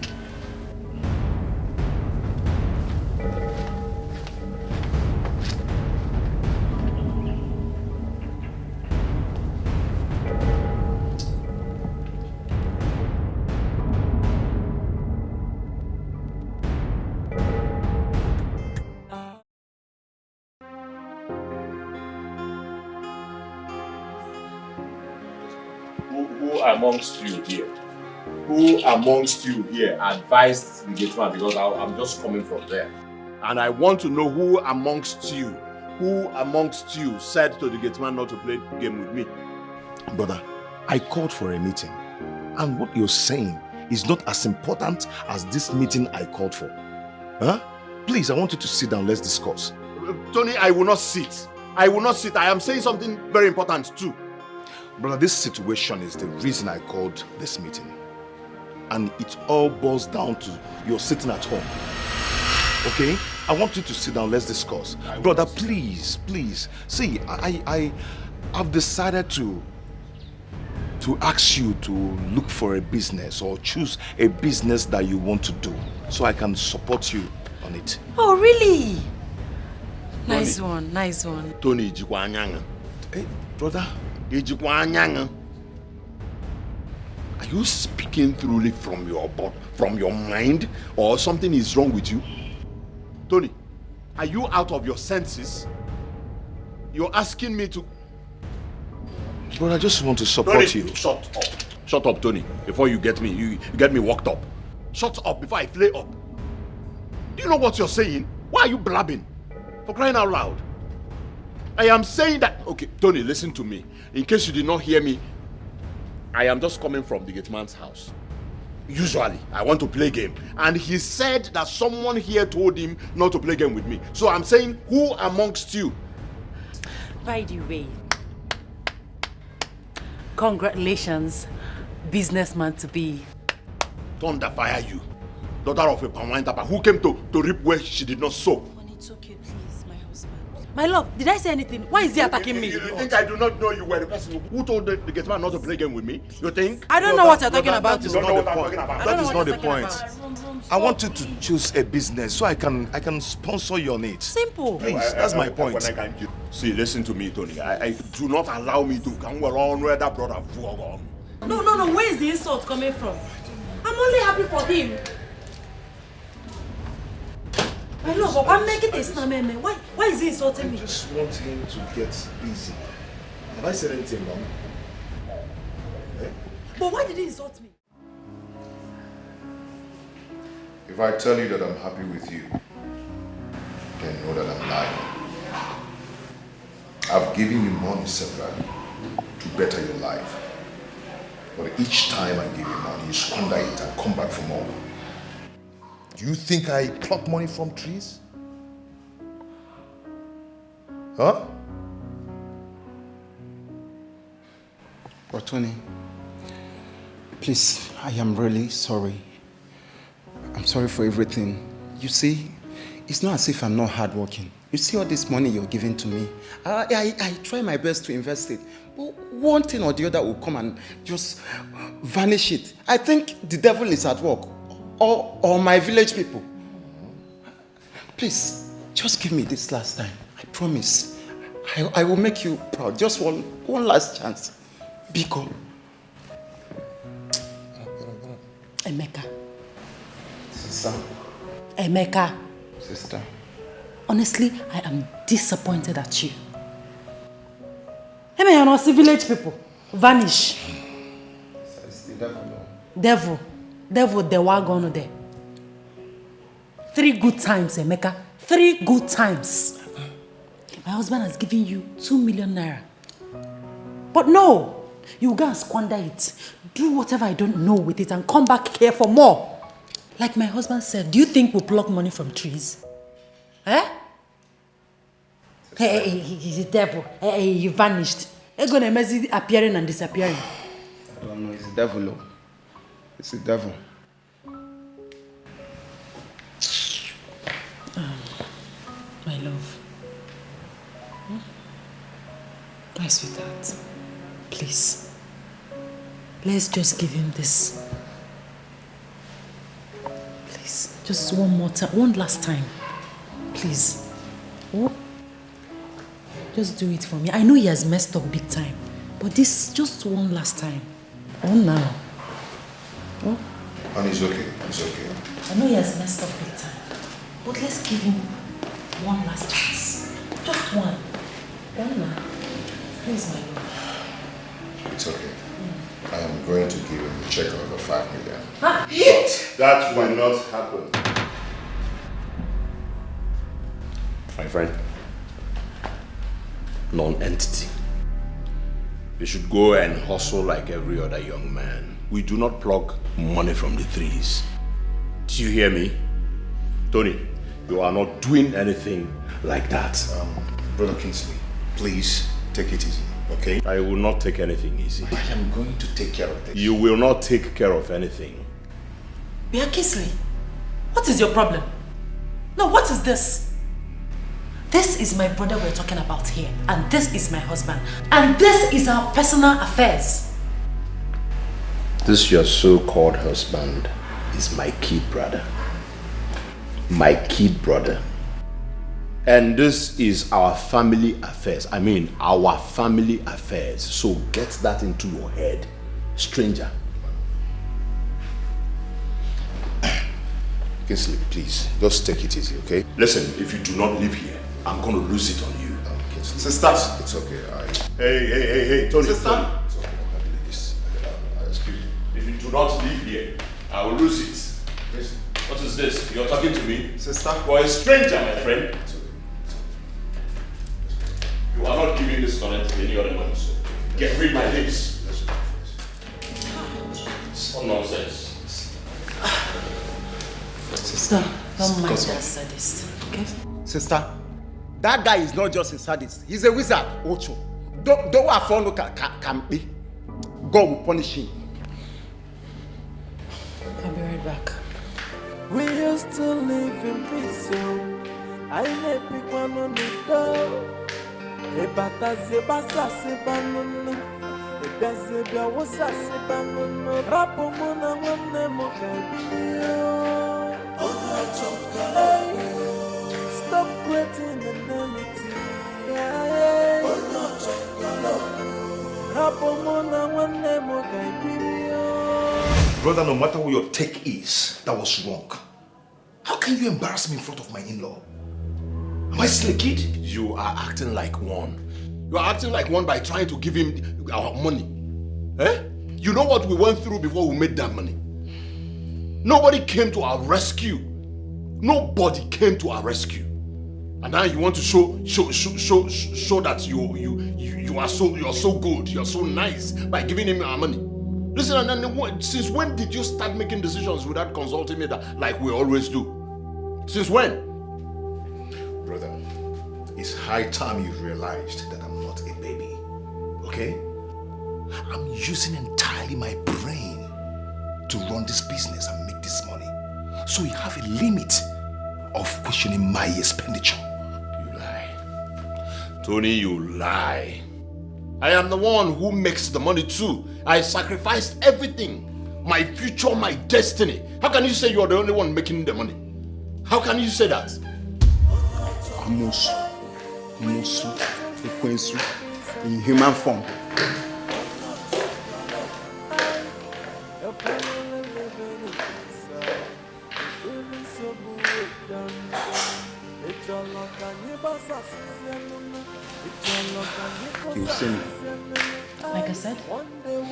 Who amongst you here? Who amongst you here advised the gate man? Because I'm just coming from there. And I want to know who amongst you said to the gate man not to play the game with me? Brother, I called for a meeting. And what you're saying is not as important as this meeting I called for. Huh? Please, I want you to sit down. Let's discuss. Tony, I will not sit. I will not sit. I am saying something very important too. Brother, this situation is the reason I called this meeting. And it all boils down to your sitting at home. Okay? I want you to sit down. Let's discuss. Brother, please. See, I've decided to ask you to look for a business or choose a business that you want to do so I can support you on it. Oh, really? Nice one. Tony, hey, brother, are you speaking truly from your mind, or something is wrong with you? Tony, are you out of your senses? You're asking me to... Brother, I just want to support Tony, you. Shut up, Tony, before you get me worked up. Shut up before I flare up. Do you know what you're saying? Why are you blabbing? For crying out loud. I am saying that... Okay, Tony, listen to me. In case you did not hear me, I am just coming from the gate man's house. Usually, I want to play game. And he said that someone here told him not to play game with me. So I'm saying, who amongst you? By the way, congratulations, businessman to be. Thunder fire you. Daughter of a palm wine tapper who came to reap where she did not sow. It's okay, please, my husband. My love, did I say anything? Why is he attacking me? You think I do not know you were the person who told the gate man not to play game with me? You think? I don't know what you're talking about. That is not the point. That is not the point. I want you to choose a business so I can sponsor your needs. Simple. Please, that's my point. See, listen to me, Tony. I do not allow me to come around where that brother on. No. Where is the insult coming from? I'm only happy for him. My love, I'm making a snap, man. Why is he insulting me? I just want him to get busy. Have I said anything wrong? Eh? But why did he insult me? If I tell you that I'm happy with you, then know that I'm lying. I've given you money separately to better your life. But each time I give you money, you squander it and come back for more. Do you think I pluck money from trees? Huh? But Tony, please, I am really sorry. I'm sorry for everything. You see, it's not as if I'm not hardworking. You see all this money you're giving to me. I try my best to invest it. But one thing or the other will come and just vanish it. I think the devil is at work. Or my village people. Please, just give me this last time. I promise. I will make you proud. Just one last chance. Biko. Emeka. Sister. Emeka. Sister. Honestly, I am disappointed at you. Hey, man, you're village people. Vanish. It's the devil. Devil, the wagon there. 3 good times, Emeka. 3 good times. My husband has given you 2 million naira. But no, you go and squander it. Do whatever I don't know with it and come back here for more. Like my husband said, do you think we'll pluck money from trees? Eh? Hey, he's a devil. Hey, you vanished. You're going to mess appearing and disappearing. I don't know, it's the devil, oh. It's the devil. My love. My sweetheart. Please. Let's just give him this. Please. Just one more time. One last time. Please. Oh. Just do it for me. I know he has messed up big time. But this just one last time. Oh, now. Oh. And it's okay. It's okay. I know he has messed up big time. But let's give him one last chance. Just one. One now. Please, my love. It's okay. I am going to give him a check of over 5 million. Ah, But that will not happen. My friend, non-entity. You should go and hustle like every other young man. We do not pluck money from the trees. Do you hear me? Tony, you are not doing anything like that. Brother Kingsley, please take it easy, okay? I will not take anything easy. I am going to take care of this. You will not take care of anything. Bia Kingsley, what is your problem? No, what is this? This is my brother we're talking about here, and this is my husband, and this is our personal affairs. This your so-called husband is my kid brother. My kid brother. And this is our family affairs. I mean, our family affairs. So get that into your head, stranger. Kingsley, please, just take it easy, okay? Listen, if you do not live here, I'm going to lose it on you. Sister, it's okay. Hey, Tony. Sister. Tony. Excuse me. If you do not live here, I will lose it. What is this? You're talking to me? Sister. You are a stranger, my friend. You are not giving this current to any other man. Get rid of my lips. What nonsense. Sister, don't mind that sadist, okay? Sister, that guy is not just a sadist. He's a wizard, Ocho. Don't follow can be. God will punish him. I'll be right back. We used to live in peace, I let people on the door. Ebata zebasa sebanono, ebezebia wosa sebanono. Rapo mona mone mokabiyo. Stop creating enmity. Rapo mona mone mokabiyo. Brother, no matter what your take is, that was wrong. How can you embarrass me in front of my in-law? Am I still a kid? You are acting like one. You are acting like one by trying to give him our money. Eh? You know what we went through before we made that money? Nobody came to our rescue. Nobody came to our rescue. And now you want to show that you are so good, you are so nice by giving him our money. Listen, and since when did you start making decisions without consulting me like we always do? Since when? Brother, it's high time you realized that I'm not a baby, okay? I'm using entirely my brain to run this business and make this money. So you have a limit of questioning my expenditure. You lie. Tony, you lie. I am the one who makes the money too. I sacrificed everything. My future, my destiny. How can you say you are the only one making the money? How can you say that? Amosu, Ekwensu, in human form. You see me? Like I said, everything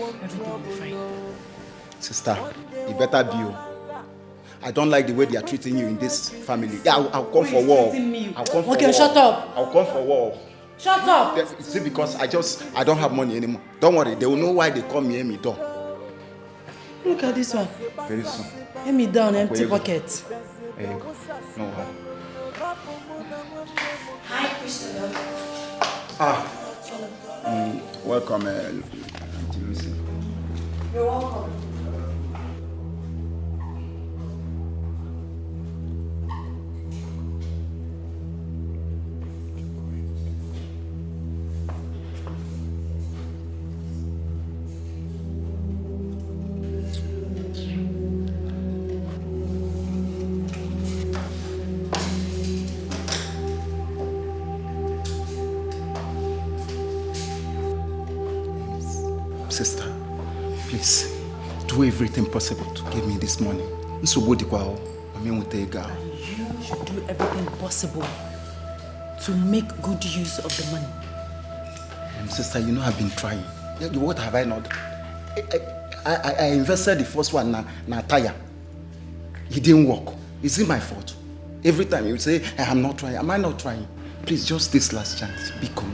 will be fine. Sister, you better be you. I don't like the way they are treating you in this family. Yeah, I'll come for war. I'll come for Okay, war. shut up. I'll come for war. Shut up. See, because I don't have money anymore. Don't worry, they will know why they call me Amy Door. Look at this one. Very soon. Hand me down, empty pocket. There you go. No worry. Hi, Christopher. Welcome, Auntie Lucy. You're welcome. Sister, please do everything possible to give me this money. You should do everything possible to make good use of the money. Sister, you know I've been trying. What have I not done? I invested the first one na tire. It didn't work. Is it my fault? Every time you say, I'm not trying. Am I not trying? Please, just this last chance. Become.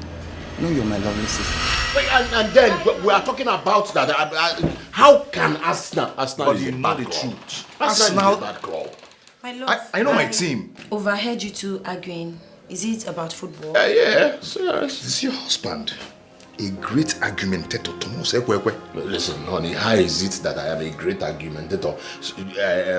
No, you're my lovely sister. Wait, and then we are talking about that. How can Arsenal is a bad club? Arsenal is a bad club. My love, I know my team. Overheard you two arguing. Is it about football? Yeah. This is your husband. A great argumentator, Thomas. Listen, honey, how is it that I am a great argumentator?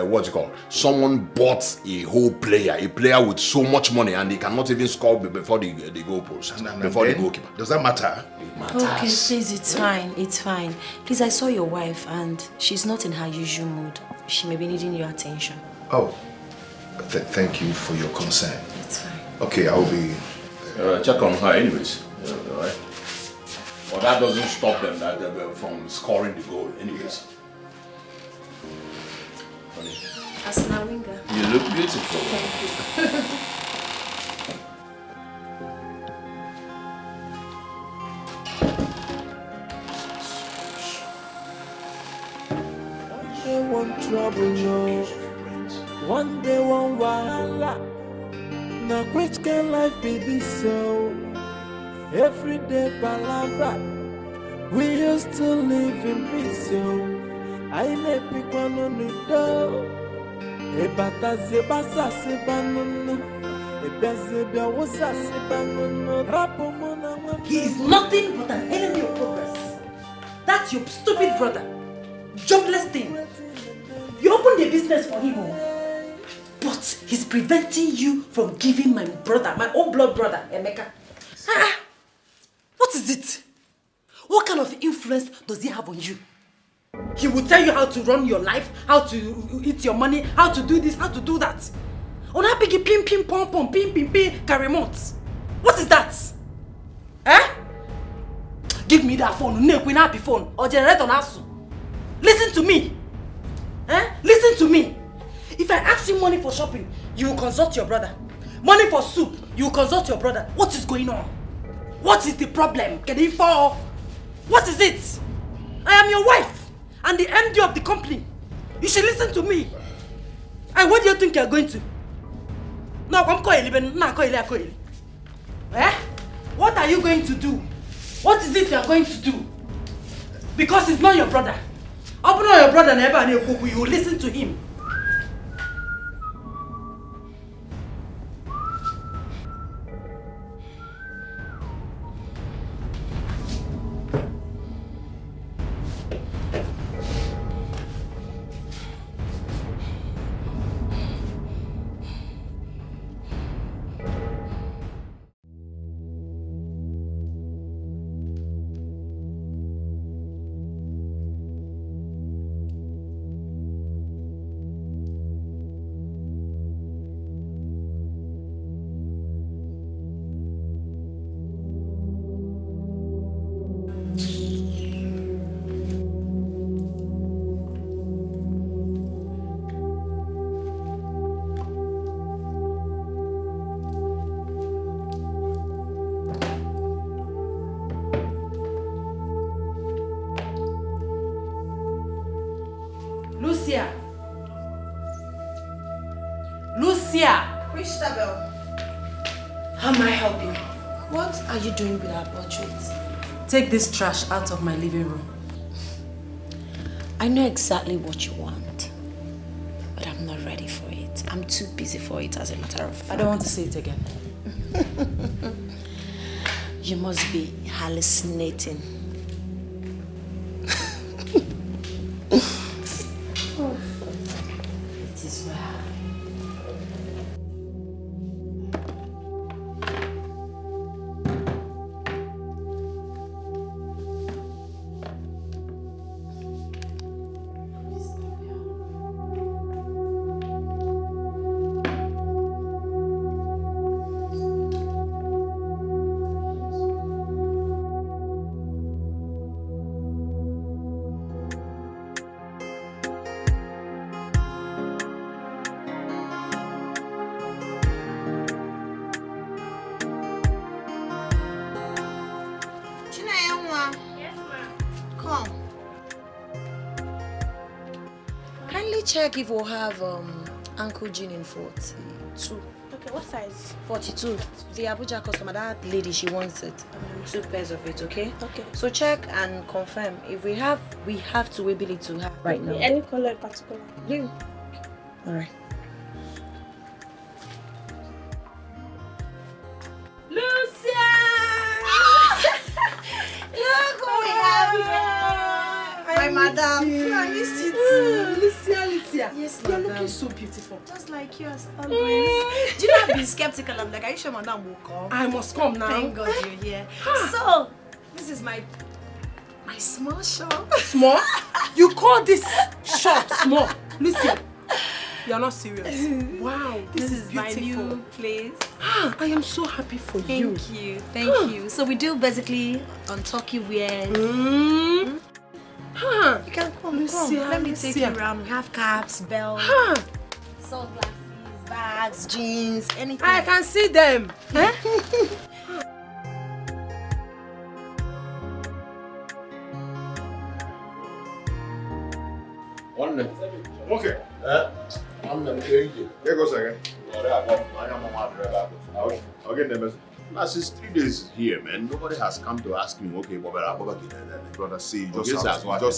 What's it called? Someone bought a whole player, a player with so much money, and they cannot even score before the goalpost, before the goalkeeper. Does that matter? It matters. Okay, please, it's fine. It's fine. Please, I saw your wife, and she's not in her usual mood. She may be needing your attention. Oh, thank you for your concern. It's fine. Okay, I'll be... check on her anyways. Alright. Well, that doesn't stop them from scoring the goal anyways. Honey, Asna Winger. you look beautiful. Thank you. One day one trouble, no. One day one wahala. Now which can life be this so? Every day palabra. We used to live in peace, so I let pick one on the door. Ebata zebasa sebanuna. Ebezebia wasa sebanuna. Rapomona. He is nothing but an enemy of progress. That's your stupid brother. Jobless thing. You opened a business for him, but he's preventing you from giving my brother, my own blood brother, Emeka. What is it? What kind of influence does he have on you? He will tell you how to run your life, how to eat your money, how to do this, how to do that. On how big pim pim pom pom pim pim pim remote. What is that? Give me that phone, happy phone, or generator nasu. Listen to me. Listen to me. If I ask you money for shopping, you will consult your brother. Money for soup, you will consult your brother. What is going on? What is the problem? Can he fall off? What is it? I am your wife and the MD of the company. You should listen to me. And what do you think you are going to? No, I'm going. What are you going to do? What is it you are going to do? Because he's not your brother. Open on your brother and you will listen to him. How may I help you? What are you doing with our portraits? Take this trash out of my living room. I know exactly what you want, but I'm not ready for it. I'm too busy for it, as a matter of fact. I don't want to say it again. You must be hallucinating. It is well. check if we'll have Uncle Jean in 42. Okay, what size? 42. The Abuja customer, that lady, she wants it. 2 pairs of it, okay? Okay. So check and confirm. If we have to be able to have right now. Any color in particular? Blue. Alright. Lucia! Look who we have here! My madam. I missed you too. Lucia. Yes, You're madam. looking so beautiful. Just like you as always. Do you know I've been skeptical? I'm like, are you sure madam will come? I must come now. Thank God you're here. So, this is my small shop. Small? You call this shop small? Lucia, you're not serious. Wow, This is my beautiful. new place. I am so happy for you. Thank you. So we do basically on Turkey wear. You can come, Lucia, Let me take you Lucia. around. We have caps, belts, sunglasses, bags, jeans, anything. I can see them. Eh? Okay. Here goes again. Okay, then. Now, since 3 days here, man, nobody has come to ask me, okay, Brother, see, you Okay, just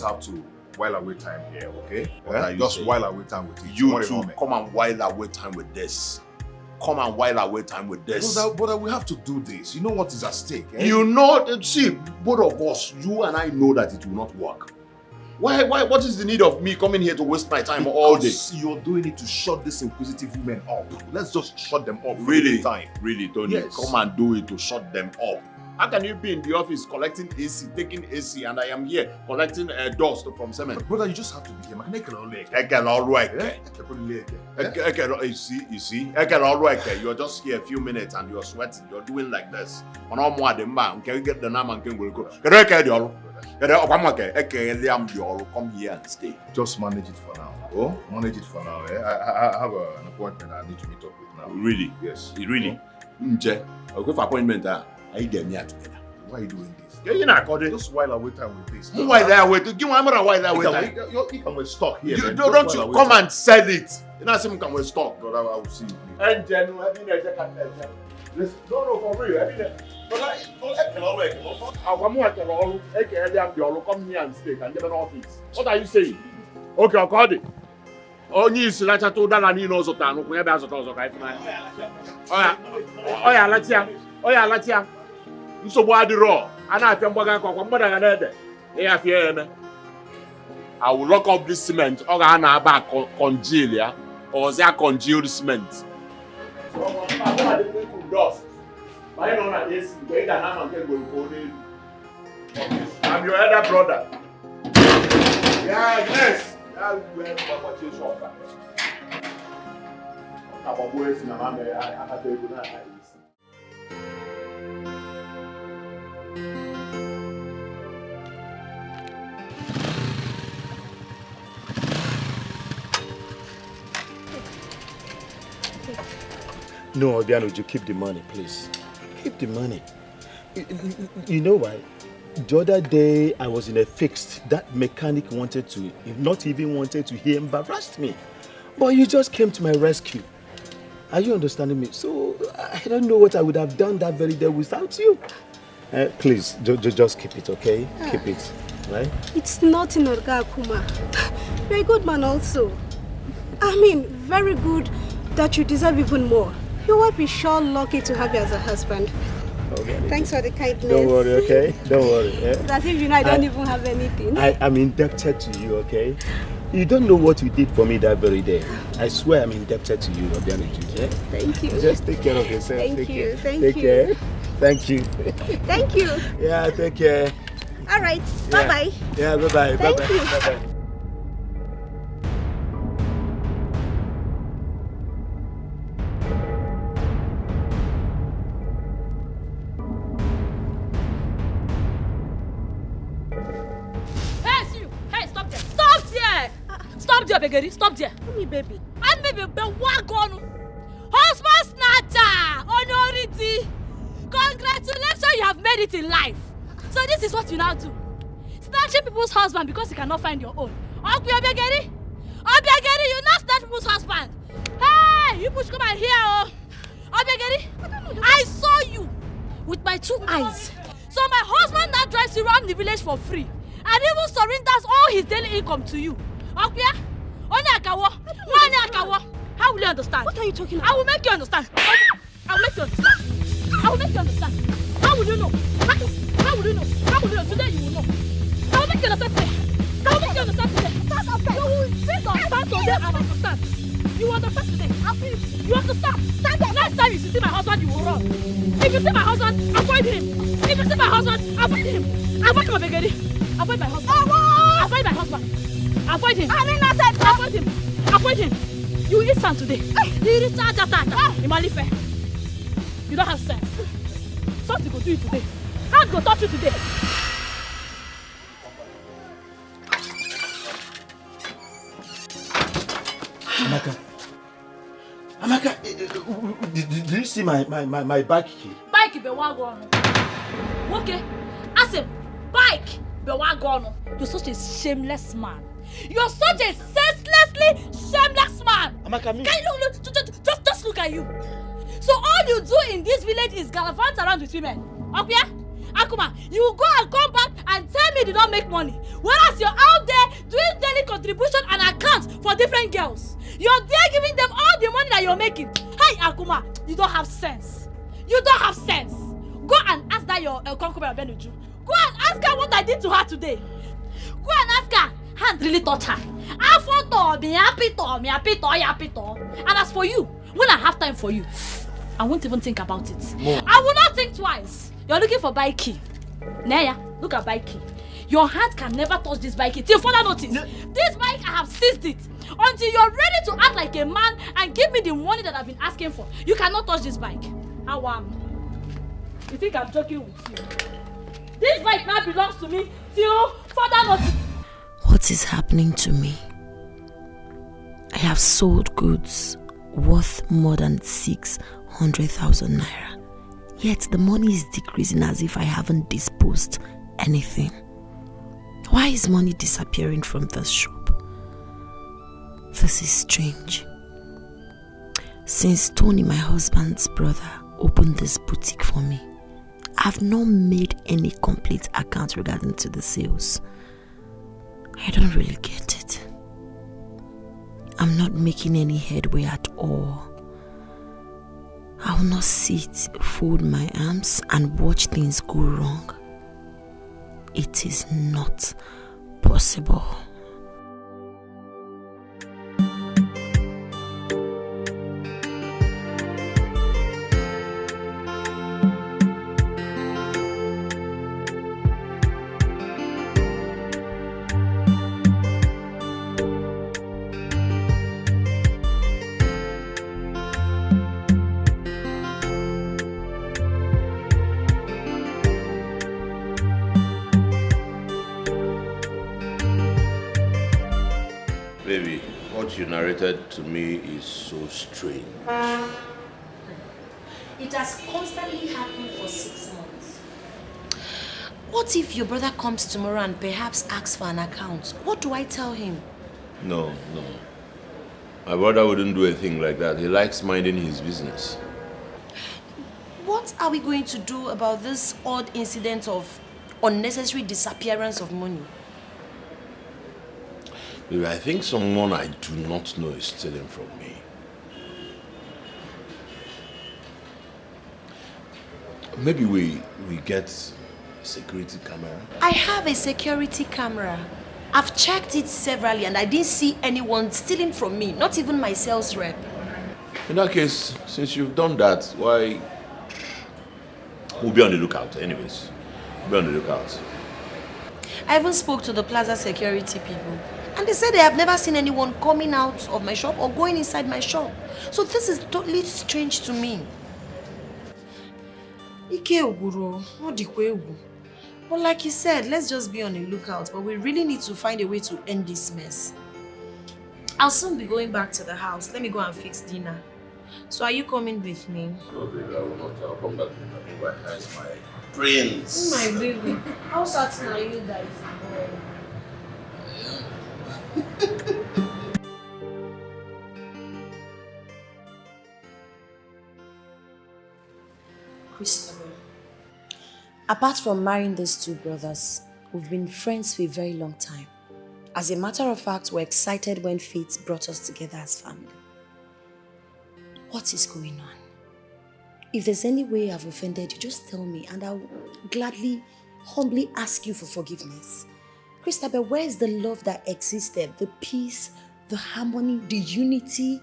have to while away time here, okay? What are you Just saying? while away time with it. You Worry two about me. come and while away time with this. Come and while away time with this. Brother, we have to do this. You know what is at stake. Eh? You know, see, both of us, you and I know that it will not work. Why, what is the need of me coming here to waste my time all day? Because you're doing it to shut these inquisitive women up. Let's just shut them up. Really? Time. Really, Tony? Yes. Come and do it to shut them up. How can you be in the office collecting AC, taking AC, and I am here collecting dust from cement? Brother, you just have to be here. You see, you're just here a few minutes and you're sweating. You're doing like this. Can you get the name and come here and stay. Just manage it for now. Oh, manage it for now. Eh? I have an appointment I need to meet up with now. Really? Yes. Really? Okay, for appointment, I get me together. Why are you doing this? You're not according. Just while I wait time with this. Why there wait? Give me why there wait time. You can stock here. You man. don't Just you while I come wait and sell it. You know, some can we stock. Brother, I will see you. And no, for real. Come here and stay and get an office. What are you saying? Okay, I'll call it. Onye isi lacha to dala ni no zota no kunya be azota ozo ka ifuna. Oya latia. Nsogbu adiro. Ana afia mgbaga kwa mgbada ga na ede. E afia eme. I will lock up this cement. O ga na aba congeal ya. Or zia congealed cement. So I'm your elder brother. Yeah, yes. No, Obiano, you keep the money, please. Keep the money. You know why? The other day, I was in a fix. That mechanic wanted to, not even wanted to, he embarrassed me. But you just came to my rescue. Are you understanding me? So, I don't know what I would have done that very day without you. Please, just keep it, okay? Keep it, right? It's not in Orga Kuma. You're a good man also. I mean, very good that you deserve even more. Your wife is sure lucky to have you as a husband. Okay. Thanks for the kindness. Don't worry, okay? Don't worry. Yeah? It's as if you know I don't even have anything. I'm indebted to you, okay? You don't know what you did for me that very day. I swear I'm indebted to you, Obiano. Yeah? Thank you. Just take care of yourself. Thank take you. Care. Thank take you. Care. Thank you. Thank you. Yeah, take care. All right. Yeah. Bye-bye. Yeah, bye-bye. Thank Bye-bye. you. Bye-bye. Stop there, Begeri. Stop there. Me, baby. And maybe the wagon. Husband snatcher. Honority. Congratulations, you have made it in life. So this is what you now do. Snatching people's husband because you cannot find your own. Begeri. Obiageri, you not that people's husband. Hey, you push come and hear. Obiageri, I saw you with my 2 eyes. So my husband now drives you around the village for free and even surrenders all his daily income to you. Okay? How will you understand? What are you talking about? I will make you understand. I will make you understand. I will make you understand. How will you know? How will you know? How will you know? Today you will know. I will make you understand today. I will make you understand today. You will sit on stand today and understand. You will understand today. You understand? Stand up. Next time you see my husband, you will run. If you see my husband, avoid him. If you see my husband, avoid him. Avoid him, Obegedi. Avoid my husband. Avoid my husband. Avoid him. I said avoid him. Avoid him. You eat sand today. You eat sand Imalife. You don't have sense. Something will do you today. Hand go touch you today. Amaka, did you see my bike key? Bike be wagon. Okay. As a bike be wagon. You're such a shameless man. You're such a senselessly shameless man. Amaka, me. Can you just look at you. So all you do in this village is gallivant around with women. Okay? Akuma, you go and come back and tell me you did not make money. Whereas you're out there doing daily contribution and accounts for different girls. You're there giving them all the money that you're making. Hey Akuma, you don't have sense. You don't have sense. Go and ask that your concubine Benuju. Go and ask her what I did to her today. Go and ask her. Hand really touch her. And as for you, when I have time for you, I won't even think about it. No. I will not think twice. You're looking for bike key. Naya, look at bike key. Your hand can never touch this bike key till further notice. No. This bike, I have seized it. Until you're ready to act like a man and give me the money that I've been asking for, you cannot touch this bike. How am? You think I'm joking with you? This bike now belongs to me till further notice. What is happening to me? I have sold goods worth more than 600,000 naira. Yet the money is decreasing as if I haven't disposed anything. Why is money disappearing from this shop? This is strange. Since Tony, my husband's brother, opened this boutique for me, I've not made any complete account regarding to the sales. I don't really get it. I'm not making any headway at all. I will not sit, fold my arms and watch things go wrong. It is not possible. Baby, what you narrated to me is so strange. It has constantly happened for 6 months. What if your brother comes tomorrow and perhaps asks for an account? What do I tell him? No. My brother wouldn't do a thing like that. He likes minding his business. What are we going to do about this odd incident of unnecessary disappearance of money? Baby, I think someone I do not know is stealing from me. Maybe we get a security camera. I have a security camera. I've checked it severally and I didn't see anyone stealing from me, not even my sales rep. In that case, since you've done that, why... We'll be on the lookout anyways. We'll be on the lookout. I even spoke to the plaza security people. And they said they have never seen anyone coming out of my shop or going inside my shop. So this is totally strange to me. But like you said, let's just be on the lookout. But we really need to find a way to end this mess. I'll soon be going back to the house. Let me go and fix dinner. So are you coming with me? No, baby, I will not. I'll come back with my eyes, my prince. Oh, my baby. How certain are you that it's a boy? Apart from marrying these two brothers, we've been friends for a very long time. As a matter of fact, we're excited when fate brought us together as family. What is going on? If there's any way I've offended you, just tell me and I'll gladly, humbly ask you for forgiveness. Christabel, where is the love that existed? The peace, the harmony, the unity,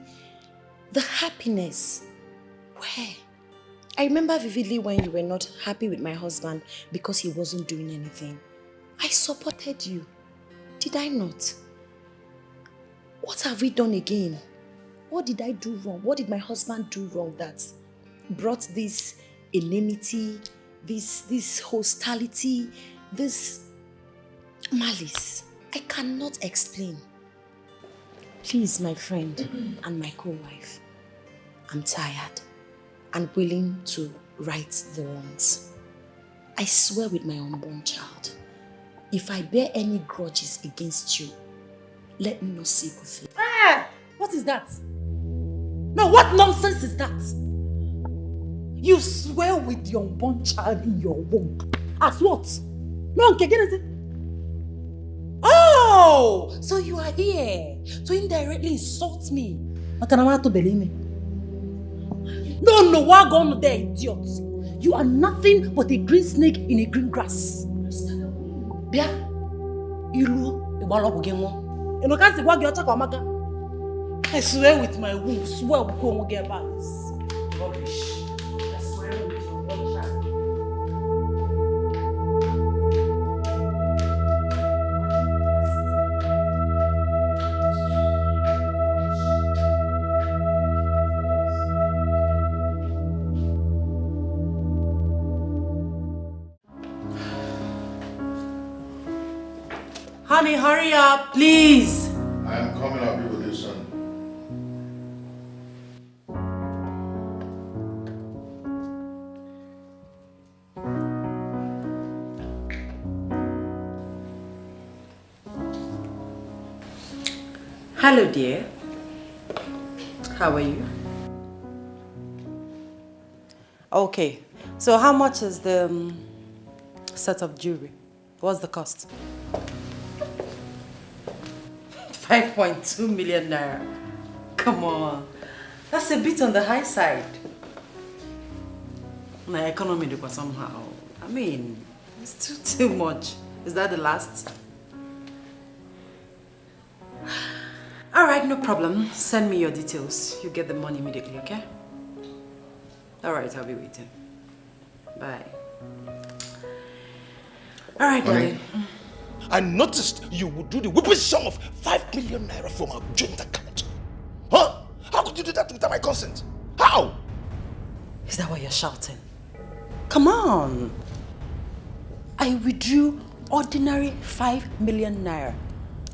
the happiness? Where? I remember vividly when you were not happy with my husband because he wasn't doing anything. I supported you. Did I not? What have we done again? What did I do wrong? What did my husband do wrong that brought this enmity, this hostility, this malice? I cannot explain. Please, my friend and my co-wife, I'm tired and willing to right the wrongs. I swear with my unborn child, if I bear any grudges against you, let me not see good thing. Ah! What is that? No, what nonsense is that? You swear with your unborn child in your womb. As what? No, okay, get it. Oh! So you are here to indirectly insult me. No, what going there, idiot? You are nothing but a green snake in a green grass. Bia, Ilu, I swear with my womb, swear we'll go and get back. Rubbish. I swear with your one child. Honey, hurry up, please. I am coming, I'll be with you soon. Hello, dear. How are you? Okay, so how much is the set of jewelry? What's the cost? 5.2 million naira. Come on. That's a bit on the high side. My economy was somehow. I mean, it's too much. Is that the last? Alright, no problem. Send me your details. You get the money immediately, okay? Alright, I'll be waiting. Bye. Alright, darling. I noticed you would do the whooping sum of 5 million naira from our joint account. Huh? How could you do that without my consent? How? Is that why you're shouting? Come on. I withdrew ordinary 5 million naira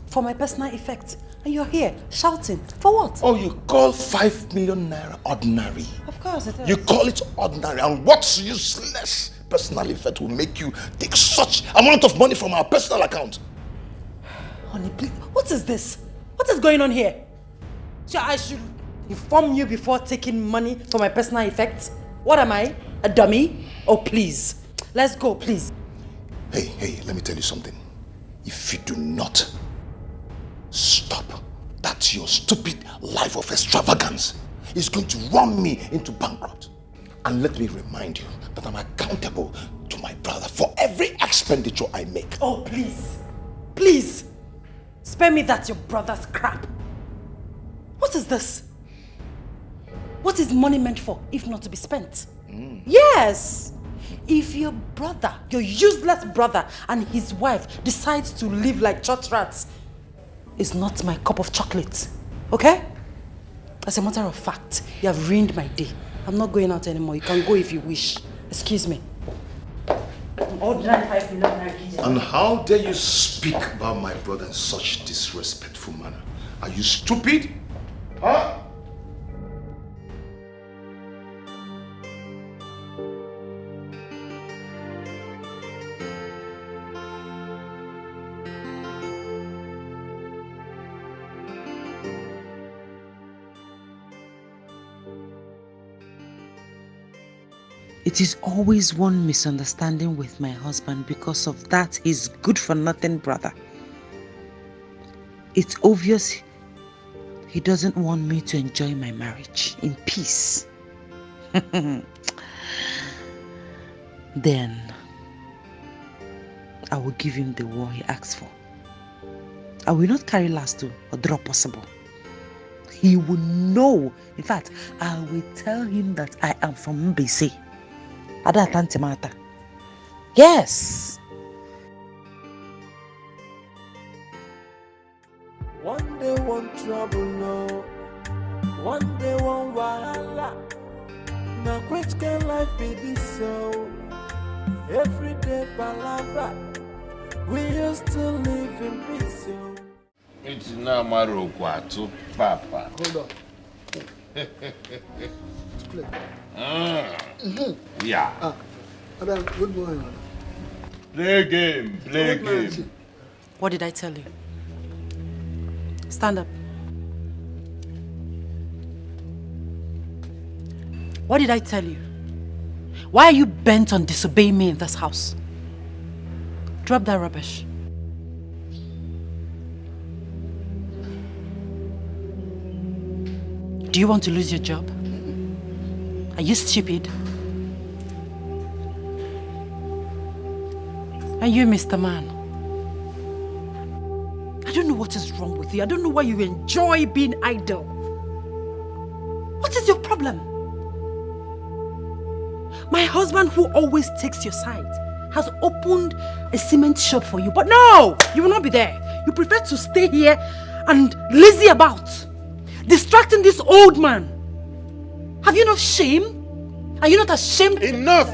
for my personal effect. And you're here shouting. For what? Oh, you call 5 million naira ordinary? Of course it is. You call it ordinary, and what useless personal effect will make you take such amount of money from our personal account? Honey, please, what is this? What is going on here? So I should inform you before taking money for my personal effects? What am I? A dummy? Oh, please. Let's go, please. Hey, let me tell you something. If you do not stop, that your stupid life of extravagance is going to run me into bankrupt. And let me remind you that I'm accountable to my brother for every expenditure I make. Oh, please. Please. Spare me that your brother's crap. What is this? What is money meant for if not to be spent? Yes. If your brother, your useless brother and his wife decides to live like church rats, it's not my cup of chocolate. Okay? As a matter of fact, you have ruined my day. I'm not going out anymore. You can go if you wish. Excuse me. And how dare you speak about my brother in such disrespectful manner? Are you stupid? Huh? It is always one misunderstanding with my husband. Because of that, he's good for nothing, brother. It's obvious he doesn't want me to enjoy my marriage in peace. Then I will give him the war he asks for. I will not carry last to or draw possible. He will know. In fact, I will tell him that I am from Mbese. Ada Tantimata. Yes. One day one trouble, no. One day one wahala. Now which can life be this so? Every day palabra. We used to live in peace, yo. It's now Marokwato, Papa. Hold on. Play. Yeah. Madam, good morning. Play game, play game. What did I tell you? Stand up. What did I tell you? Why are you bent on disobeying me in this house? Drop that rubbish. Do you want to lose your job? Are you stupid? Are you Mr. Man? I don't know what is wrong with you. I don't know why you enjoy being idle. What is your problem? My husband, who always takes your side, has opened a cement shop for you. But no, you will not be there. You prefer to stay here and lazy about, distracting this old man. Have you no shame? Are you not ashamed? Enough!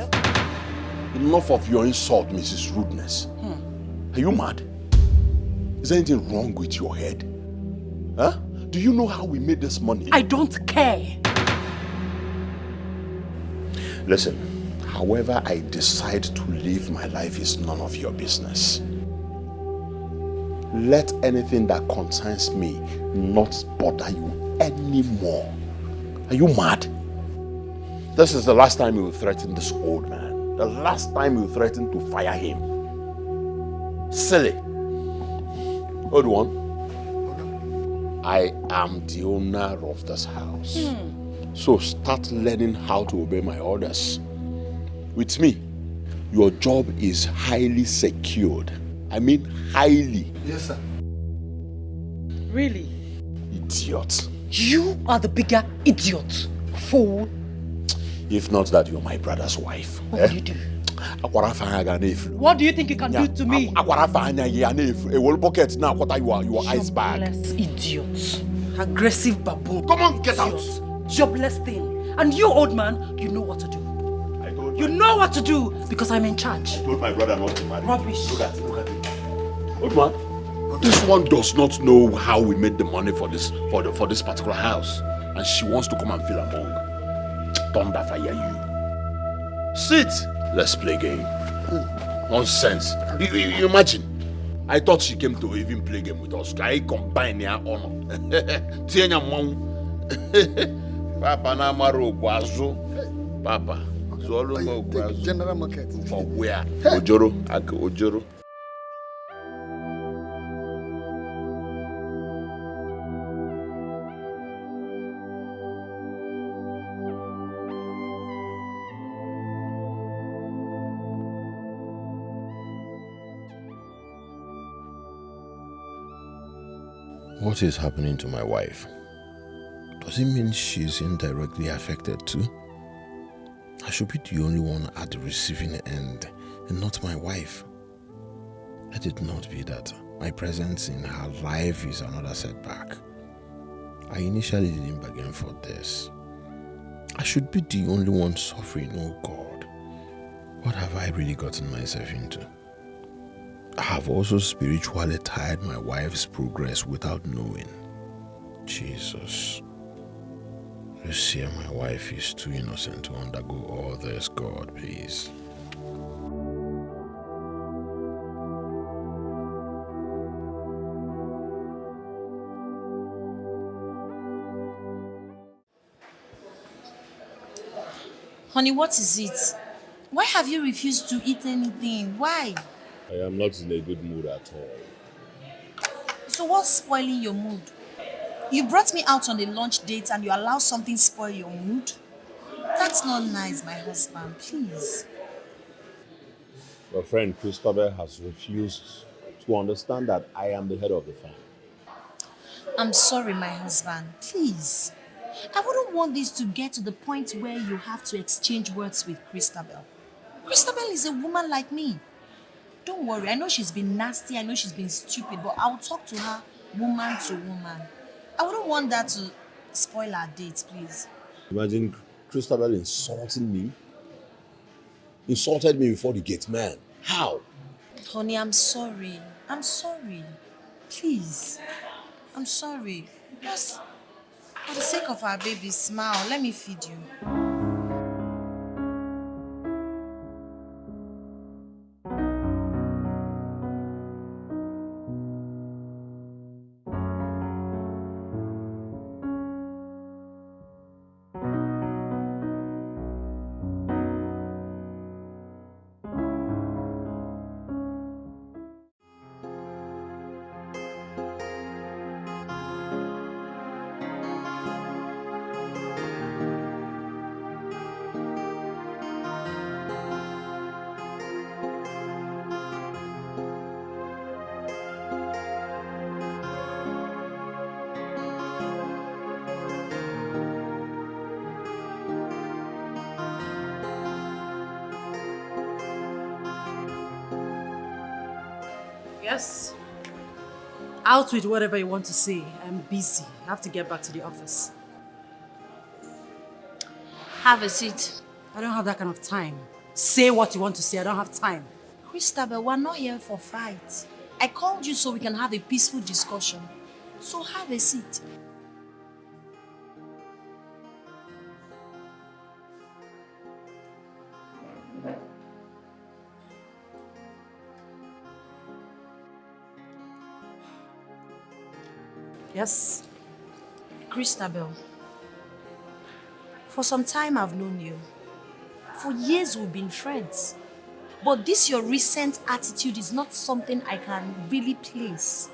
Enough of your insult, Mrs. Rudeness. Are you mad? Is there anything wrong with your head? Huh? Do you know how we made this money? I don't care. Listen, however I decide to live my life is none of your business. Let anything that concerns me not bother you anymore. Are you mad? This is the last time you will threaten this old man. The last time you threatened to fire him. Silly. Old one. I am the owner of this house. So start learning how to obey my orders. With me, your job is highly secured. I mean highly. Yes, sir. Really? Idiot. You are the bigger idiot. Fool. If not that, you're my brother's wife. What will you do? What do you think you can do to me? A whole bucket now, what are you ice bag? Jobless idiot. Aggressive baboon. Come on, get out. Jobless thing. And you, old man, you know what to do. You know what to do because I'm in charge. I told my brother not to marry. Rubbish. Look at it. Old man, this one does not know how we made the money for this particular house. And she wants to come and feel among. Thunder fire you. Sit. Let's play game. Nonsense. You imagine. I thought she came to even play game with us. I combine their honor. Tienya mom. Papa na maro gwazo. Papa. Zolo mo gwazo. General market. For where? Ojoro. Ojoro. What is happening to my wife? Does it mean she's indirectly affected too? I should be the only one at the receiving end and not my wife. Let it not be that my presence in her life is another setback. I initially didn't bargain for this. I should be the only one suffering, oh God. What have I really gotten myself into? I have also spiritually tied my wife's progress without knowing. Jesus. Lucia, my wife is too innocent to undergo all this, God, please. Honey, what is it? Why have you refused to eat anything? Why? I am not in a good mood at all. So what's spoiling your mood? You brought me out on a lunch date and you allow something spoil your mood? That's not nice, my husband. Please. Your friend Christopher has refused to understand that I am the head of the family. I'm sorry, my husband. Please. I wouldn't want this to get to the point where you have to exchange words with Christabel. Christabel is a woman like me. Don't worry, I know she's been nasty, I know she's been stupid, but I'll talk to her woman to woman. I wouldn't want that to spoil our date, please. Imagine Christabel insulting me. Insulted me before the gate man. How? Honey, I'm sorry. I'm sorry. Please. I'm sorry. Just for the sake of our baby, smile. Let me feed you. Yes. Out with whatever you want to say. I'm busy. I have to get back to the office. Have a seat. I don't have that kind of time. Say what you want to say. I don't have time. Christabel, we're not here for fight. I called you so we can have a peaceful discussion. So have a seat. Yes? Christabel, for some time I've known you. For years we've been friends. But this your recent attitude is not something I can really place.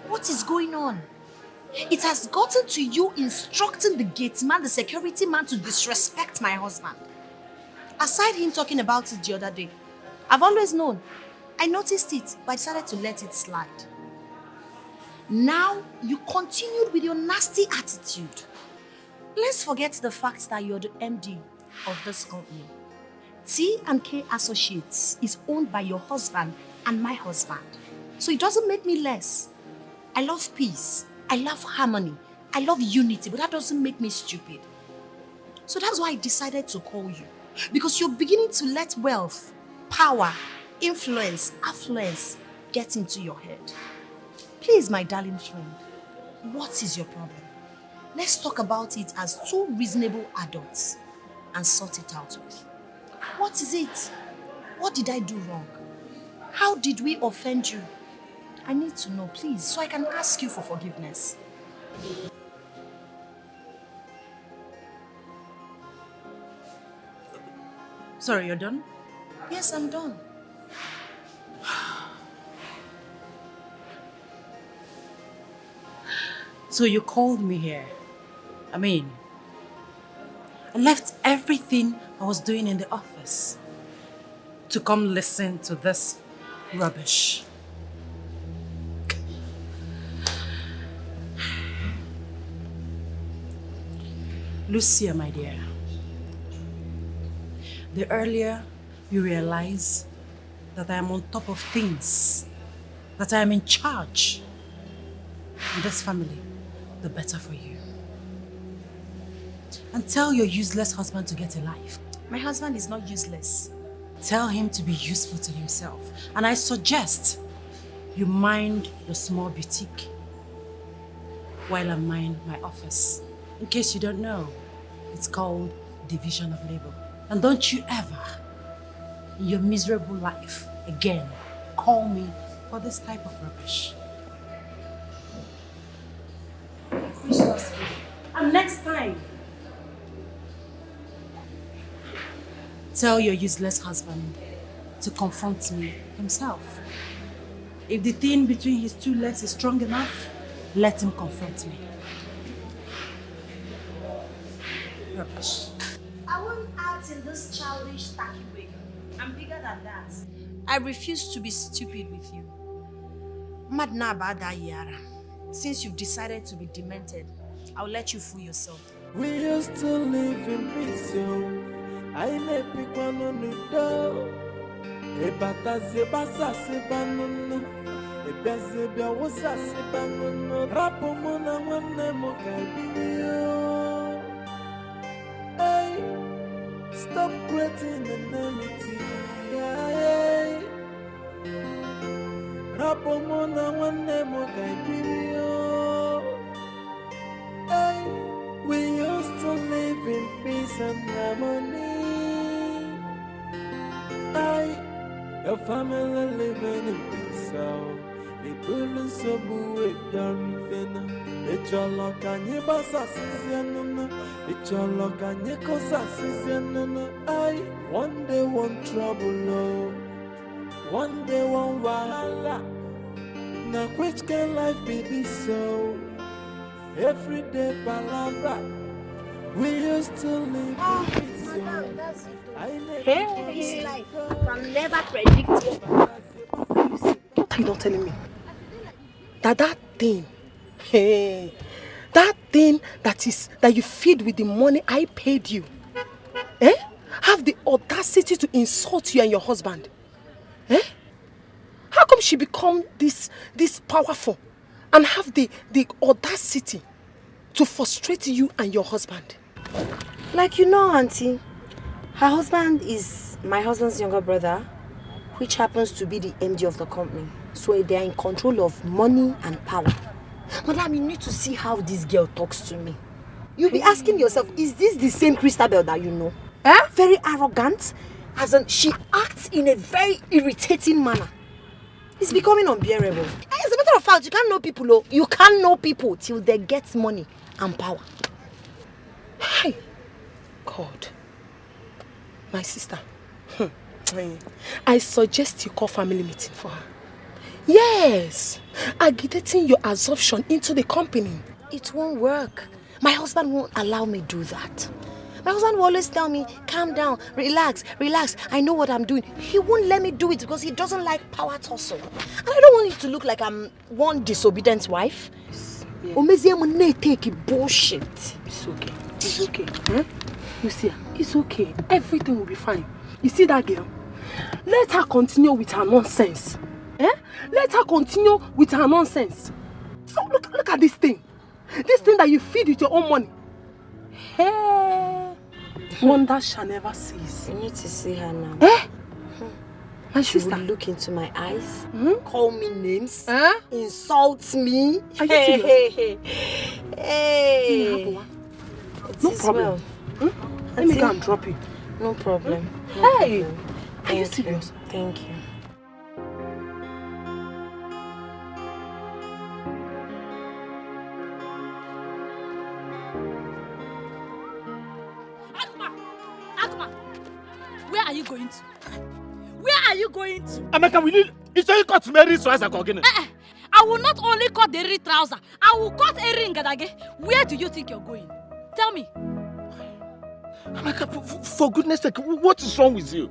What is going on? It has gotten to you instructing the gate man, the security man, to disrespect my husband. Aside him talking about it the other day, I've always known. I noticed it, but I decided to let it slide. Now, you continued with your nasty attitude. Let's forget the fact that you're the MD of this company. T&K Associates is owned by your husband and my husband. So it doesn't make me less. I love peace. I love harmony. I love unity, but that doesn't make me stupid. So that's why I decided to call you. Because you're beginning to let wealth, power, influence, affluence get into your head. Please, my darling friend, what is your problem? Let's talk about it as two reasonable adults and sort it out with. What is it? What did I do wrong? How did we offend you? I need to know, please, so I can ask you for forgiveness. Sorry, you're done? Yes, I'm done. So you called me here. I left everything I was doing in the office to come listen to this rubbish. Lucia, my dear, the earlier you realize that I am on top of things, that I am in charge in this family, the better for you. And tell your useless husband to get a life. My husband is not useless. Tell him to be useful to himself. And I suggest you mind the small boutique while I mind my office. In case you don't know, it's called division of labor. And don't you ever, in your miserable life, again, call me for this type of rubbish. And next time, Tell your useless husband to confront me himself. If the thing between his two legs is strong enough, let him confront me. Rubbish. I won't act in this childish tacky way. I'm bigger than that. I refuse to be stupid with you. Madna bada yara. Since you've decided to be demented, I'll let you fool yourself. We used to live in peace, I let pick one on the door. Ebata zebasa sebanuna. Ebezebia wasa sebanuna. Rapo mona wane mokaibio. Hey, stop creating enmity. Hey, Rapo mona wane mokaibio. Hey, we used to live in peace and harmony. Your family living in peace. It couldn't so with everything. It's your luck and your boss assassin. It's your luck and your cause assassin. One day one trouble, one day one wahala. Now which can life be so? Every day palabra. We used to live in peace. This life can never predict it. What are you not telling me? That thing, that thing that you feed with the money I paid you, have the audacity to insult you and your husband? How come she become this powerful and have the audacity to frustrate you and your husband? Like you know, Auntie, her husband is my husband's younger brother, which happens to be the MD of the company. So they are in control of money and power. Madam, you need to see how this girl talks to me. You'll be asking yourself, is this the same Christabel that you know? Very arrogant, as in she acts in a very irritating manner. It's becoming unbearable. As a matter of fact, you can't know people, oh. You can't know people till they get money and power. Hi, God. My sister, I suggest you call family meeting for her. Yes, agitating your absorption into the company. It won't work. My husband won't allow me do that. My husband will always tell me, calm down, relax, I know what I'm doing. He won't let me do it because he doesn't like power tussle. And I don't want it to look like I'm one disobedient wife. Yeah. Take bullshit. It's okay. It's okay. You see, it's okay. Everything will be fine. You see that girl? Let her continue with her nonsense. Let her continue with her nonsense. Oh, look at this thing. This thing that you feed with your own money. Hey, wonder shall never cease. You need to see her now. My she sister. will look into my eyes, call me names, insult me. Are you serious? Hey. No problem. Let me go and drop you. No problem. Hey, are you serious? Thank you. Agma, where are you going to? Where are you going to? Amaka, we need. It's only cut Mary so as a cogin. I will not only cut the red trouser, I will cut a ring again. Where do you think you're going? Tell me. Amaka, for goodness sake, what is wrong with you?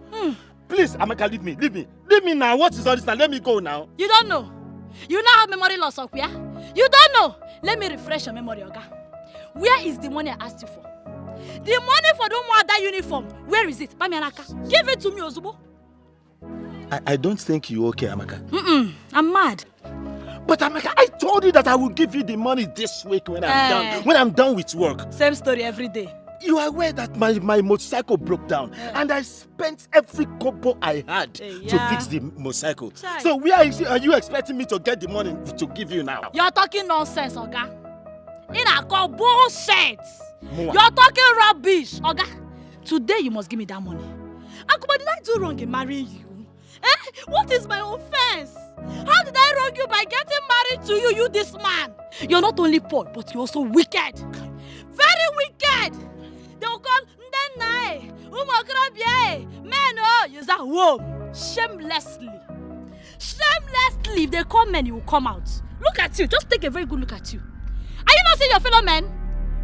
Please, Amaka, leave me. Leave me now. What is all this now? Let me go now. You don't know. You now have memory loss, Okuya. You don't know. Let me refresh your memory, Oga. Where is the money I asked you for? The money for the mother uniform. Where is it? Pamianaka. Give it to me, Ozubo. I don't think you're okay, Amaka. I'm mad. But Amaka, I told you that I will give you the money this week when I'm done. When I'm done with work. Same story every day. You are aware that my motorcycle broke down and I spent every kobo I had to fix the motorcycle. So where are you expecting me to get the money to give you now? You're talking nonsense, Oga. In a call bullshit. You're talking rubbish, Oga. Today you must give me that money. Akuma, did I do wrong in marrying you? What is my offense? How did I wrong you by getting married to you, this man? You're not only poor, but you're also wicked. Very wicked. They'll call Ndenai. Men, oh, use that womb. Shamelessly. Shamelessly, if they come men, you will come out. Look at you. Just take a very good look at you. Are you not seeing your fellow men?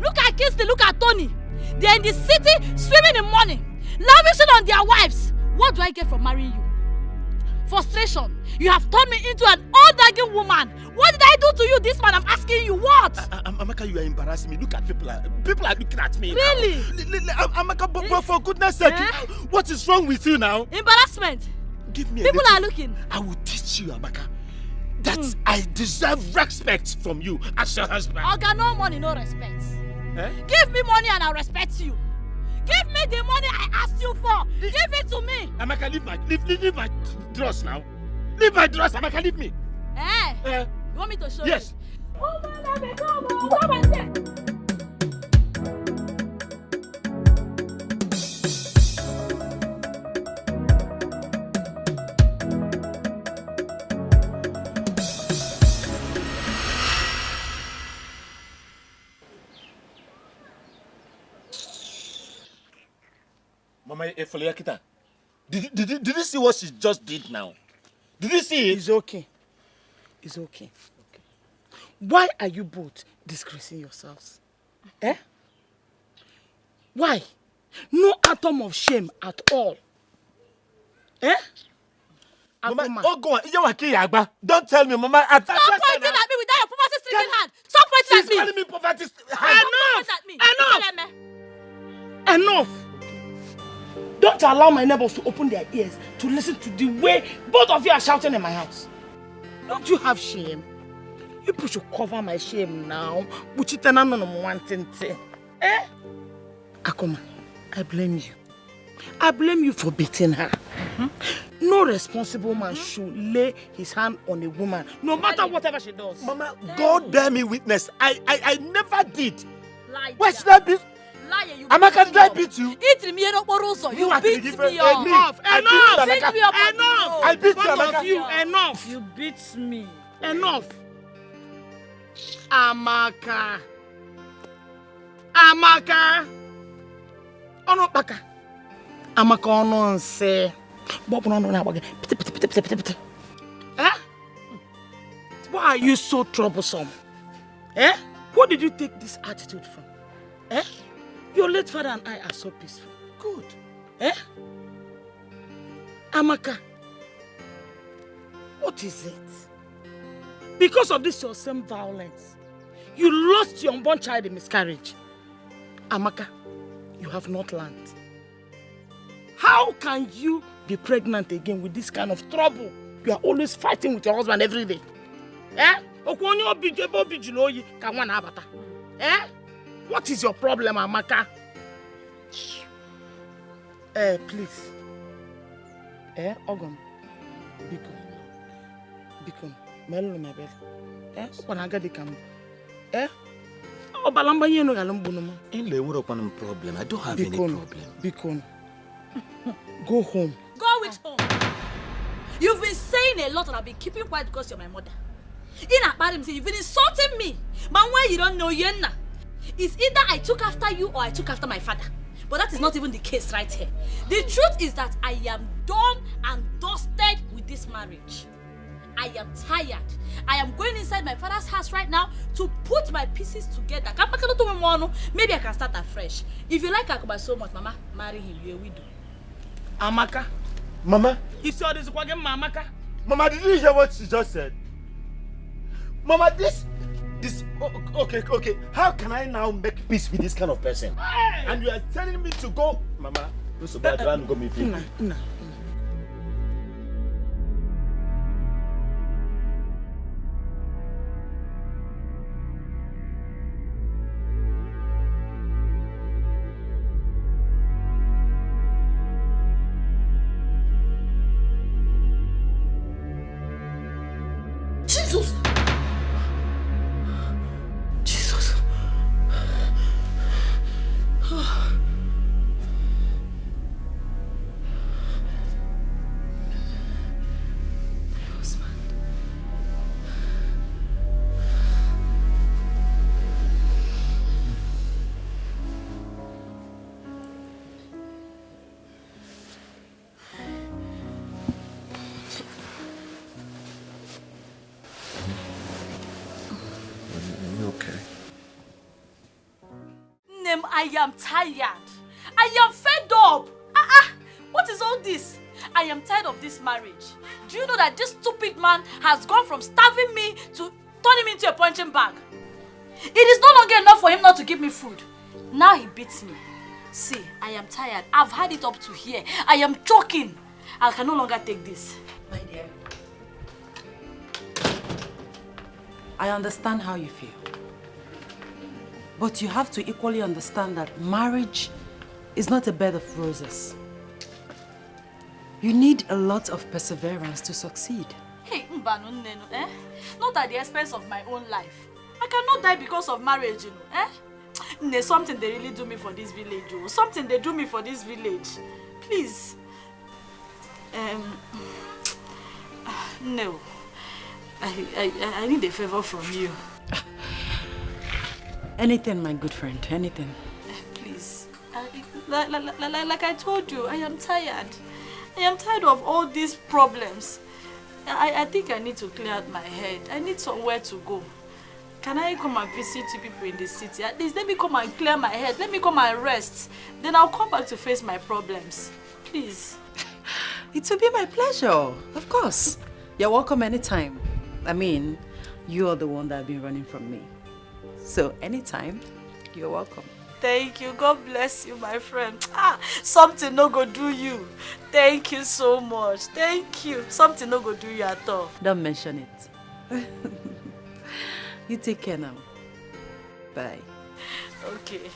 Look at Kinsey, look at Tony. They're in the city, swimming in money, lavishing on their wives. What do I get from marrying you? Frustration. You have turned me into an old nagging woman. What did I do to you, this man? I'm asking you, what? Amaka, you are embarrassing me. Look at people. People are looking at me. Really? Now. Amaka, but for goodness sake, what is wrong with you now? Embarrassment. Give me people are looking. I will teach you, Amaka, that I deserve respect from you as your husband. Oga, no money, no respect. Give me money and I'll respect you. Give me the money I asked you for. Give it to me. Amaka, leave my dress now. Leave my dress, Amaka, leave me. You want me to show you? Yes. Oh, man, come and say. Mama Efoliakita, did you see what she just did now? Did you see it? It's okay. It's okay. Why are you both disgracing yourselves? Why? No atom of shame at all. Mama, go on. Don't tell me, Mama. Stop pointing at me without your poverty-stricken hand. Stop pointing at me. She's calling me poverty-stricken. Enough! Don't allow my neighbors to open their ears to listen to the way both of you are shouting in my house. Don't you have shame? You people should cover my shame now. Akoma, I blame you. I blame you for beating her. No responsible man should lay his hand on a woman, no matter whatever she does. Mama, God bear me witness. I never did. Why should I be? Amaka, did I beat you? You beat me up. Enough! I beat you, Amaka. Enough! You beat me. Enough! Amaka! Onopaka! Amaka ononse. Why are you so troublesome? Where did you take this attitude from? Your late father and I are so peaceful. Good. Amaka, what is it? Because of this your same violence, you lost your unborn child in miscarriage. Amaka, you have not learned. How can you be pregnant again with this kind of trouble? You are always fighting with your husband every day. What is your problem, Amaka? Please. Ogum. Bikon. Melu na bel. Okwana di kam. Obalamba yenu galumbu no. Enle wuro kwanum problem. I don't have any problem. Bikon. Go home. Go with home. You've been saying a lot and I've been keeping quiet because you're my mother. You've been insulting me. But when you don't know Yenna, it's either I took after you or I took after my father. But that is not even the case right here. The truth is that I am done and dusted with this marriage. I am tired. I am going inside my father's house right now to put my pieces together. Maybe I can start afresh. If you like Akuba so much, Mama, marry him. You will do. Amaka. Mama. You saw this again, Amaka. Mama, did you hear what she just said? Mama, this. Okay. How can I now make peace with this kind of person? Hey! And you are telling me to go, Mama. So bad, go me feel. No. I am tired. I am fed up. What is all this? I am tired of this marriage. Do you know that this stupid man has gone from starving me to turning me into a punching bag? It is no longer enough for him not to give me food. Now he beats me. See, I am tired. I've had it up to here. I am choking. I can no longer take this. My dear, I understand how you feel. But you have to equally understand that marriage is not a bed of roses. You need a lot of perseverance to succeed. Hey, Mbano Neno, eh? Not at the expense of my own life. I cannot die because of marriage, you know, eh? There's something they really do me for this village, oh. Something they do me for this village. Please. No. I need a favor from you. Anything, my good friend, anything. Please. Like I told you, I am tired. I am tired of all these problems. I think I need to clear out my head. I need somewhere to go. Can I come and visit you people in the city? At least let me come and clear my head. Let me come and rest. Then I'll come back to face my problems. Please. It will be my pleasure. Of course. You're welcome anytime. I mean, you are the one that has been running from me. So anytime, you're welcome. Thank you. God bless you, my friend. Something no go do you. Thank you so much. Thank you. Something no go do you at all. Don't mention it. You take care now. Bye. Okay.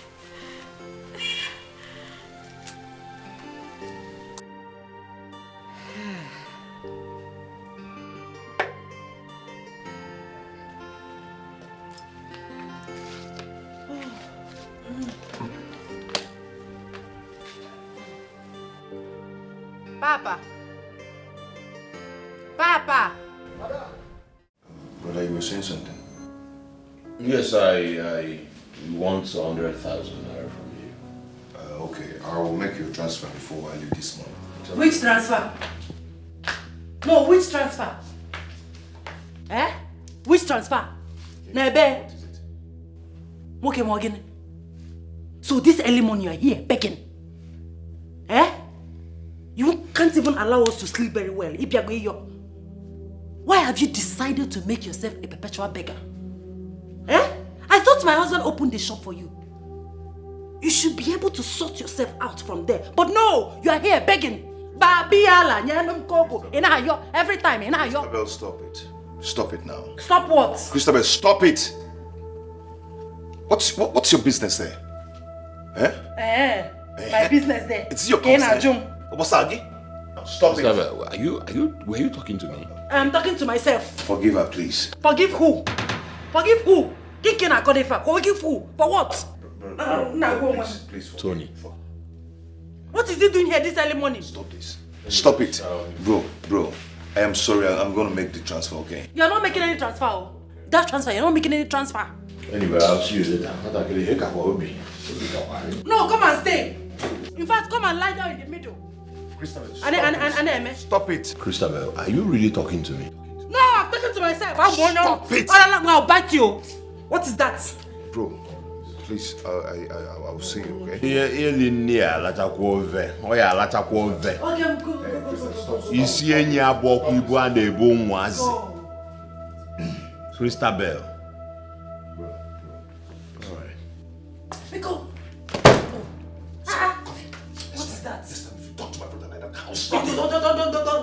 Papa. Papa. Brother, you were saying something? Yes, I want 100,000 naira from you. Okay, I will make you a transfer before I leave this month. Which transfer? No, which transfer? Eh? Which transfer? Nebe? Okay, Morgan. So this early morning you are here begging? Eh? You can't even allow us to sleep very well. Why have you decided to make yourself a perpetual beggar? Eh? I thought my husband opened the shop for you. You should be able to sort yourself out from there. But no, you are here begging. Every time. Christabel, stop it. Stop it now. Stop what? Christabel, stop it. What's your business there? Eh? My business there. It's your concern. Stop it. Were you talking to me? I'm talking to myself. Forgive her, please. Forgive who? Forgive who? Forgive who? For what? Please, Tony. What is he doing here this early morning? Stop this. Stop it. Bro. I am sorry. I'm going to make the transfer, okay? You're not making any transfer. That transfer, you're not making any transfer. Anyway, I'll see you later. No, come and stay. In fact, come and lie down in the middle. Christabel, stop it. Christabel, are you really talking to me? No, I'm talking to myself. Stop it. I'll bite you. What is that? Bro, please, I will see you, okay? Christabel. Miko. What is that? Talk to my brother like that.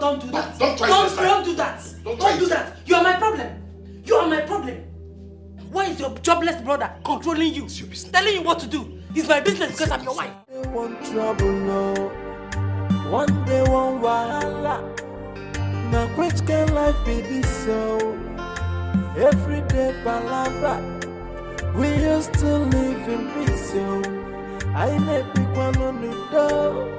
Don't do that. Don't try this time. Don't do that. Don't do that. You are my problem. You are my problem. Why is your jobless brother controlling you? Telling you what to do? It's my business because I'm your wife. One trouble, no. One day, one wahala. Now, which can life be this so? Every day, palabra. We used to live in peace, yo. I may pick one on the door.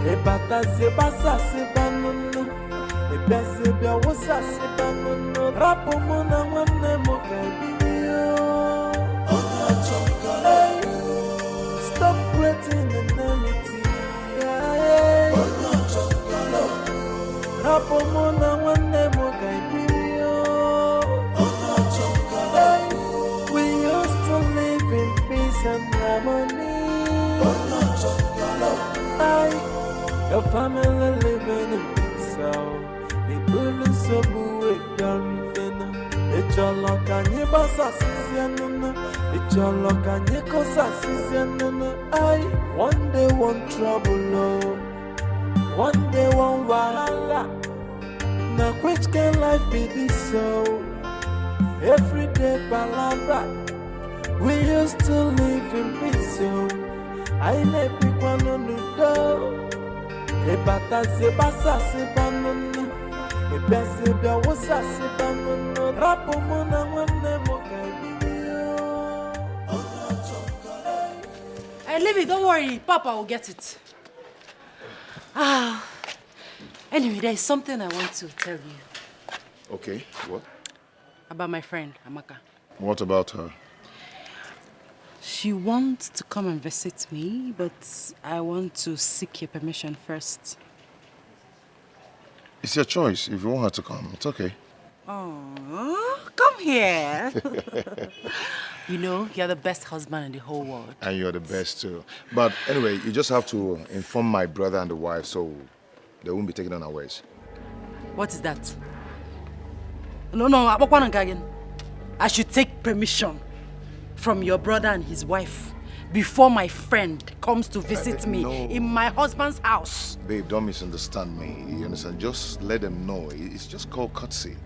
A bata se basa se banono. A bese bia wasa se banono. Rapo mona wane mo kaibio. Stop creating enmity. Rapo mona wane mo kaibio. We used to live in peace and harmony. Icholo kanye basa sizianuna. Icholo kanye kosa sizianuna. One day one trouble, oh. One day one wahala. Now which can life be this so? Everyday palabra. We used to live in peace, so I let people know. Ebata sebasa sebanuna. Ebese bewosa sebanuna. Rapo mona wane Hey, leave it, don't worry. Papa will get it. Anyway, there is something I want to tell you. Okay, what? About my friend, Amaka. What about her? She wants to come and visit me, but I want to seek your permission first. It's your choice. If you want her to come, it's okay. Oh, come here. You know, you're the best husband in the whole world. And you're the best too. But anyway, you just have to inform my brother and the wife so they won't be taken unawares. What is that? No, I should take permission from your brother and his wife before my friend comes to visit me in my husband's house. Babe, don't misunderstand me. You understand? Just let them know. It's just called courtesy.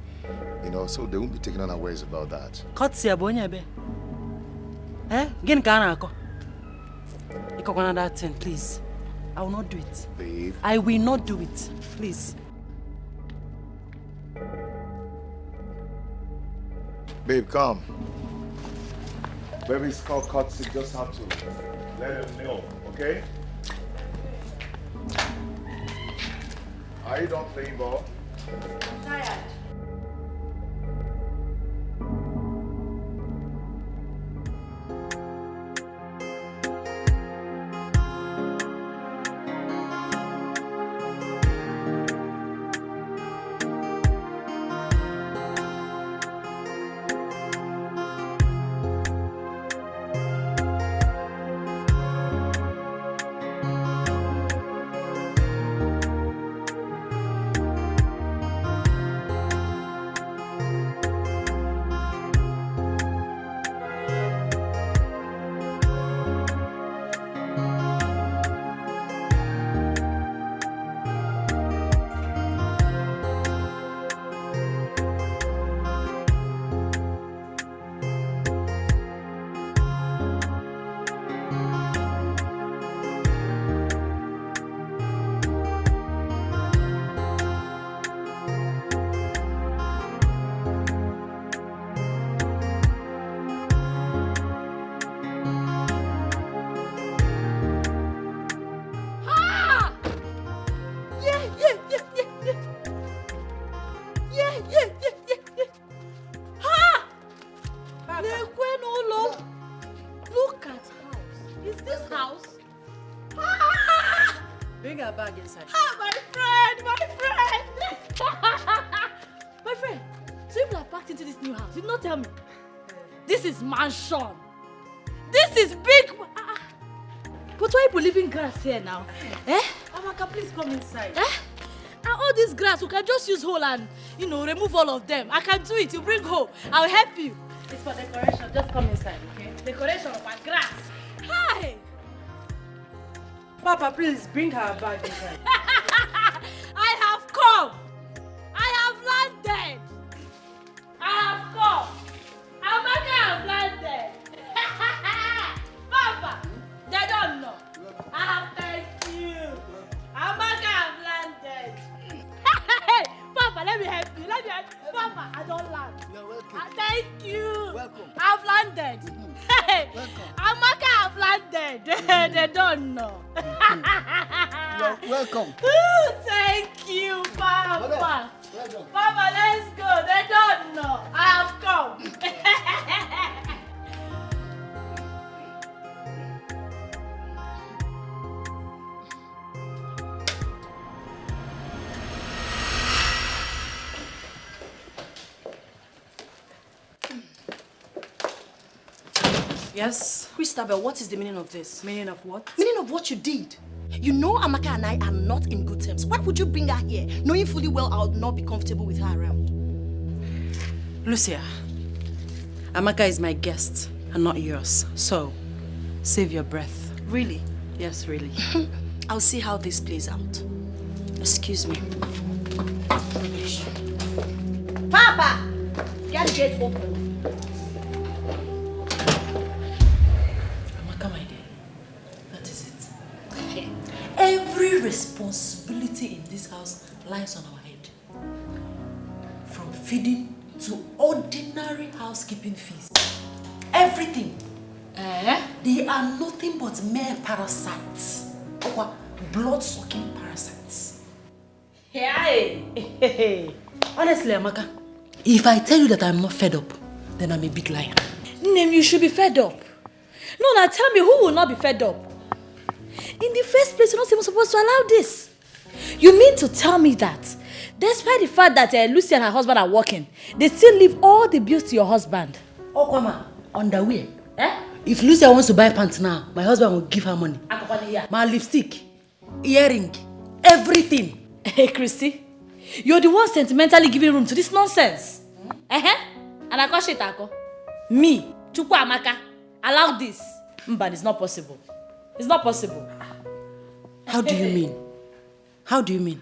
You know, so they won't be taken unawares about that. Courtesy, abonyabe. Eh? Again, can't that thing, please. I will not do it. Babe. I will not do it. Please. Babe, come. Baby, it's called courtesy. Just have to let them know, okay? Are you done playing ball? I'm tired. Mansion. This is big. But why are you leaving grass here now? Eh? Amaka, please come inside. Eh? And all this grass, we can just use hole and, remove all of them. I can do it. You bring hole. I'll help you. It's for decoration. Just come inside, okay? Decoration of my grass. Hi. Papa, please bring her bag inside. I have come. I have landed. I have come. Amaka have landed. Papa, they don't know. I have thanked you. Amaka have landed. Papa, let me help you. Papa, I don't land. You're welcome. Thank you. Welcome. I've landed. Welcome. Amaka have landed. They don't know. You're welcome. Thank you, Papa. Papa, let's go. They don't know. I have come. Yes? Christabel, what is the meaning of this? Meaning of what? Meaning of what you did. You know Amaka and I are not in good terms. Why would you bring her here, knowing fully well I would not be comfortable with her around? Lucia, Amaka is my guest and not yours. So, save your breath. Really? Yes, really. I'll see how this plays out. Excuse me. Papa! Get the gate open. Amaka, my dear. That is it. Every responsibility in this house lies on our head. From feeding to ordinary housekeeping fees. Everything. They are nothing but mere parasites. Or blood-sucking parasites. Hey. Honestly, Amaka, if I tell you that I'm not fed up, then I'm a big liar. Name, you should be fed up. No, now tell me, who will not be fed up? In the first place, you're not even supposed to allow this. You mean to tell me that, despite the fact that Lucy and her husband are working, they still leave all the bills to your husband? Oh, come on. Underwear. If Lucia wants to buy pants now, my husband will give her money. My lipstick, earring, everything. Hey, Christy, you're the one sentimentally giving room to this nonsense. And I call shit, me, Chukwu Amaka, allow this. But it's not possible. It's not possible. How do you mean? How do you mean?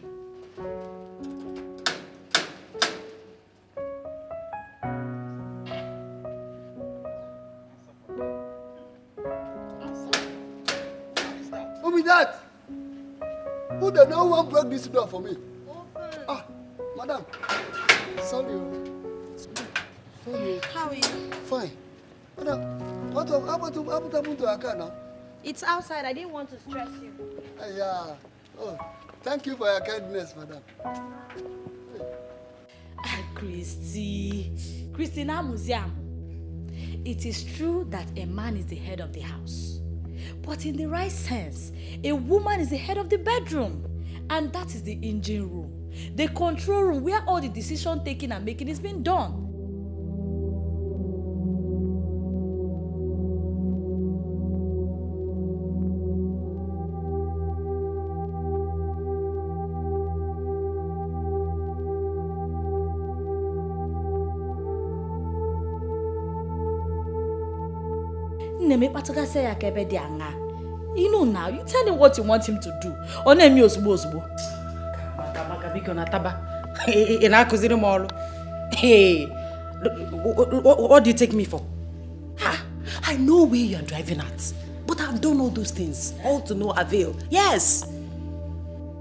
Who be that? Who the no one broke this door for me? Ah, madam. Sorry. Sorry. How are you? Fine. Madam, what happened to our car now? It's outside. I didn't want to stress you. Yeah. Oh, thank you for your kindness, madam. Christy, Namuziam. It is true that a man is the head of the house. But in the right sense, a woman is the head of the bedroom. And that is the engine room. The control room where all the decision taking and making is being done. You know now, you tell him what you want him to do. Hey, what do you take me for? I know where you are driving at, but I've done all those things, all to no avail. Yes.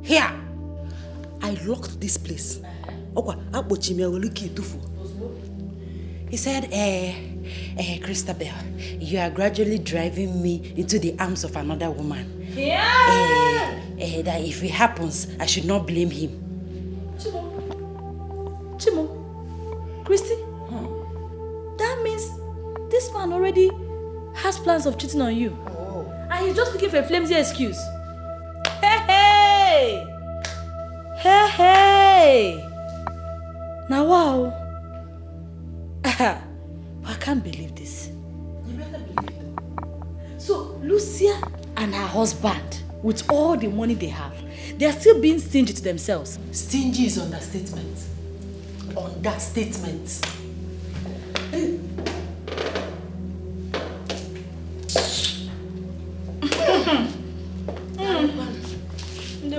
Here, I locked this place. He said, Christabel, you are gradually driving me into the arms of another woman. That if it happens, I should not blame him. Chimo, Christy, that means this man already has plans of cheating on you. And he's just looking for a flimsy excuse. Hey! Now, wow. I can't believe this. You better believe it. So, Lucia and her husband, with all the money they have, they are still being stingy to themselves. Stingy is understatement. Understatement.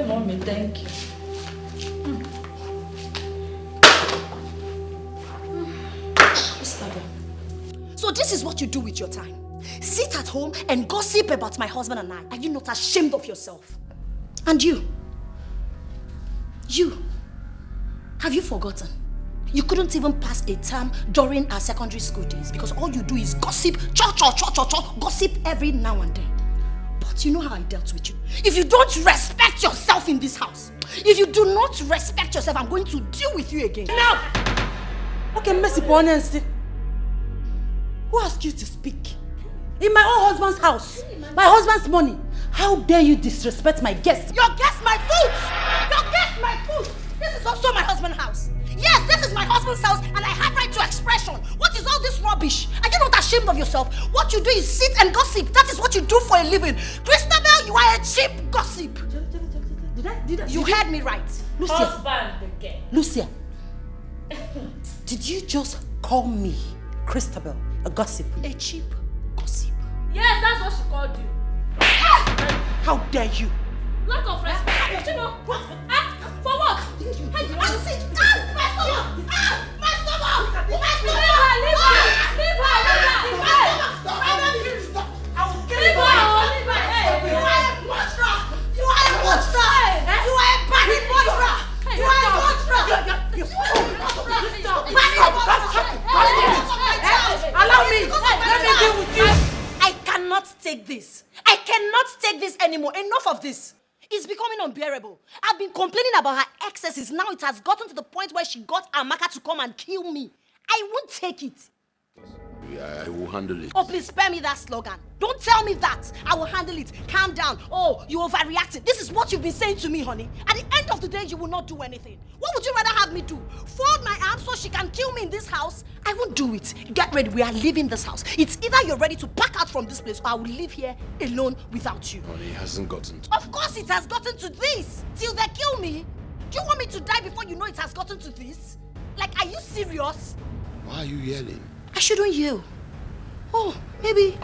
Mommy, thank you. So this is what you do with your time. Sit at home and gossip about my husband and I. Are you not ashamed of yourself? And you? Have you forgotten? You couldn't even pass a term during our secondary school days because all you do is gossip, gossip every now and then. But you know how I dealt with you. If you don't respect yourself in this house, if you do not respect yourself, I'm going to deal with you again. Enough! Okay, Messi Bonensi. Who asked you to speak? In my own husband's house, my husband's money. How dare you disrespect my guest? Your guest, my food! Your guest, my food! This is also my husband's house. Yes, this is my husband's house and I have right to expression. What is all this rubbish? Are you not ashamed of yourself? What you do is sit and gossip. That is what you do for a living. Christabel, you are a cheap gossip. You heard me right. Lucia. Husband again. Lucia. Did you just call me Christabel? A gossip. A cheap gossip. Yes, that's what she called you. How dare you? Lot of respect. For what? My stomach! Leave her! Allow me! Let me deal with you! I cannot take this. I cannot take this anymore. Enough of this. It's becoming unbearable. I've been complaining about her excesses. Now it has gotten to the point where she got Amaka to come and kill me. I won't take it. I will handle it. Oh, please spare me that slogan. Don't tell me that. I will handle it. Calm down. Oh, you overreacted. This is what you've been saying to me, honey. At the end of the day, you will not do anything. What would you rather have me do? Fold my arms so she can kill me in this house? I won't do it. Get ready. We are leaving this house. It's either you're ready to pack out from this place or I will live here alone without you. Honey, it hasn't gotten to... Of course it has gotten to this. Till they kill me. Do you want me to die before you know it has gotten to this? Like, are you serious? Why are you yelling? I shouldn't yell. Oh, maybe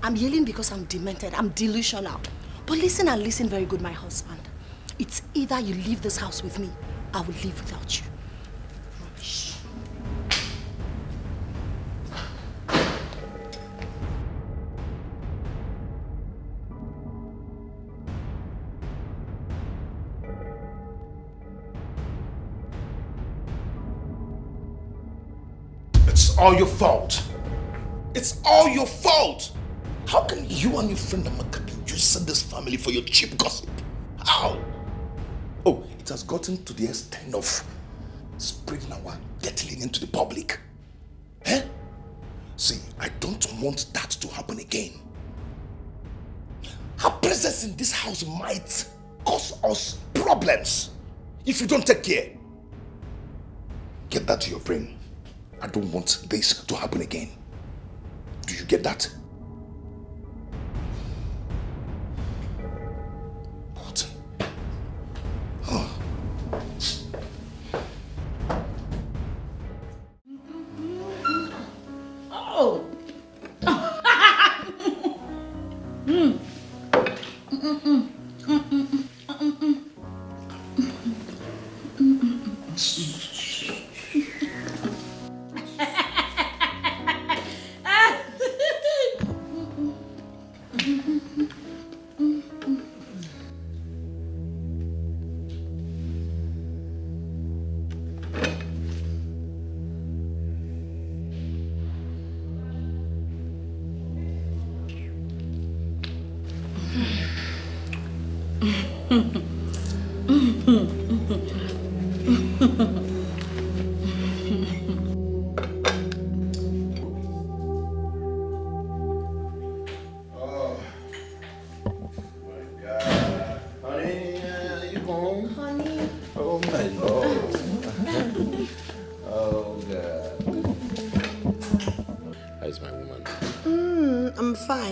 I'm yelling because I'm demented. I'm delusional. But listen and listen very good, my husband. It's either you leave this house with me, I will live without you. Rubbish. It's all your fault. It's all your fault. How can you and your friend Amaka be using this family for your cheap gossip? How? Oh, it has gotten to the extent of spreading our dirty into the public. Eh? See, I don't want that to happen again. Her presence in this house might cause us problems if you don't take care. Get that to your brain. I don't want this to happen again. Do you get that? What? Oh. Oh.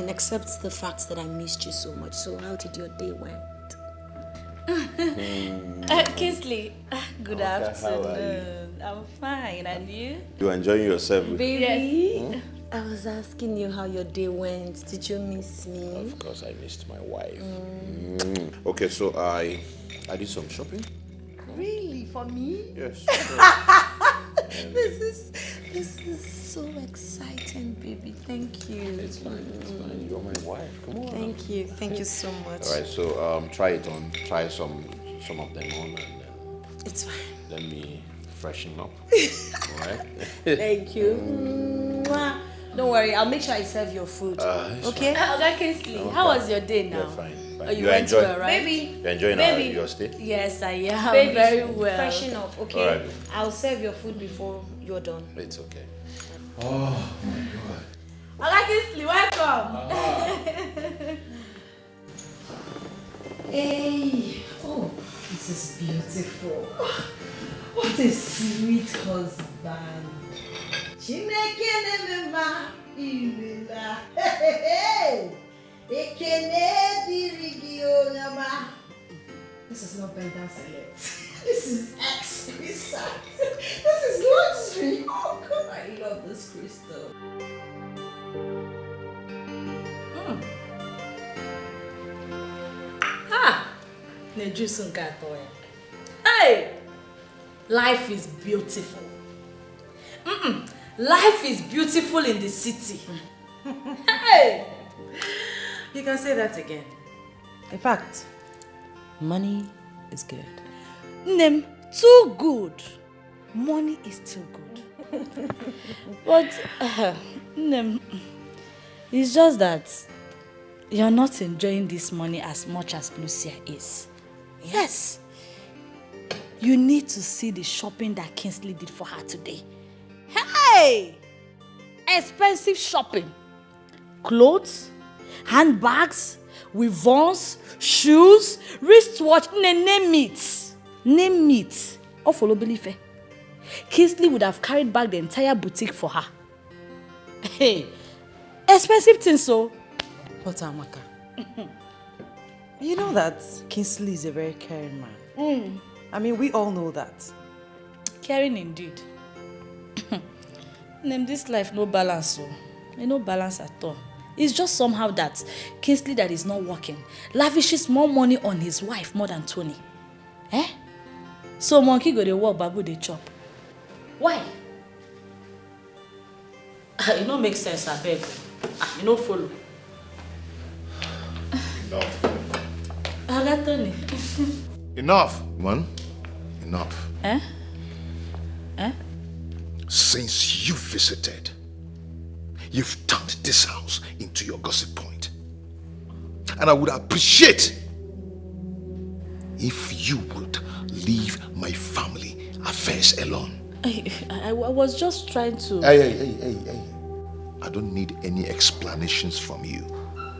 Except the fact that I missed you so much. So how did your day went? Kingsley, good afternoon. I'm fine, and you? You enjoying yourself? Baby, Yes. I was asking you how your day went. Did you miss me? Of course, I missed my wife. Okay, so I did some shopping. Really? For me? Yes. This is so exciting, baby. Thank you. It's fine. It's fine. You're my wife. Come on. Thank you. Thank you so much. All right. So try it on. Try some of them on, and then it's fine. Let me freshen up. All right. Thank you. Mwah. Don't worry. I'll make sure I serve your food. Okay? Okay, Kingsley. How was your day now? Yeah, fine. Oh, you went well, right? Baby. You're enjoying your stay? Yes, I am. Baby, very well. Freshen up, okay? All right. I'll serve your food before you're done. It's okay. Oh my God. Okay, Kingsley, welcome. Hey, oh, this is beautiful. What a sweet husband. Chineke nemema imela. Ekene dirigi onyama. This is not bendance yet. This is exquisite. This is luxury. Oh God, I love this crystal. Hey! Life is beautiful. Life is beautiful in the city. Hey! You can say that again. In fact, money is good. Name, too good. Money is too good. But, Name, it's just that you're not enjoying this money as much as Lucia is. Yes. You need to see the shopping that Kingsley did for her today. Hey! Expensive shopping. Clothes, handbags, weavons, shoes, wristwatch, name it. Name it. All follow Belife. Kingsley would have carried back the entire boutique for her. Hey, expensive things so. But Amaka, you know that Kingsley is a very caring man. I mean, we all know that. Caring indeed. Name this life no balance so. No balance at all. It's just somehow that Kingsley that is not working lavishes more money on his wife more than Tony. Eh? So monkey go to work, babu they chop. Why? It don't make sense, I beg. You don't follow. Enough. I got Tony. Enough, man. Enough. Eh? Since you visited, you've turned this house into your gossip point. And I would appreciate if you would leave my family affairs alone. I was just trying to... Hey. I don't need any explanations from you.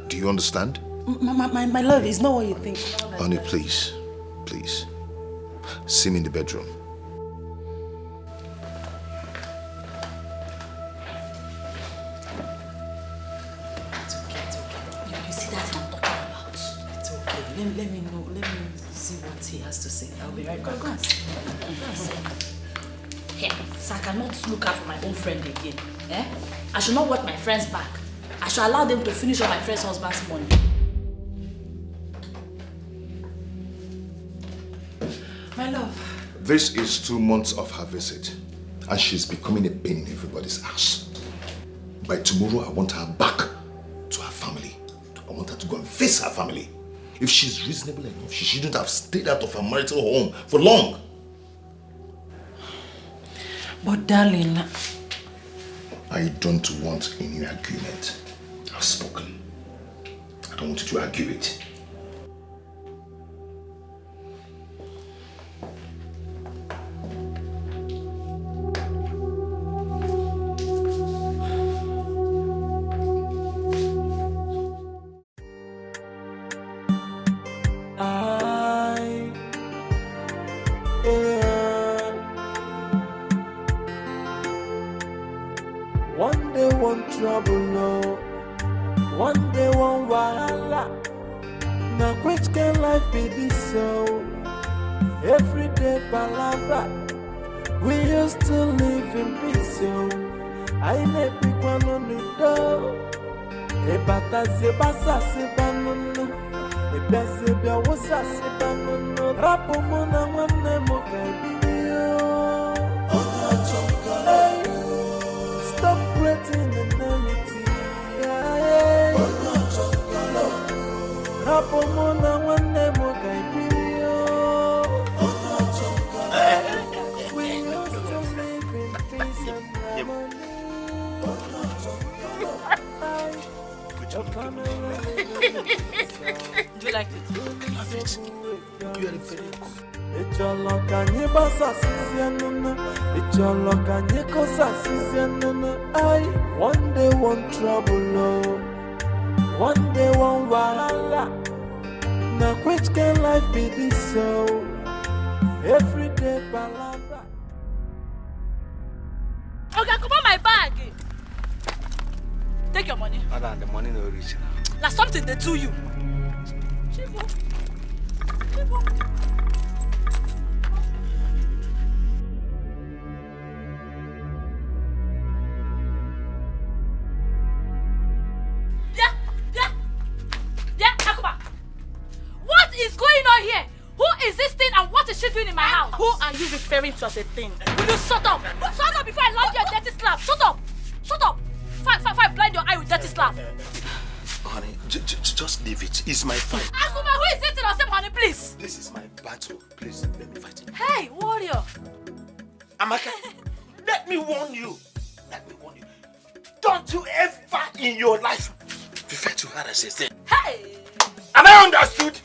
Do you understand? My love, is not what you think. Honey, please. See me in the bedroom. It's okay. You see that I'm talking about? It's okay. Let me know. Let me see what he has to say. I'll be right back. Go and see. Here, so I cannot look out for my own friend again. Eh? I should not work my friends back. I should allow them to finish on my friend's husband's money. My love. This is 2 months of her visit, and she's becoming a pain in everybody's ass. By tomorrow, I want her back to her family. I want her to go and face her family. If she's reasonable enough, she shouldn't have stayed out of her marital home for long. But darling... I don't want any argument. I've spoken. I don't want you to argue it. One day one trouble, no. One day one wahala. Now which can life be this so? Every day palabra. We used to live in peace, so I never pick one on the door. Ebata sebasa sebanuno. Ebezebia wosa sebanuno. Rapo mona wane mokaibio. Stop creating enmity. Rapo mona wane mokaibio. We used to live in peace and harmony. Do you like it? I love it. You are very good. It's your luck and you boss assistant. It's your luck and you cause assistant. One day one trouble, no. One day one wahala. Now which can life be this so? Every day palabra. Okay, come on my bag. Take your money. Madam, the money no reach now. Now something they do you. Chivo. Yeah, Akuma. What is going on here? Who is this thing and what is she doing in my house? Who are you referring to as a thing? Will you shut up? Shut up before I land you a dirty slap. Shut up. Shut up. Fine, blind your eye with dirty slap. Honey, just leave it. It's my fight. Akuma, who is this in our same honey, please? This is my battle. Please, let me fight it. Hey, warrior. Amaka, let me warn you. Don't you ever in your life refer to her as a sin. Hey! Am I understood?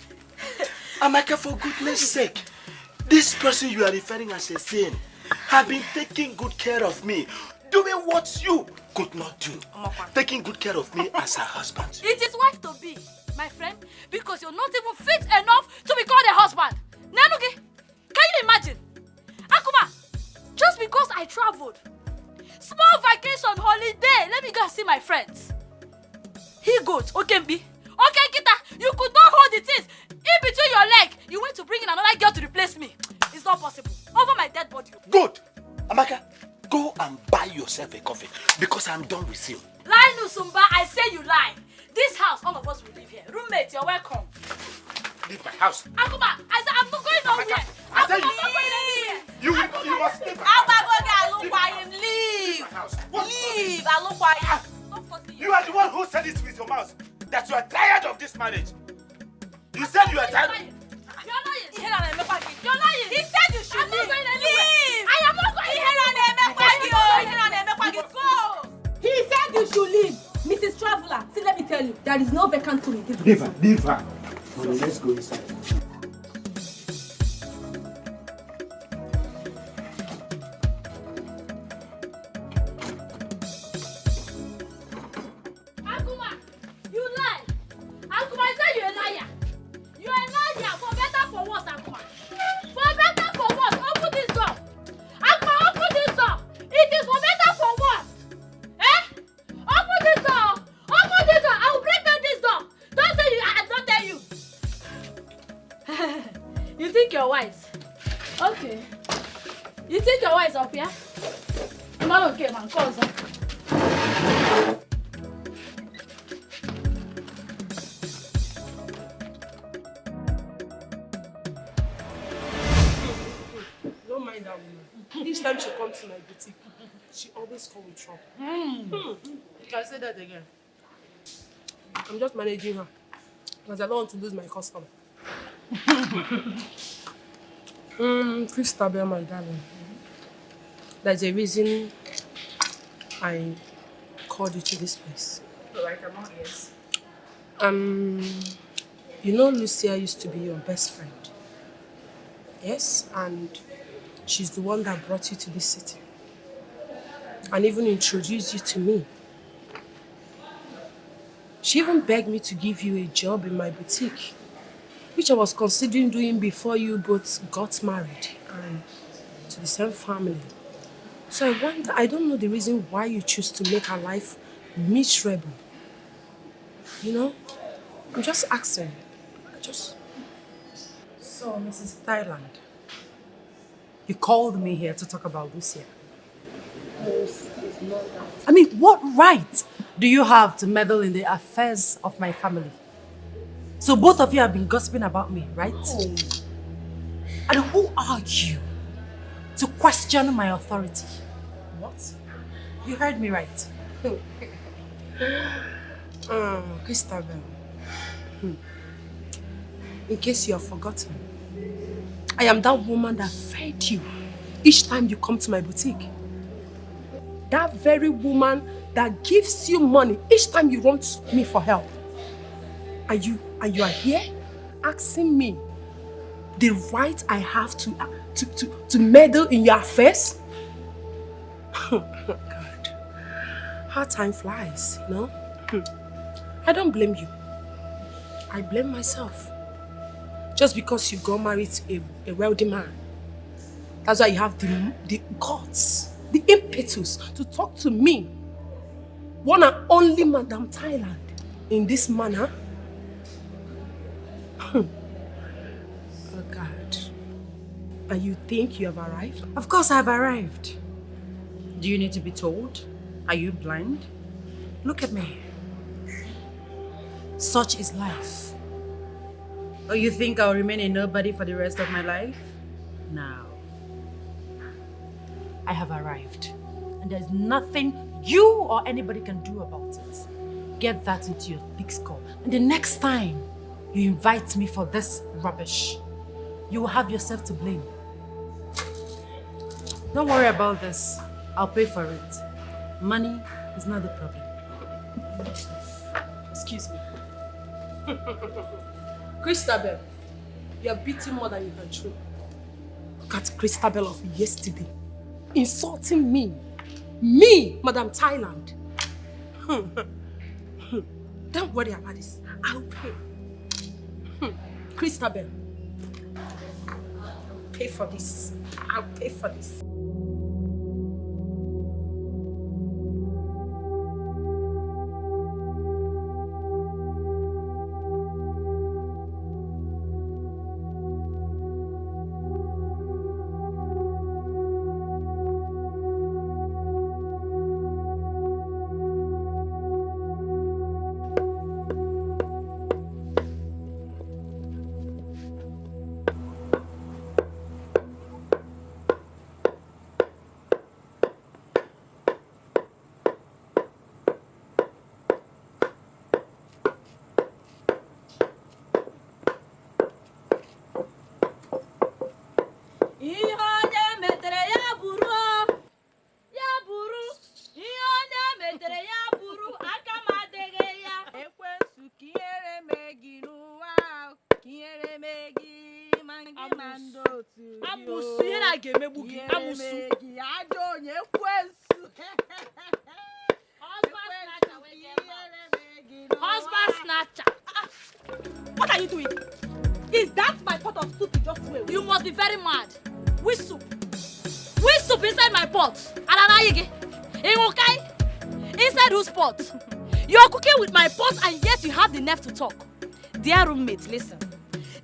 Amaka, for goodness sake, this person you are referring as a sin have been taking good care of me, doing what you could not do. Taking good care of me as her husband. It is wife to be, my friend, because you're not even fit enough to be called a husband. Nanuge, can you imagine? Akuma, just because I traveled, small vacation, holiday, let me go and see my friends. He goes, Okembi. Okay, Kita, you could not hold the things in between your leg. You went to bring in another girl to replace me. It's not possible. Over my dead body. Good. Amaka, go and buy yourself a coffee because I'm done with you. Lie, Nusumba, I say you lie. This house, all of us will live here. Roommate, you're welcome. Leave my house. Akuma, I said I'm not going nowhere. I said I'm not going anywhere. You must leave my house. Leave. Leave. I look why you are the one who said it with your mouth that you are tired of this marriage. You said you are tired. You're lying. He said you should leave. I am not going anywhere. Go. He said you should leave. Mrs. Traveler, see, let me tell you, there is no vacant room in this Leave her. Leave her. Honey, let's go inside. Akuma, you lie. Akuma, I said you're a liar. You're a liar. For better, for worse, Akuma. For better, for worse. Open this door. Akuma, open this door. It is for better, for worse. Eh? Open this door. Open this door. I will break down this door. Don't say I don't tell you. You think you're wise? Okay. You think you're wise up here? I'm not okay, man. Cause don't mind that woman. Each time she comes to my boutique, she always comes with trouble. You can say that again. I'm just managing her because I don't want to lose my customer. Christabel, my darling, there's a reason I called you to this place. Alright, I'm all ears. You know Lucia used to be your best friend. Yes, and she's the one that brought you to this city and even introduced you to me. She even begged me to give you a job in my boutique, which I was considering doing before you both got married and to the same family. So I wonder, I don't know the reason why you choose to make her life miserable. You know? I'm just asking. So, Mrs. Thailand, you called me here to talk about Lucia. It's not that. I mean, what right do you have to meddle in the affairs of my family? So both of you have been gossiping about me, right? Oh. And who are you to question my authority? What? You heard me right. Christabel. In case you have forgotten, I am that woman that fed you each time you come to my boutique. That very woman that gives you money each time you want me for help. And you are here asking me the right I have to meddle in your affairs? God, how time flies, you know? I don't blame you. I blame myself. Just because you got married to a wealthy man. That's why you have the guts, the impetus to talk to me, one and only Madam Thailand, in this manner. Oh God. And you think you have arrived? Of course I've arrived. Do you need to be told? Are you blind? Look at me. Such is life. Or you think I'll remain a nobody for the rest of my life? Now, I have arrived. And there's nothing you or anybody can do about it. Get that into your thick skull. And the next time you invite me for this rubbish, you will have yourself to blame. Don't worry about this. I'll pay for it. Money is not the problem. Excuse me. Christabel, you are beating more than you can chew. Look at Christabel of yesterday. Insulting me. Me, Madam Thailand. Don't worry about this. I'll pay. Christabel, pay for this. I'll pay for this. Husband snatcher. What are you doing? Is that my pot of soup you just threw away? You must be very mad. Which soup? Which soup inside my pot? Alanayige. Inside whose pot? You're cooking with my pot and yet you have the nerve to talk. Dear roommate, listen.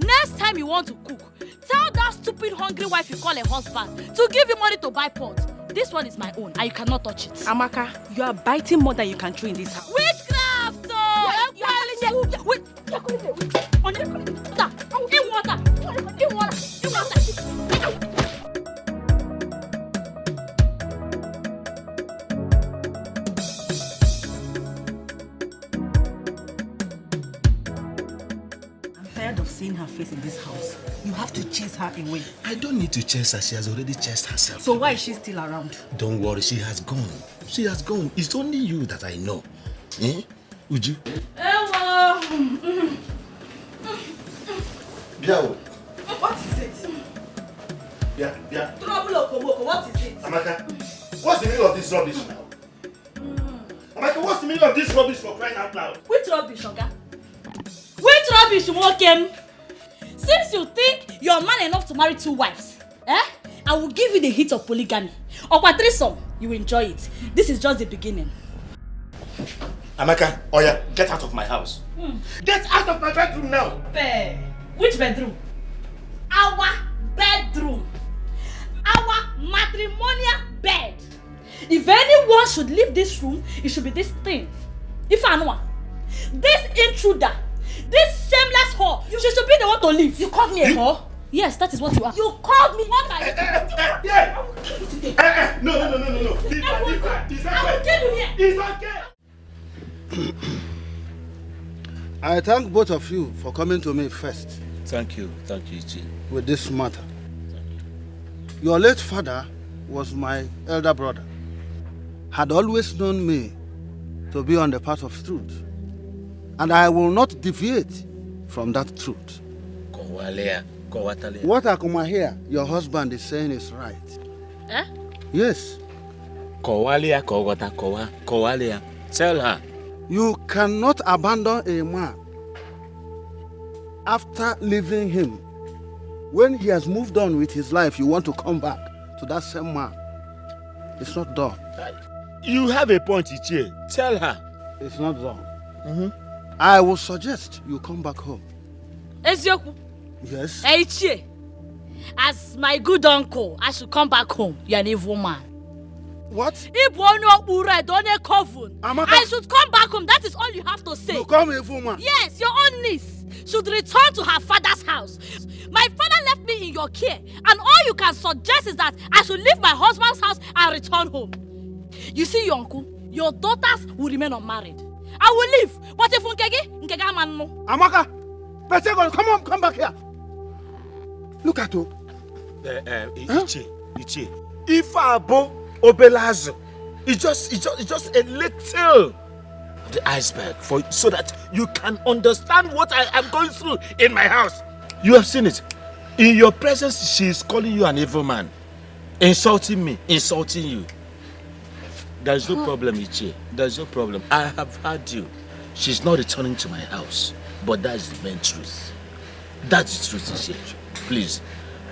Next time you want to cook, tell that stupid hungry wife you call a husband to give you money to buy pot. This one is my own and you cannot touch it. Amaka, you are biting more than you can chew in this house. Witchcraft! Wait. In water. Tired of seeing her face in this house. You have to chase her away. I don't need to chase her. She has already chased herself. So why is she still around? Don't worry, she has gone. She has gone. It's only you that I know. Eh? Would you? Hello. Biao. What is it? Yeah. Trouble Okomoko, what is it? Amaka, what's the meaning of this rubbish now? Amaka, what's the meaning of this rubbish for crying out loud? Which rubbish, Oga? Which rubbish, Wokem? Since you think you're man enough to marry 2 wives, I will give you the hit of polygamy. Or threesome, you will enjoy it. This is just the beginning. Amaka, Oya, get out of my house. Get out of my bedroom now. Which bedroom? Our bedroom. Our matrimonial bed. If anyone should leave this room, it should be this thing. If I know, this intruder, this shameless whore, she should be the one to leave. You called me a whore? Yes, that is what you are. You called me what I No. Leave her. It's okay. I will kill you here. It's okay. I thank both of you for coming to me first. Thank you, Ichi. With this matter. Your late father was my elder brother. Had always known me to be on the path of truth. And I will not deviate from that truth. What Akuma here, your husband is saying is right. Yes. Tell her. You cannot abandon a man after leaving him. When he has moved on with his life, you want to come back to that same man. It's not done. You have a point, Ichie. Tell her. It's not done. I will suggest you come back home. Ezioku. Yes? Ichie. As my good uncle, I should come back home. You're an evil man. What? I should come back home. That is all you have to say. You come evil man? Yes, your own niece. should return to her father's house. My father left me in your care, and all you can suggest is that I should leave my husband's house and return home. You see, your uncle, your daughters will remain unmarried. I will leave, but if Nkega man no. Amaka, come back here. Look at you. Ichi. If Abo Obelazo, it's just a little of the iceberg so that you can understand what I am going through in my house. You have seen it. In your presence, she is calling you an evil man, insulting me, insulting you. There's no problem, Ichi. There's no problem. I have heard you. She's not returning to my house, but that's the main truth. That's the truth, Ichi. Please,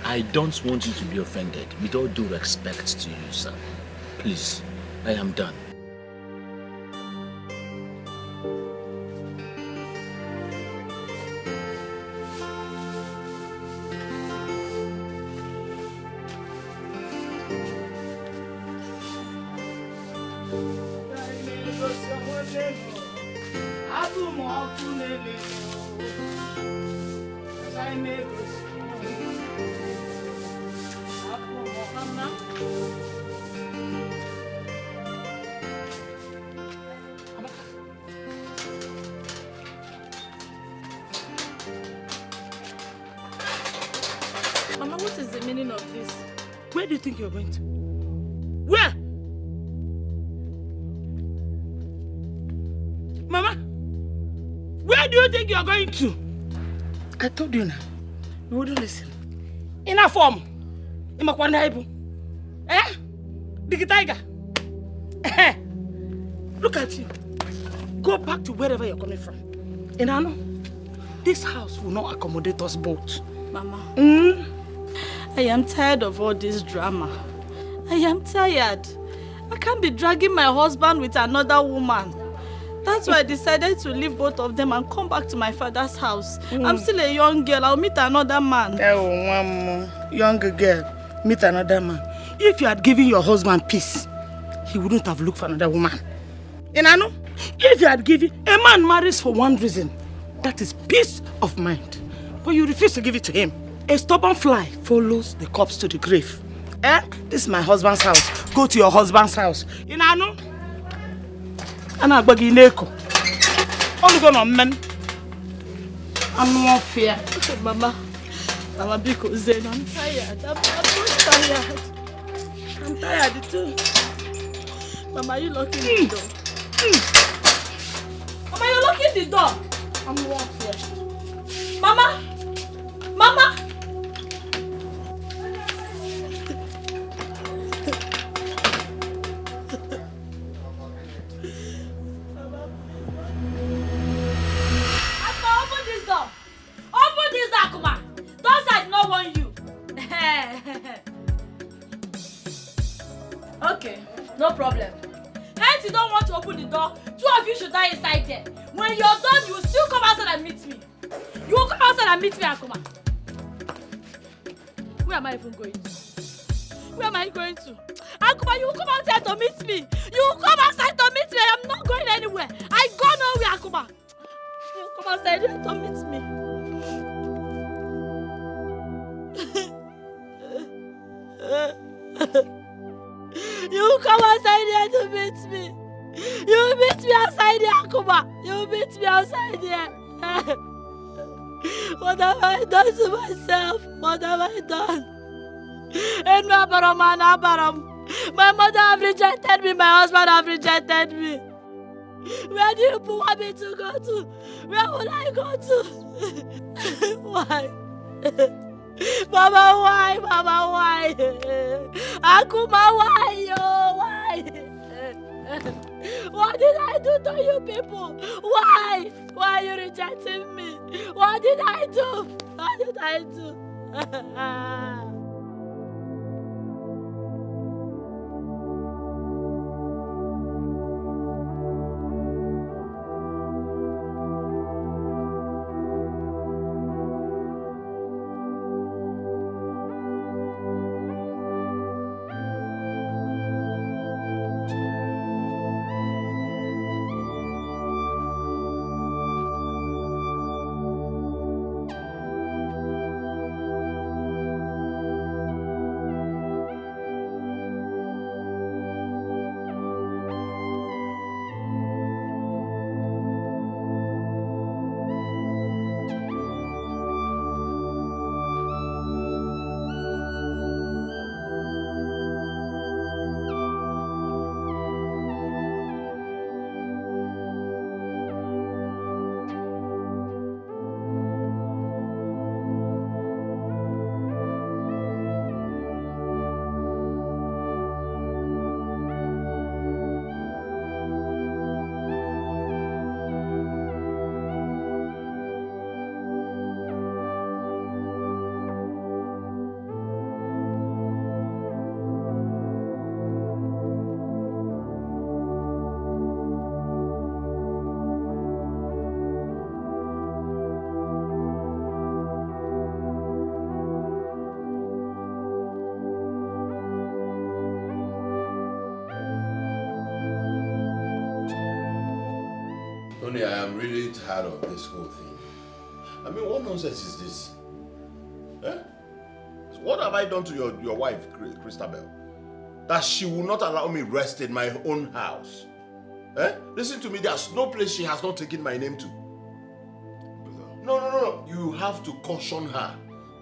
I don't want you to be offended. With all due respect to you, sir. Please, I am done. Mama, what is the meaning of this? Where do you think you're going to? Where? Mama, where do you think you're going to? I told you now. You wouldn't listen. In a form. In my kwandaibu. Eh? Big tiger. Eh? Look at you. Go back to wherever you're coming from. And I know this house will not accommodate us both. Mama. I am tired of all this drama. I am tired. I can't be dragging my husband with another woman. That's why I decided to leave both of them and come back to my father's house. I'm still a young girl. I'll meet another man. Oh, one more young girl, meet another man. If you had given your husband peace, he wouldn't have looked for another woman. And I know, if you had given, a man marries for one reason. That is peace of mind. But you refuse to give it to him. A stubborn fly follows the corpse to the grave. Eh? This is my husband's house. Go to your husband's house. You know? Ana agbagi neko. Only gonna men. I'm not fear. Mama, because then I'm tired. I'm tired. I'm tired too. Mama, you locking the door? Mama, you locking the door? I'm not fear. Mama! Mama! Open this door! Open this door, Kuma! Those I do not want you! Okay, no problem. Hence you don't want to open the door, two of you should die inside there. When you're done, you will still come outside and meet me. You will come outside and meet me, Akuma. Where am I even going to? Where am I going to? Akuma, you will come outside to meet me. You will come outside to meet me. I am not going anywhere. I go nowhere, Akuma. You will come outside here to meet me. You will come outside here to meet me. You will meet me outside here, Akuma. You will meet me outside here. What have I done to myself? What have I done? And my mother have rejected me. My husband have rejected me. Where do you want me to go to? Where will I go to? Why? Mama, why? Mama, why? Akuma, why? Oh, why? What did I do to you people? Why? Why are you rejecting me? What did I do? What did I do? Tony, I am really tired of this whole thing. I mean, what nonsense is this? Eh? What have I done to your wife, Christabel? That she will not allow me rest in my own house. Eh? Listen to me, there's no place she has not taken my name to. No. You have to caution her.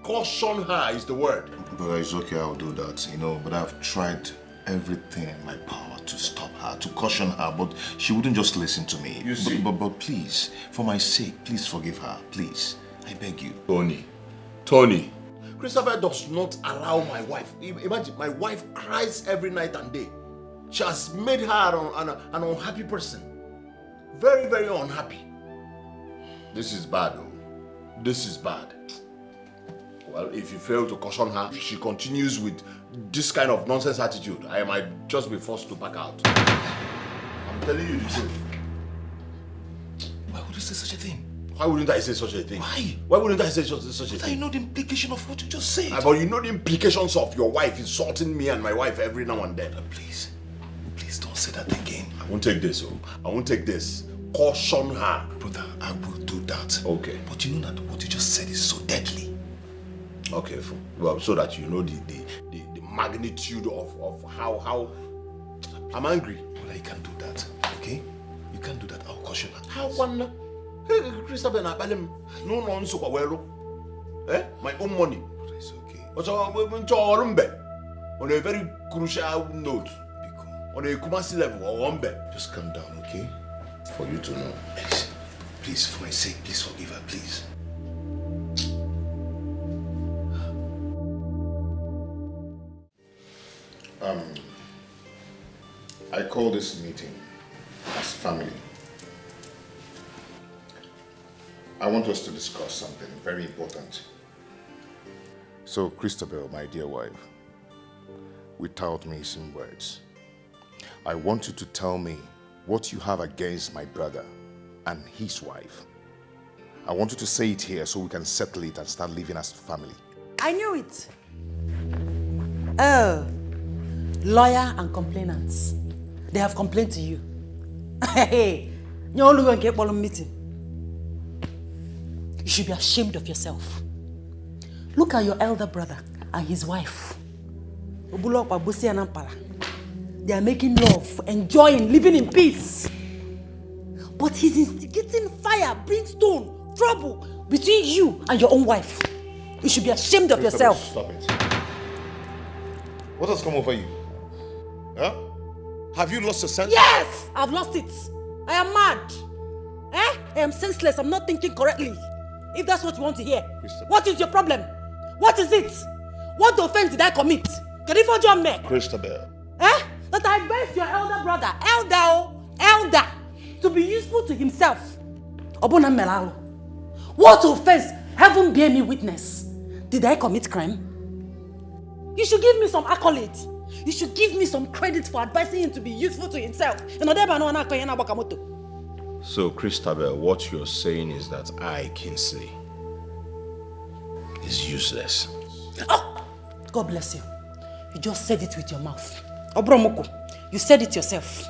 Caution her is the word. Brother, it's okay, I'll do that, but I've tried everything in my power to stop her, to caution her, but she wouldn't just listen to me. You see? But please, for my sake, please forgive her, please. I beg you. Tony. Christopher does not allow my wife. Imagine, my wife cries every night and day. She has made her an unhappy person. Very, very unhappy. This is bad, though. This is bad. Well, if you fail to caution her, she continues with this kind of nonsense attitude. I might just be forced to back out. I'm telling you the truth. Why would you say such a thing? Why wouldn't I say such a thing? Why? Why wouldn't I say such a thing? But I know the implication of what you just said. But you know the implications of your wife insulting me and my wife every now and then. Please don't say that again. I won't take this, I won't take this. Caution her. Brother, I will do that. Okay. But you know that what you just said is so deadly. Okay, well, so that you know the magnitude of how I'm angry. Brother, you can't do that, okay? You can't do that. I'll caution her. How one? Hey, Christopher, no nonsense. Eh? My own money. It's okay. On a very crucial note. On a Kumasi level, just calm down, okay? For you to know. Please, for my sake, please forgive her, please. I call this meeting as family. I want us to discuss something very important. So, Christabel, my dear wife, without missing words, I want you to tell me what you have against my brother and his wife. I want you to say it here so we can settle it and start living as family. I knew it. Oh, lawyer and complainants. They have complained to you. Hey, you're only going to get one meeting. You should be ashamed of yourself. Look at your elder brother and his wife. They are making love, enjoying, living in peace. But he's instigating fire, brimstone, trouble between you and your own wife. You should be ashamed of yourself. Stop it. What has come over you? Huh? Have you lost your sense? Yes! I've lost it. I am mad. I am senseless. I'm not thinking correctly. If that's what you want to hear. What is your problem? What is it? What offense did I commit? Can you forgive me? Christabel. That I advised your elder brother, elder, to be useful to himself. Obona Melalo. What offense? Heaven bear me witness. Did I commit crime? You should give me some accolades. You should give me some credit for advising him to be useful to himself. So, Christabel, what you're saying is that I, Kingsley, is useless. Oh! God bless you. You just said it with your mouth. Obromoko, you said it yourself.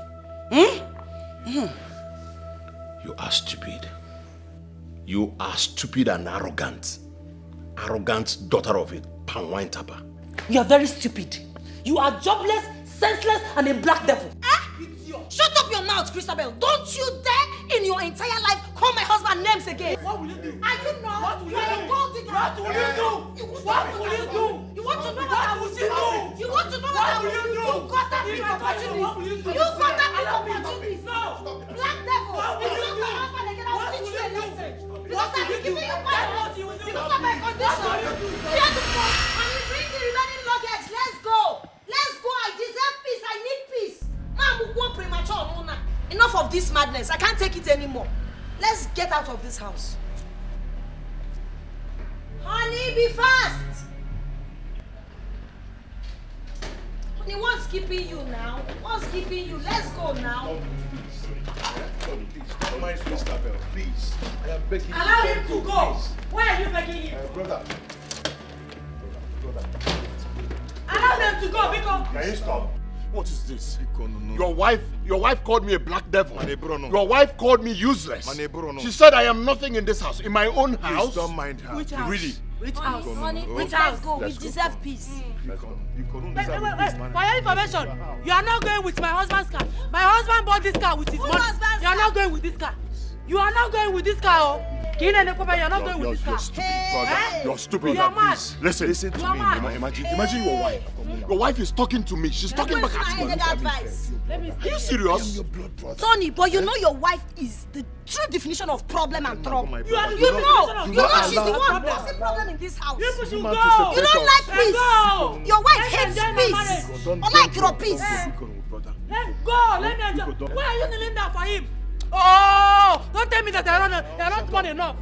You are stupid. You are stupid and arrogant. Arrogant daughter of a palm wine tapper. You are very stupid. You are jobless, senseless, and a black devil. Shut up your mouth, Christabel. Don't you dare in your entire life call my husband names again. What will you do? Are you not? What will you do? What will you do? What will you do? You want to know what I will do? You want to know what I will do? You got that big opportunity. You got that big opportunity. Black devil. If you not my husband again, I will teach you a lesson. Because I've been giving you power. Because of my condition. Fear the force. And you bring the remaining luggage. Let's go. Let's go. I deserve peace. I need peace. Premature. Enough of this madness. I can't take it anymore. Let's get out of this house. Honey, be fast. Honey, what's keeping you now? What's keeping you? Let's go now. Tony, please. Don't mind Christabel, please. I am begging you. Allow him to go. Why are you begging him? Brother. Allow them to go because... Can you stop? What is this? Your wife called me a black devil. Your wife called me useless. She said I am nothing in this house. In my own house. Please don't mind her. Which house? Really? Which house? Honey, Which let's house? go. We deserve peace. Wait. For your information, you are not going with my husband's car. My husband bought this car with his money. You are not going with this car. You are not going with this car. Oh. You are not going with this car. You're stupid, brother. You're stupid. You're mad. Listen to me. Imagine your wife. Your wife is talking to me. She's talking back at me. Are you serious? Tony, but you know your wife is the true definition of problem and trouble. You know she's the one causing problem in this house. You should go. You don't like peace. Your wife hates peace. Unlike your peace. Let's go. Let me enjoy. Why are you kneeling down for him? Oh, don't tell me that you're not smart enough.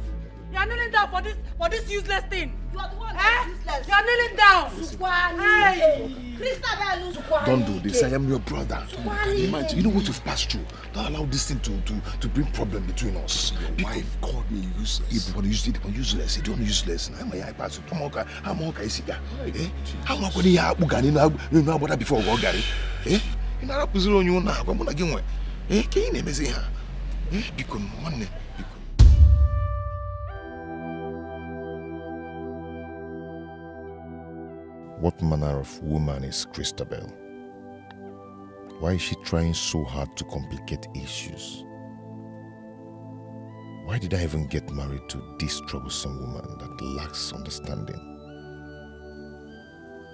You're kneeling down for this useless thing. You are the one that's useless. You're kneeling down. Hey. Don't do this. I am your brother. Imagine, you know what you've passed through. Don't allow this thing to bring problem between us. Your wife called me useless. If you useless, you don't useless. I'm a pass. I'm okay. I'm not going to have you know about that before we go. Eh? You know what I'm you now. I'm going to get eh? Can you name me? Because one. What manner of woman is Christabel? Why is she trying so hard to complicate issues? Why did I even get married to this troublesome woman that lacks understanding?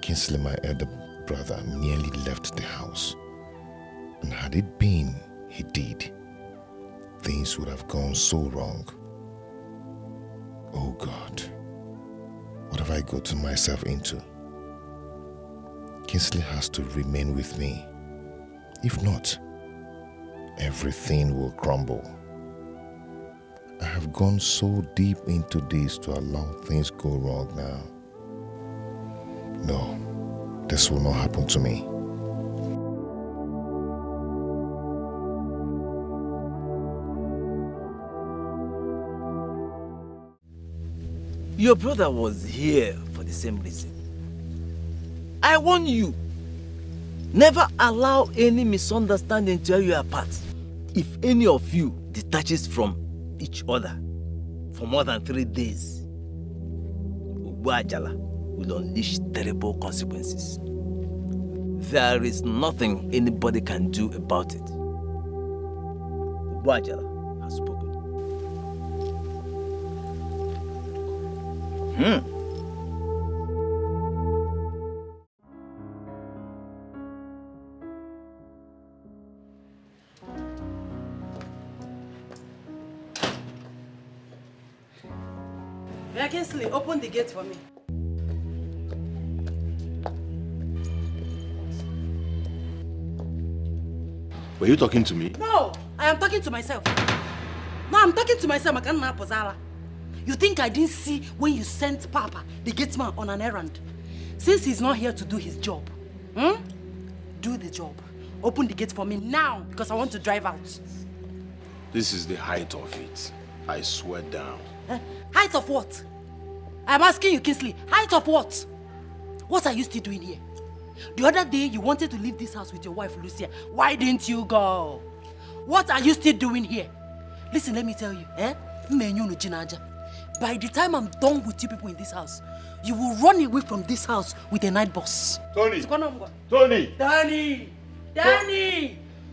Kingsley, my elder brother, nearly left the house. And had it been he did, things would have gone so wrong. Oh God, what have I gotten myself into? Kingsley has to remain with me. If not, everything will crumble. I have gone so deep into this to allow things go wrong now. No, this will not happen to me. Your brother was here for the same reason. I warn you, never allow any misunderstanding to tear you apart. If any of you detaches from each other for more than 3 days, Ugwajala will unleash terrible consequences. There is nothing anybody can do about it. Ugwajala has spoken. Kingsley, open the gate for me. Were you talking to me? No, I am talking to myself. No, I'm talking to myself. You think I didn't see when you sent Papa, the gateman, on an errand? Since he's not here to do his job, do the job. Open the gate for me now, because I want to drive out. This is the height of it. I swear down. Height of what? I'm asking you, Kingsley, height of what? What are you still doing here? The other day, you wanted to leave this house with your wife, Lucia. Why didn't you go? What are you still doing here? Listen, let me tell you, by the time I'm done with you people in this house, you will run away from this house with a night boss. Tony! Danny!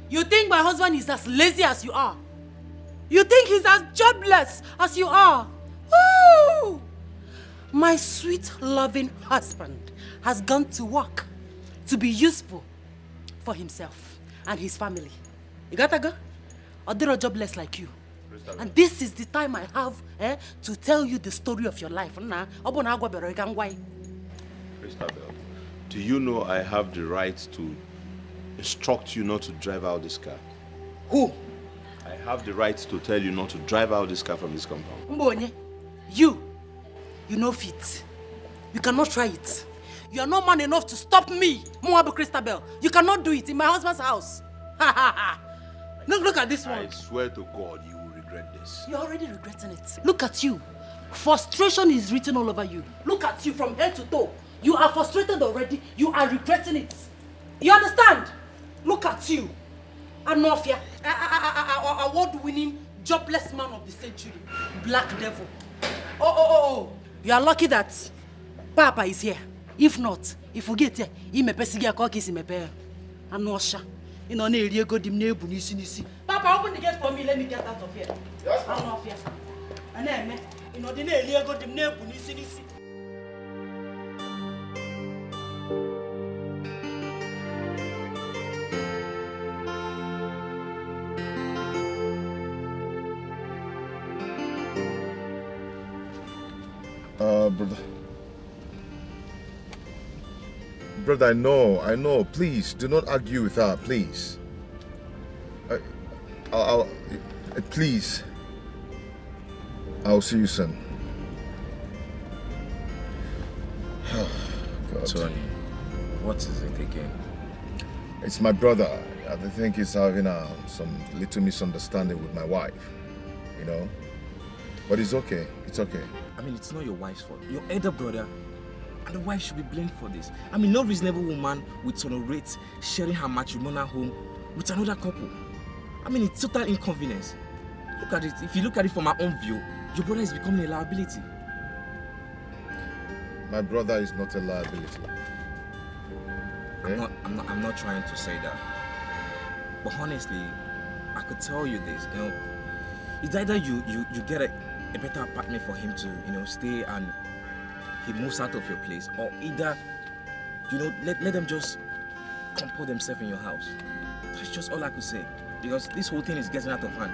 You think my husband is as lazy as you are? You think he's as jobless as you are? Woo! My sweet, loving husband has gone to work to be useful for himself and his family. You gotta go? Or they're jobless like you. And this is the time I have to tell you the story of your life. Christabel, do you know I have the right to instruct you not to drive out this car? Who? I have the right to tell you not to drive out this car from this compound. Mbonye, you know fit. You cannot try it. You are not man enough to stop me, Moabu Christabel. You cannot do it in my husband's house. Look at this one. I swear to God, you will regret this. You're already regretting it. Look at you. Frustration is written all over you. Look at you from head to toe. You are frustrated already. You are regretting it. You understand? Look at you. Anofia, award-winning jobless man of the century. Black devil. Oh. You are lucky that Papa is here. If not, if you get here, he may pesigia cookies in my pair. I'm not sure. You know, you go dim neighbor, nisi. Papa, open the gate for me. Let me get out of here. Yes, I'm not here. And then, you know, the you go dim neighbor, nisi. Brother, I know. Please, do not argue with her, please. Please. I'll see you soon. Tony, what is it again? It's my brother. I think he's having some little misunderstanding with my wife, you know. But it's okay. It's okay. I mean, it's not your wife's fault. Your elder brother and the wife should be blamed for this. I mean, no reasonable woman would tolerate sharing her matrimonial home with another couple. I mean, it's total inconvenience. Look at it. If you look at it from my own view, your brother is becoming a liability. My brother is not a liability. Okay? I'm not trying to say that. But honestly, I could tell you this, you know, it's either you get a better apartment for him to, you know, stay and he moves out of your place, or either, you know, let them just compose themselves in your house. That's just all I could say, because this whole thing is getting out of hand.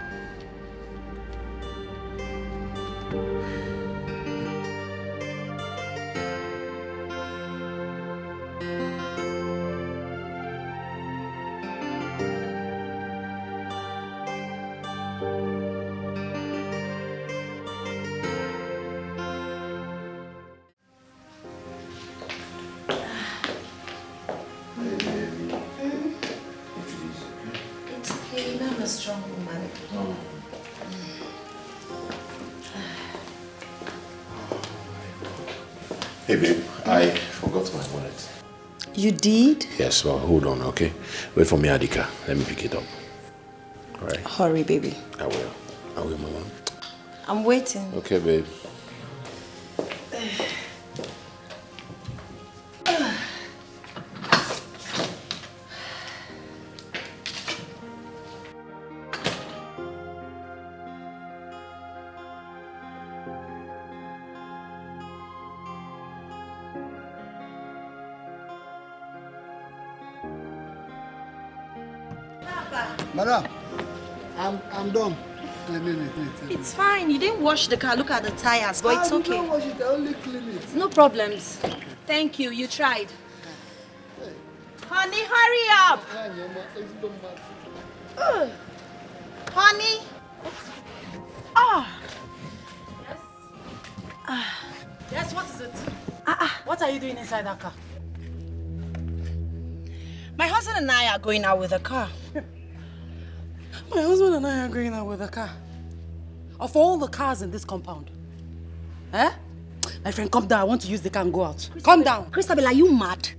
Hey babe, I forgot my wallet. You did? Yes, well, hold on, okay? Wait for me at the car. Let me pick it up. Alright? Hurry, baby. I will, Mama. I'm waiting. Okay, babe. Madam, I'm done. Cleaning it. It's fine. You didn't wash the car. Look at the tires, but it's okay. I didn't wash it. I only clean it. No problems. Thank you. You tried. Honey, hurry up. Honey. Yes, what is it? What are you doing inside that car? My husband and I are going out with a car. My husband and I are going out with a car. Of all the cars in this compound. Eh? My friend, come down. I want to use the car and go out. Come down. Christabel, are you mad?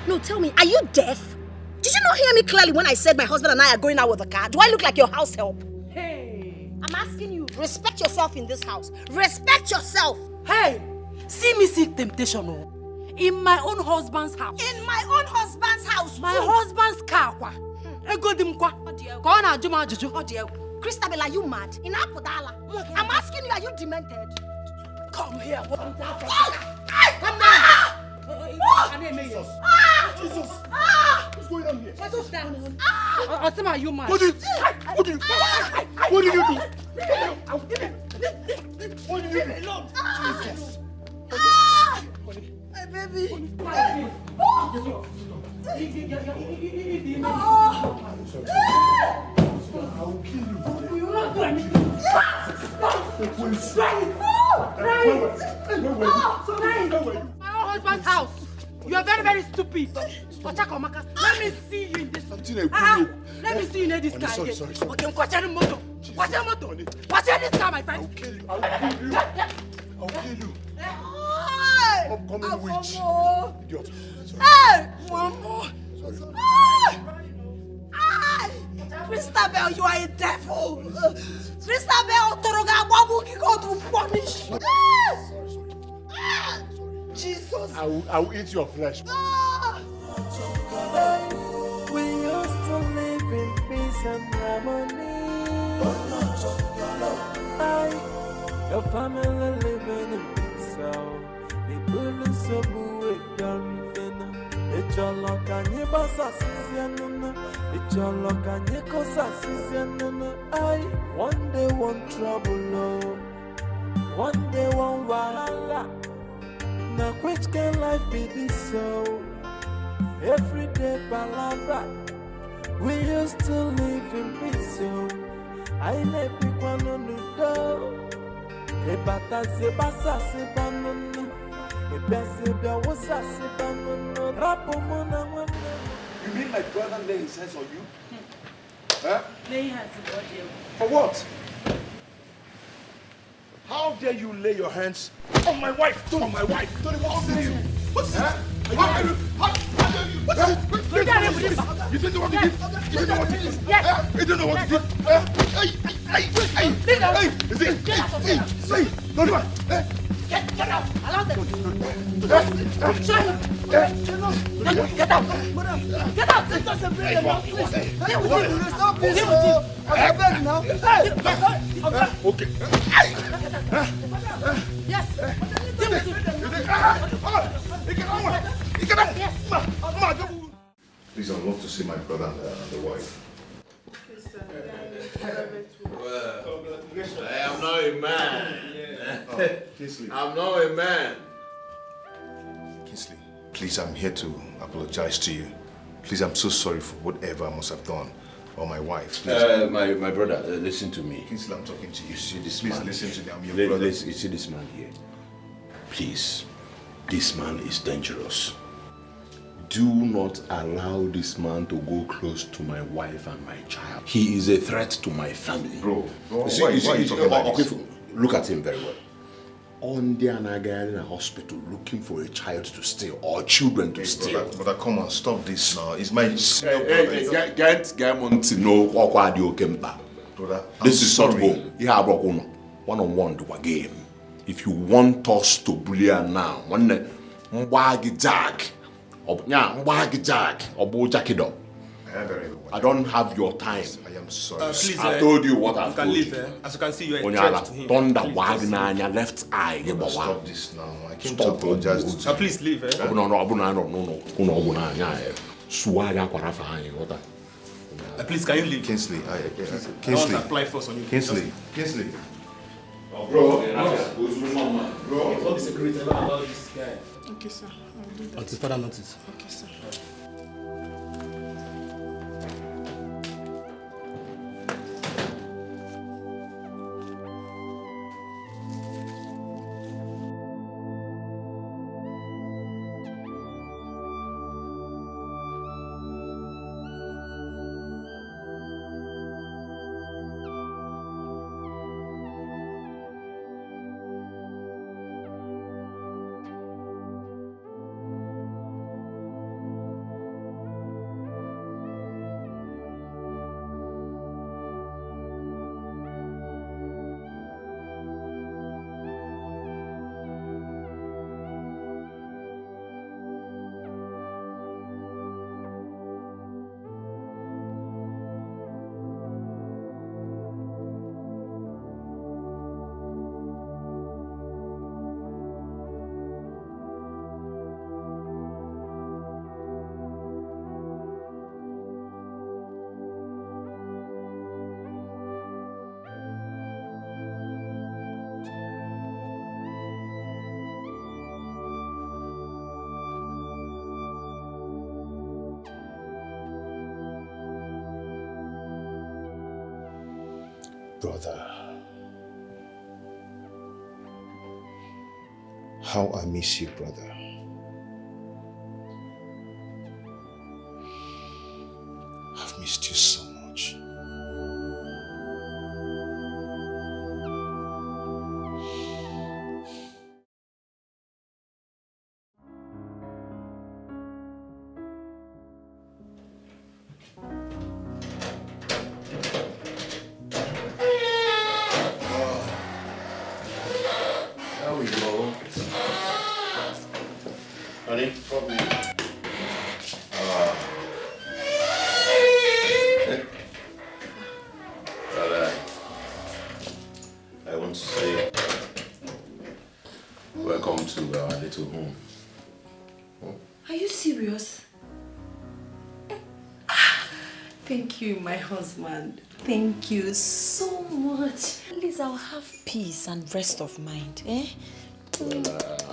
No, tell me, are you deaf? Did you not hear me clearly when I said my husband and I are going out with a car? Do I look like your house help? Hey. I'm asking you, respect yourself in this house. Respect yourself. Hey, see me seek temptation, oh. In my own husband's house. In my own husband's house. My husband's car. Christabel, are you mad? In Apodala. I'm asking you, are you demented? Come here. Come down. Jesus. Jesus. What's going on here? Jesus down. Asima, are you mad? What did you do? What did you do? Jesus. My baby. I will kill you. You will not do anything. My husband's house. You are very, very stupid. Let me see you in this. Let me see you in this car. Sorry. Okay, watch this car, my friend. I'll kill you. Upcoming witch. Idiot. Hey! One more. Sorry. Christabel, you are a devil. Christabel, Toroga, God will punish you. Jesus. I will eat your flesh. We used to live in peace and harmony. Your family living in peace. The bullies so good, don't think. It's your luck and your boss assistant. It's your luck and your cause assistant. One day one trouble, one day one wahala. Now which can life be this so? Everyday palabra. We used to live in peace so. I let people on the door. E bata se basa se banana. E bese be wosa se banana. Rapo mona mona. You mean my brother lay his hands on you? Huh? Lay hands on you. For what? How dare you lay your hands on my wife? On my wife? How dare you? What's this? How dare you? What's this? You didn't know what to do. You didn't know what to do. You didn't know what to do. Hey, don't do it. Get out. Allow them. Get out. Get out. It doesn't bring them out. Deal with him. Deal with him. I'm back now. Okay. Yes. Deal with him. Please, I'd love to see my brother and the wife. I am not a man. I'm not a man. Kingsley, please, I'm here to apologize to you. Please, I'm so sorry for whatever I must have done. Or my wife. My brother, listen to me. Kingsley, I'm talking to you. You see this please man? Listen to me. I'm your brother. You see this man here? Please, this man is dangerous. Do not allow this man to go close to my wife and my child. He is a threat to my family. Bro, why are you talking like this? Look at him very well. On the Anaga in a hospital looking for a child to steal or children to steal. Brother, come on, stop this now. It's my Get to know what you came back. Brother, this is not home. You have one-on-one to a game. If you want us to bully her now, one Jack. I don't have your time. I am sorry. Please, I told you what I've told you. As you can see, you are a threat to him. Thunder wagging on your left eye. Stop this now. I came to apologize to you. Please leave. No. Please, can you leave? Kingsley, I want to apply force on you. Kingsley. Oh, bro, inform the security about this guy. Okay, sir. I'll do that. Until further notice. Okay, sir. Brother, how I miss you, brother. I've missed you so much. say welcome to our little home. Are you serious? Thank you, my husband. Thank you so much. At least I'll have peace and rest of mind, eh?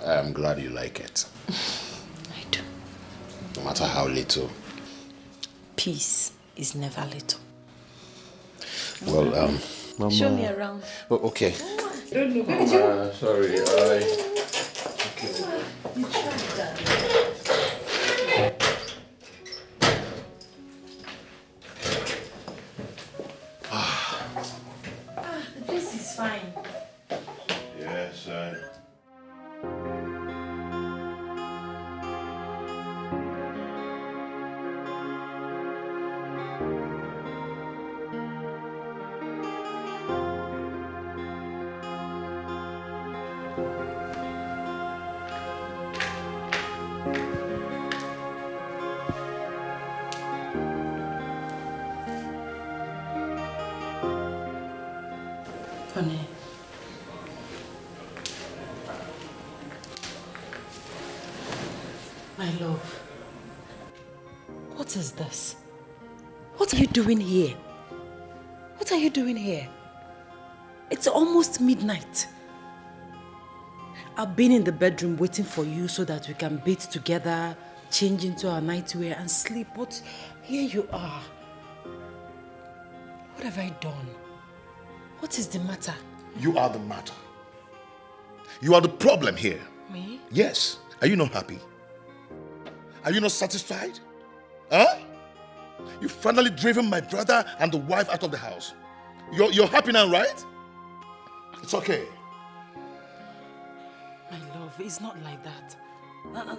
I am glad you like it. I do. No matter how little. Peace is never little. Well, Mama. Show me around. Oh, okay. I don't know. Mama, sorry. You tried that. The place is fine. Yes, Honey. My love. What is this? What are you doing here? What are you doing here? It's almost midnight. I've been in the bedroom waiting for you so that we can bathe together, change into our nightwear and sleep. But here you are. What have I done? What is the matter? You are the matter. You are the problem here. Me? Yes. Are you not happy? Are you not satisfied? Huh? You've finally driven my brother and the wife out of the house. You're happy now, right? It's okay. My love, it's not like that.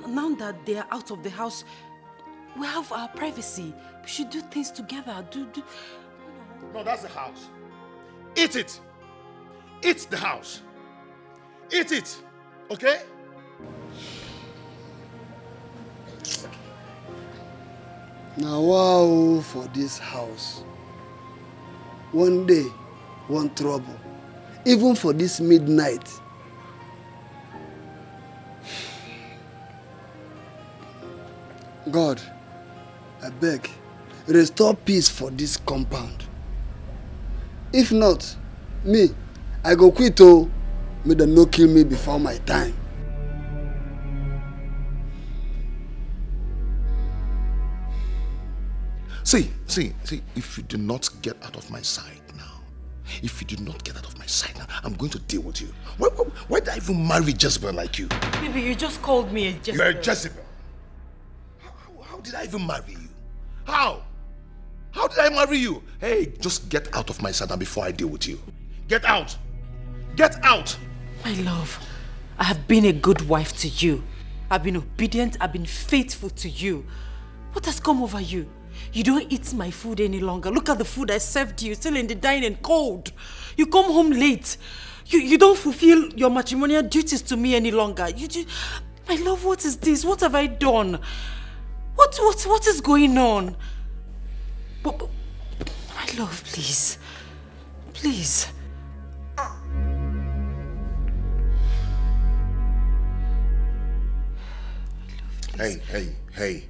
Now that they are out of the house, we have our privacy. We should do things together. No, that's the house. Eat it. Eat the house. Eat it. Okay? Now, wow, for this house. One day, one trouble. Even for this midnight. God, I beg, restore peace for this compound. If not, me, I go quit, oh. May them no kill me before my time. See, if you do not get out of my sight now, I'm going to deal with you. Why did I even marry Jezebel like you? Baby, you just called me a Jezebel. You're a Jezebel. How did I even marry you? How? How did I marry you? Hey, just get out of my sight now before I deal with you. Get out! Get out! My love, I have been a good wife to you. I've been obedient, I've been faithful to you. What has come over you? You don't eat my food any longer. Look at the food I served you, still in the dining, cold. You come home late. You don't fulfill your matrimonial duties to me any longer. My love, what is this? What have I done? What is going on? But, my love, please. Please. Hey. Hey!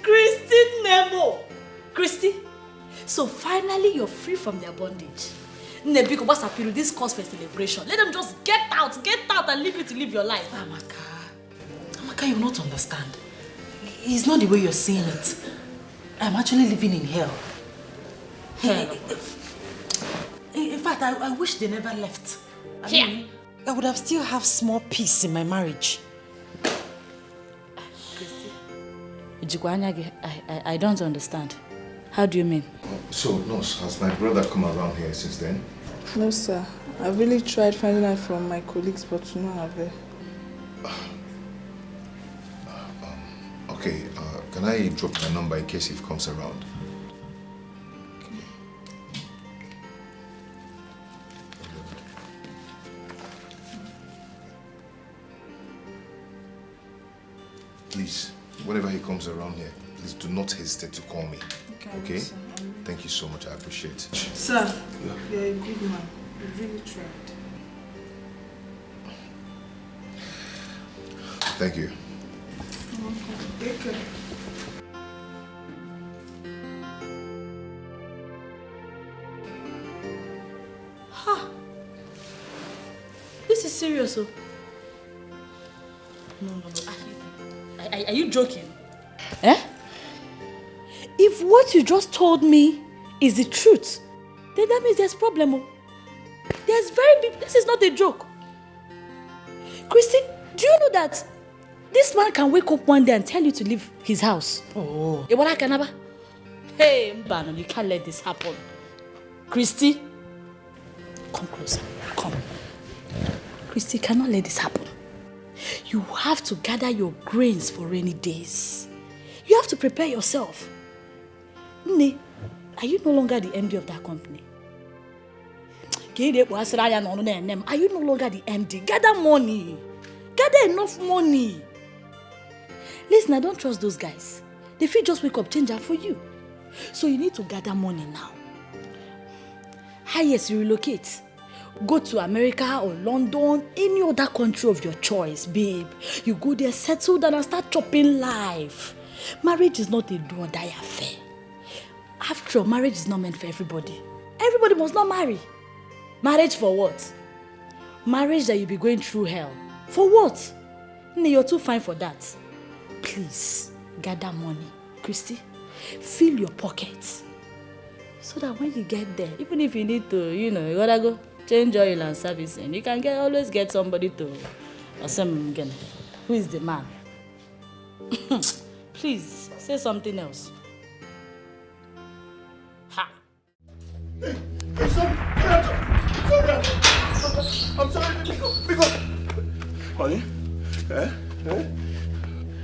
Christy Nemo! Christy, so finally you're free from their bondage. Nebiko, what's up with this cause for celebration? Let them just get out and leave you to live your life. Amaka, you not understand. It's not the way you're seeing it. I'm actually living in hell. Hell? In fact, I wish they never left. I mean, I would have still have small peace in my marriage. I don't understand. How do you mean? So, Nurse, has my brother come around here since then? No, sir. I really tried finding out from my colleagues, but no avail. Okay, can I drop my number in case he comes around? please, whenever he comes around here, please do not hesitate to call me. Okay? Thank you so much. I appreciate it. Sir, you're a good man. You really tried. Thank you. You're welcome. Take care. Ha! This is serious, oh. No. Are you joking? Eh? If what you just told me is the truth, then that means there's problem, oh. There's very big... This is not a joke. Christy, do you know that this man can wake up one day and tell you to leave his house? Oh. Hey, Mbano, you can't let this happen. Christy, come closer. Come. Christy, cannot let this happen. You have to gather your grains for rainy days. You have to prepare yourself. Nne, are you no longer the MD of that company? Are you no longer the MD? Gather money. Gather enough money. Listen, I don't trust those guys. They feel just wake up, change up for you. So you need to gather money now. Highest, you relocate. Go to America or London, any other country of your choice, babe. You go there, settle down and start chopping life. Marriage is not a do or die affair. After all, marriage is not meant for everybody. Everybody must not marry. Marriage for what? Marriage that you'll be going through hell. For what? You're too fine for that. Please, gather money. Christy, fill your pockets. So that when you get there, even if you need to, you gotta go change oil and servicing, you can always get somebody to again. Who is the man? Please, say something else. Ha! I'm sorry, because... Honey?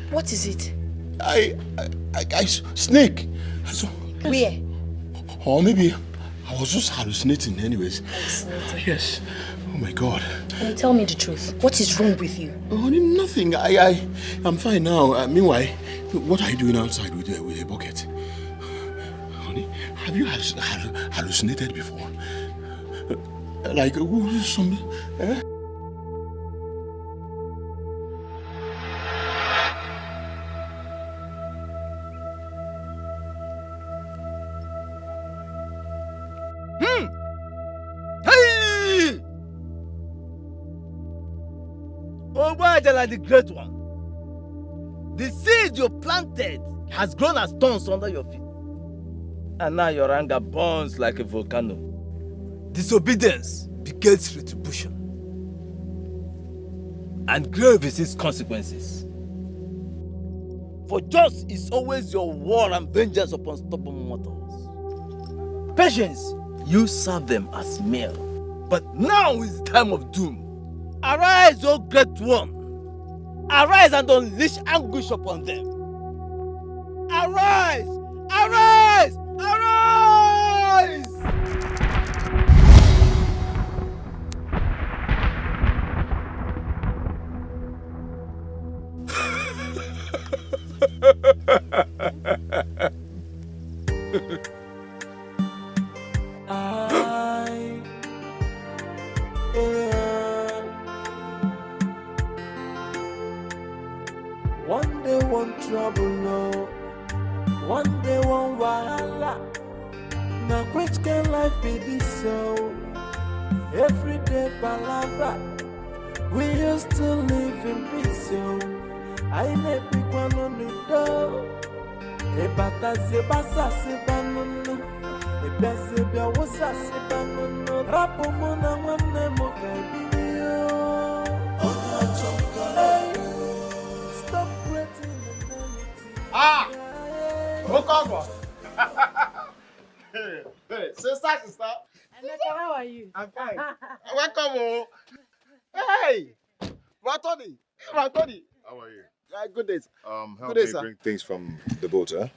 What is it? I snake. Where? Or maybe I was just hallucinating anyways. Hallucinating? Yes. Oh my God. Can you tell me the truth? What is wrong with you? Oh, honey, nothing. I'm fine now. Meanwhile, what are you doing outside with a bucket? Honey, have you hallucinated before? Like some... Eh? The great one. The seed you planted has grown as thorns under your feet. And now your anger burns like a volcano. Disobedience begets retribution. And grave is its consequences. For just is always your war and vengeance upon stubborn mortals. Patience, you serve them as meal. But now is the time of doom. Arise, O great one. Arise and unleash anguish upon them. Arise! Arise! Arise! One day one trouble, no. One day one wahala. Now which can life be this so? Every day palabra. We used to live in peace, so I never pick one on the door. Ebata se basa se banunu. Ebese bia wosa se banunu. Rapo mona wane mo kaibio. Onya chonka. Stop creating the Ah! Okongwa. Hey, sister. Emeka, how are you? I'm fine. Welcome. Oh. Hey, Ratoni. How are you? Good days. Help Good me days, sir. bring things from the boat, huh?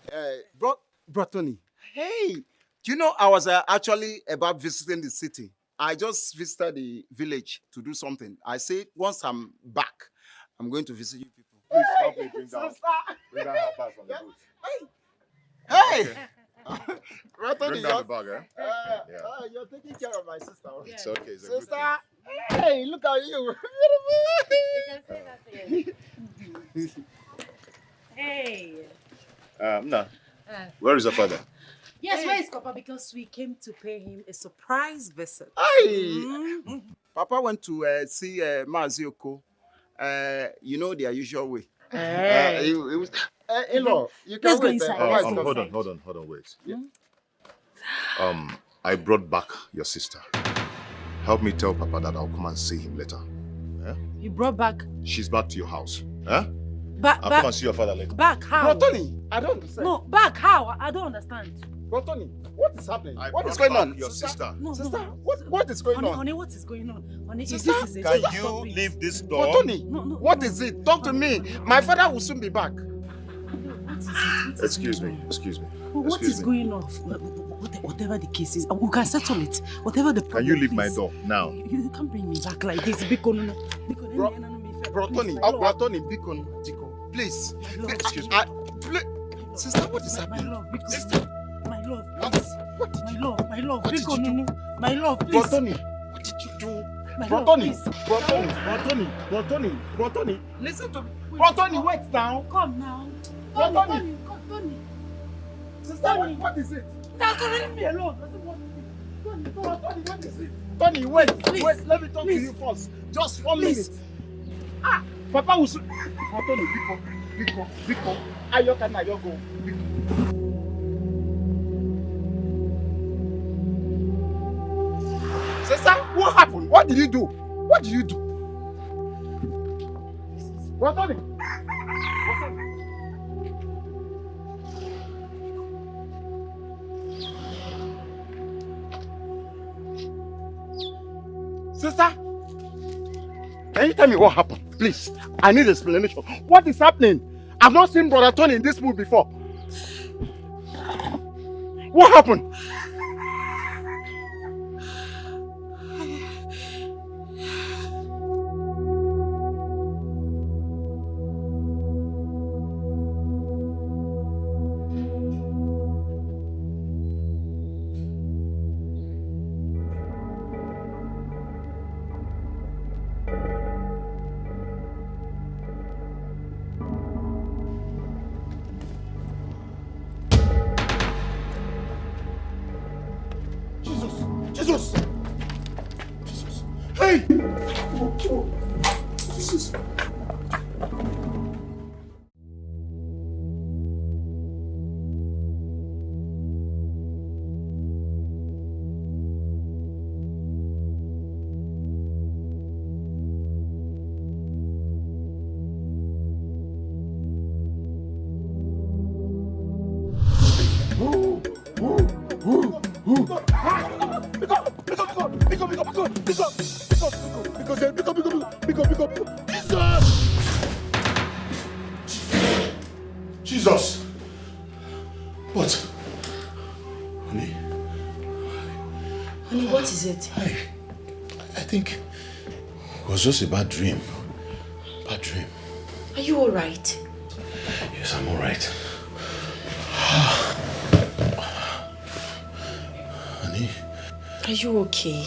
Bratoni. Hey, do you know I was actually about visiting the city. I just visited the village to do something. I said once I'm back, I'm going to visit you people. Please help me bring that bag from the boot. Hey! Okay. Right on Bring down the bag, eh? You're taking care of my sister. It's okay. It's a good Sister, thing. hey, look at you. You can say that Hey. No. Where is your father? Yes, where is Papa? Because we came to pay him a surprise visit. Hey! Papa went to see Wazico. You know their usual way. Hey. It was, in-law, you can Let's go wait. inside. Hold on, wait. Yeah. I brought back your sister. Help me tell Papa that I'll come and see him later. Eh? You brought back? She's back to your house. Eh? I'll come and see your father later. Back how? Tony, I don't understand. No, back how? I don't understand. Tony, what is happening? What is going on? Your sister. No, sister, what is going on? Honey, what is going on? Honey, sister, this is a can you leave this door? Tony, what is it? Talk to me. My father will soon be back. Excuse me. What is going on? Whatever the case is, we can settle it. Whatever the problem. Can you leave my door now? You can't bring me back like this. Bro, Tony, Biko, please. Excuse me. Sister, what is happening? My love, please. My love, please. Bro, Tony, what did you do? Bro, Tony, listen to me. Bro, Tony, wait now. Come now. Tony. Sister, Tony. what is it? Now, leave me alone. Tony, what is it? Tony, wait, please. Wait, let me talk to you first. Just 1 minute. Papa will soon. Tony, Biko. Ayoka na yogo. Sister, what happened? What did you do? What, Tony? Sister, can you tell me what happened? Please, I need explanation. What is happening? I've not seen Brother Tony in this mood before. What happened? Jesus! Hey! Jesus! Jesus! What? Honey? Honey, what is it? I think it was just a bad dream. Bad dream. Are you alright? Yes, I'm alright. Honey? Are you okay?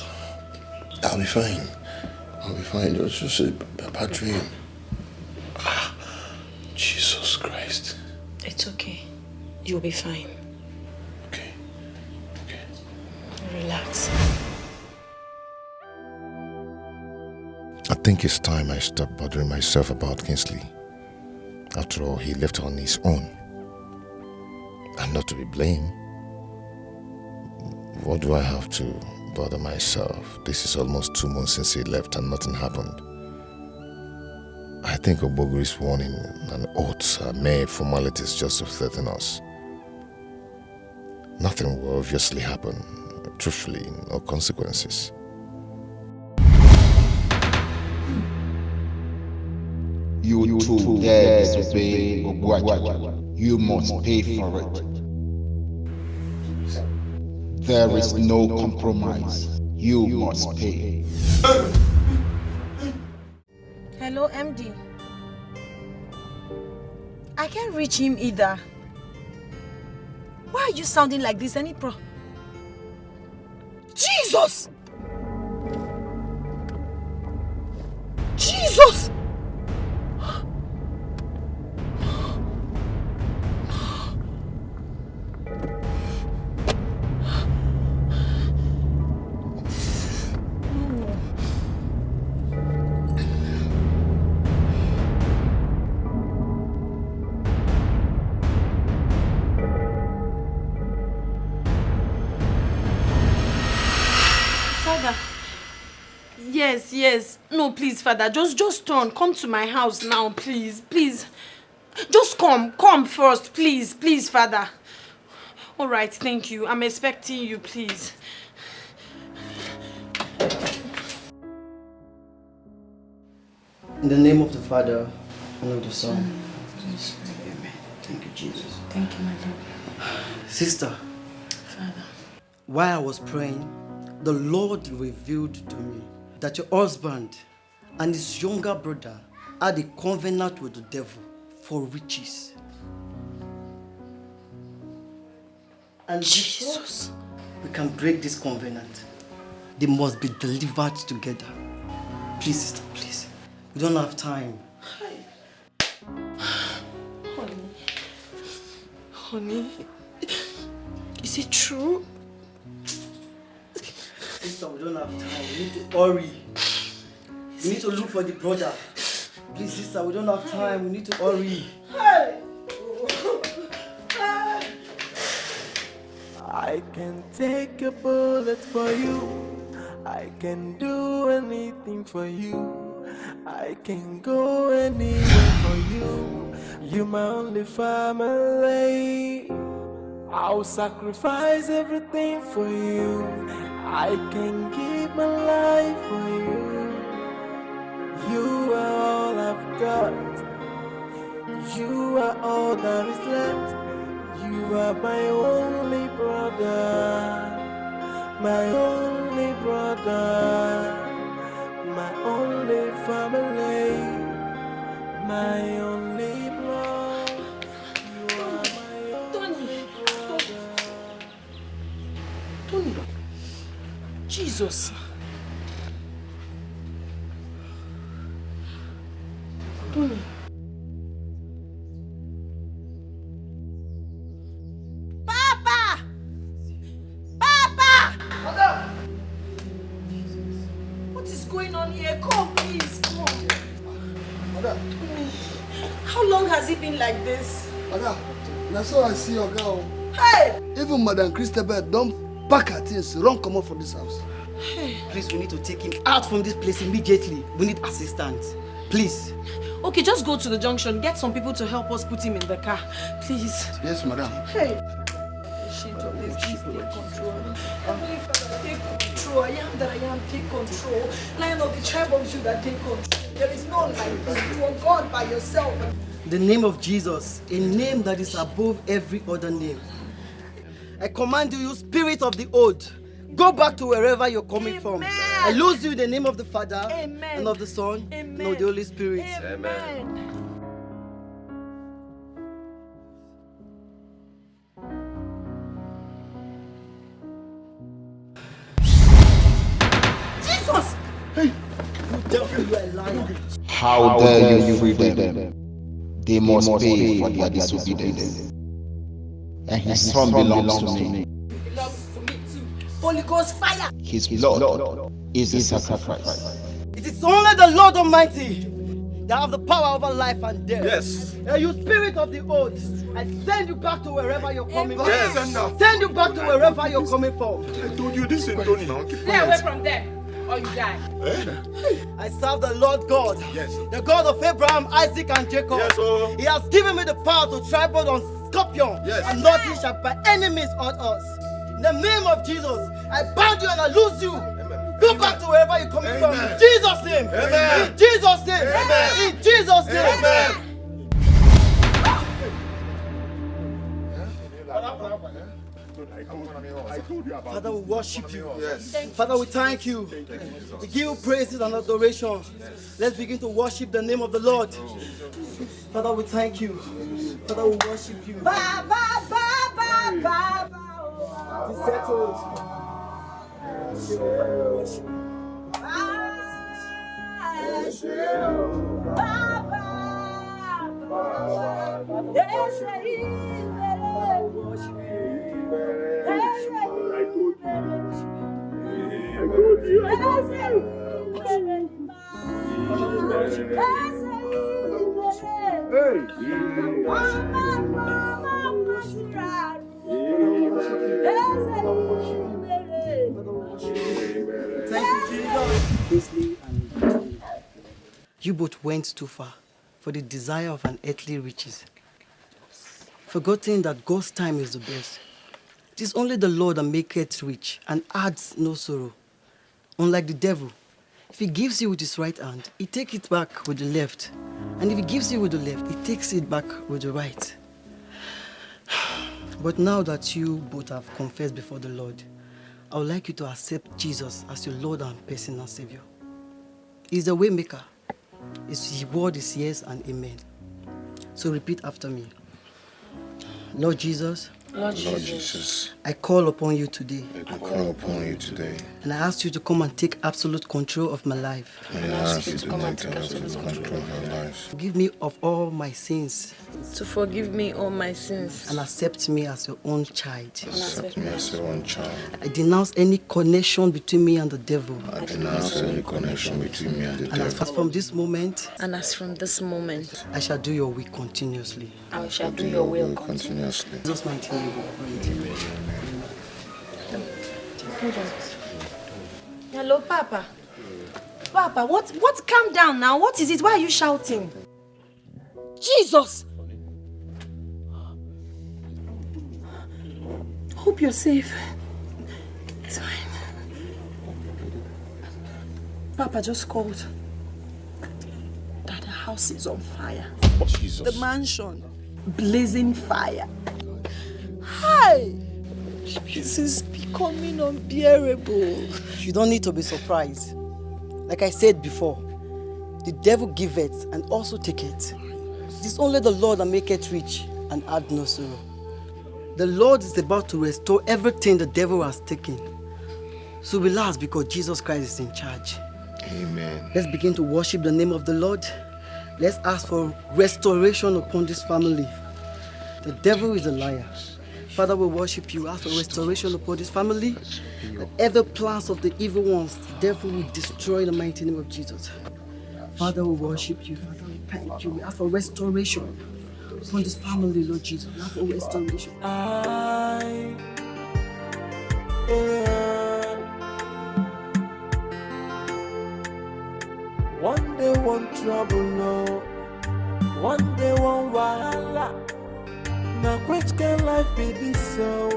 I'll be fine. It was just a bad dream. Jesus Christ. It's okay. You'll be fine. Okay. Relax. I think it's time I stop bothering myself about Kingsley. After all, he left on his own. I'm not to be blamed. What do I have to bother myself? This is almost 2 months since he left and nothing happened. I think Obogri's warning and oaths are mere formalities just to threaten us. Nothing will obviously happen. Truthfully, no consequences. You too dare disobey Ogwaja. You must pay for it. There is no compromise. You must pay. Hello, MD. I can't reach him either. Why are you sounding like this? Jesus! Jesus! Yes. No, please, Father. Just turn. Come to my house now, please. Please. Just come. Come first, please. Please, Father. All right, thank you. I'm expecting you, please. In the name of the Father, and of the Son, and of the Spirit. Amen. Thank you, Jesus. Thank you, my Lord. Sister, Father. while I was praying, the Lord revealed to me that your husband and his younger brother had a covenant with the devil for riches. And Jesus, we can break this covenant. They must be delivered together. Please, sister, please. We don't have time. Honey, is it true? Sister, we don't have time. We need to hurry. We need to look for the brother. Please, sister, we don't have time. We need to hurry. I can take a bullet for you. I can do anything for you. I can go anywhere for you. You're my only family. I'll sacrifice everything for you. I can give my life for you. You are all I've got. You are all that is left. You are my only brother. My only brother. My only family. My only blood. You are my only brother. Tony. Jesus. Tony. Papa! Papa! Mother! What is going on here? Come, please, come. Mother. How long has it been like this? Mother, that's all I see your girl. Hey! Even Madam Christabel don't pack her things, run come out from this house. Hey. Please, we need to take him out from this place immediately. We need assistance. Please. Okay, just go to the junction. Get some people to help us put him in the car. Please. Yes, madam. Hey. Shit of this, please take control. Heavenly Father, take control. I am that I am, take control. Lion of the tribe of Judah, take control. There is none like this. You are God by yourself. The name of Jesus, a name that is above every other name. I command you, spirit of the old, go back to wherever you're coming from. I lose you in the name of the Father, and of the Son, and of the Holy Spirit. Amen. Jesus! Hey! You devil, you are lying. How dare you free them? They must pay for their disobedience. And his son belongs to me. Belongs to me too. Holy Ghost fire! His blood is a sacrifice. It is only the Lord Almighty that have the power over life and death. Yes. And you spirit of the old, I send you back to wherever you're coming from. Yes. Send you back to wherever you're coming from. I told you this ain't done now. Keep Stay away from them, or you die. I serve the Lord God, the God of Abraham, Isaac, and Jacob. Yes, He has given me the power to trample on scorpion, and nothing shall by any means hurt us. In the name of Jesus, I bind you and I loose you. Go back to wherever you're coming from. In Jesus' name. Amen. In Jesus' name. Amen. In Jesus' name. Amen. Father, we worship you. Yes. Father, we thank you. We give you praises and adoration. Let's begin to worship the name of the Lord. Father, we thank you. Father, we worship you. It's settled. You both went too far for the desire of an earthly riches, forgetting that God's time is the best. It is only the Lord that maketh rich and adds no sorrow. Unlike the devil, if he gives you with his right hand, he takes it back with the left. And if he gives you with the left, he takes it back with the right. But now that you both have confessed before the Lord, I would like you to accept Jesus as your Lord and personal Savior. He's the way maker. His word is yes and amen. So repeat after me. Lord Jesus. Lord Jesus, I call upon you today. I call upon you today. And I ask you to come and take absolute control of my life. And I ask you to come and take absolute control of my life. Forgive me of all my sins. To forgive me all my sins. And accept me as your own child. Accept me as your own child. I denounce any connection between me and the devil. I denounce any connection between me and the devil. And as from this moment, I shall do your will continuously. I shall do your will continuously. In Jesus' mighty name. Hello, Papa. Papa, what? Calm down now. What is it? Why are you shouting? Jesus! Hope you're safe. It's fine. Papa just called that the house is on fire. Jesus. The mansion, blazing fire. Hi! This is becoming unbearable. You don't need to be surprised. Like I said before, the devil giveth and also taketh. It is only the Lord that maketh rich and add no sorrow. The Lord is about to restore everything the devil has taken. So relax because Jesus Christ is in charge. Amen. Let's begin to worship the name of the Lord. Let's ask for restoration upon this family. The devil is a liar. Father, we worship you. Ask for restoration upon this family. That every plans of the evil ones, the devil will destroy in the mighty name of Jesus. Father, we worship you. Father, we thank you. We ask for restoration upon this family, Lord Jesus. We ask for restoration. One day, one trouble, no. One day, one wahala. Now, which can life be this so?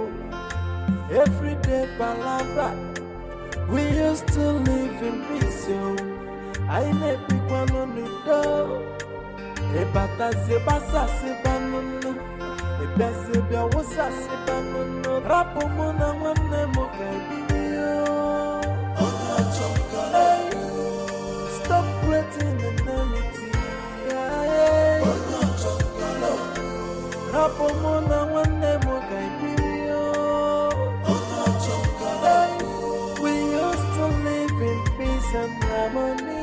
Everyday palabra. We used to live in peace, so I never pick one on the door. A bata se basa se banana. A bese bia wasa se banana. Rapo mona wane mo kaibio. Stop creating enmity. Rapo mona wane mo kaibio. We used to live in peace and harmony.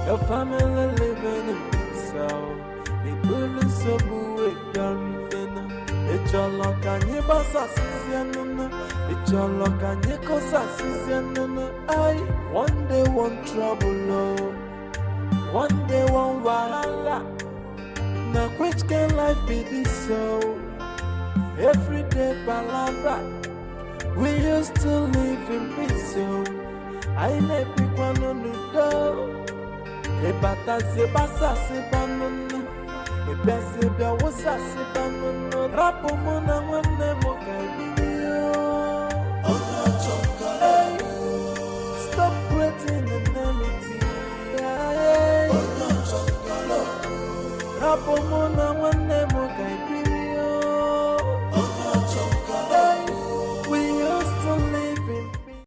Your family living in peace. The bullies so big done. It's your luck and your boss assassin. It's your luck and your cause assassin. One day one trouble, no. One day one wahala. Now which can life be this so? Everyday palabra. We used to live in peace, so I never pick one on the door. A bata se basa se banana. A bese bia wasa se banana. Rapo mona wane mo kaibio.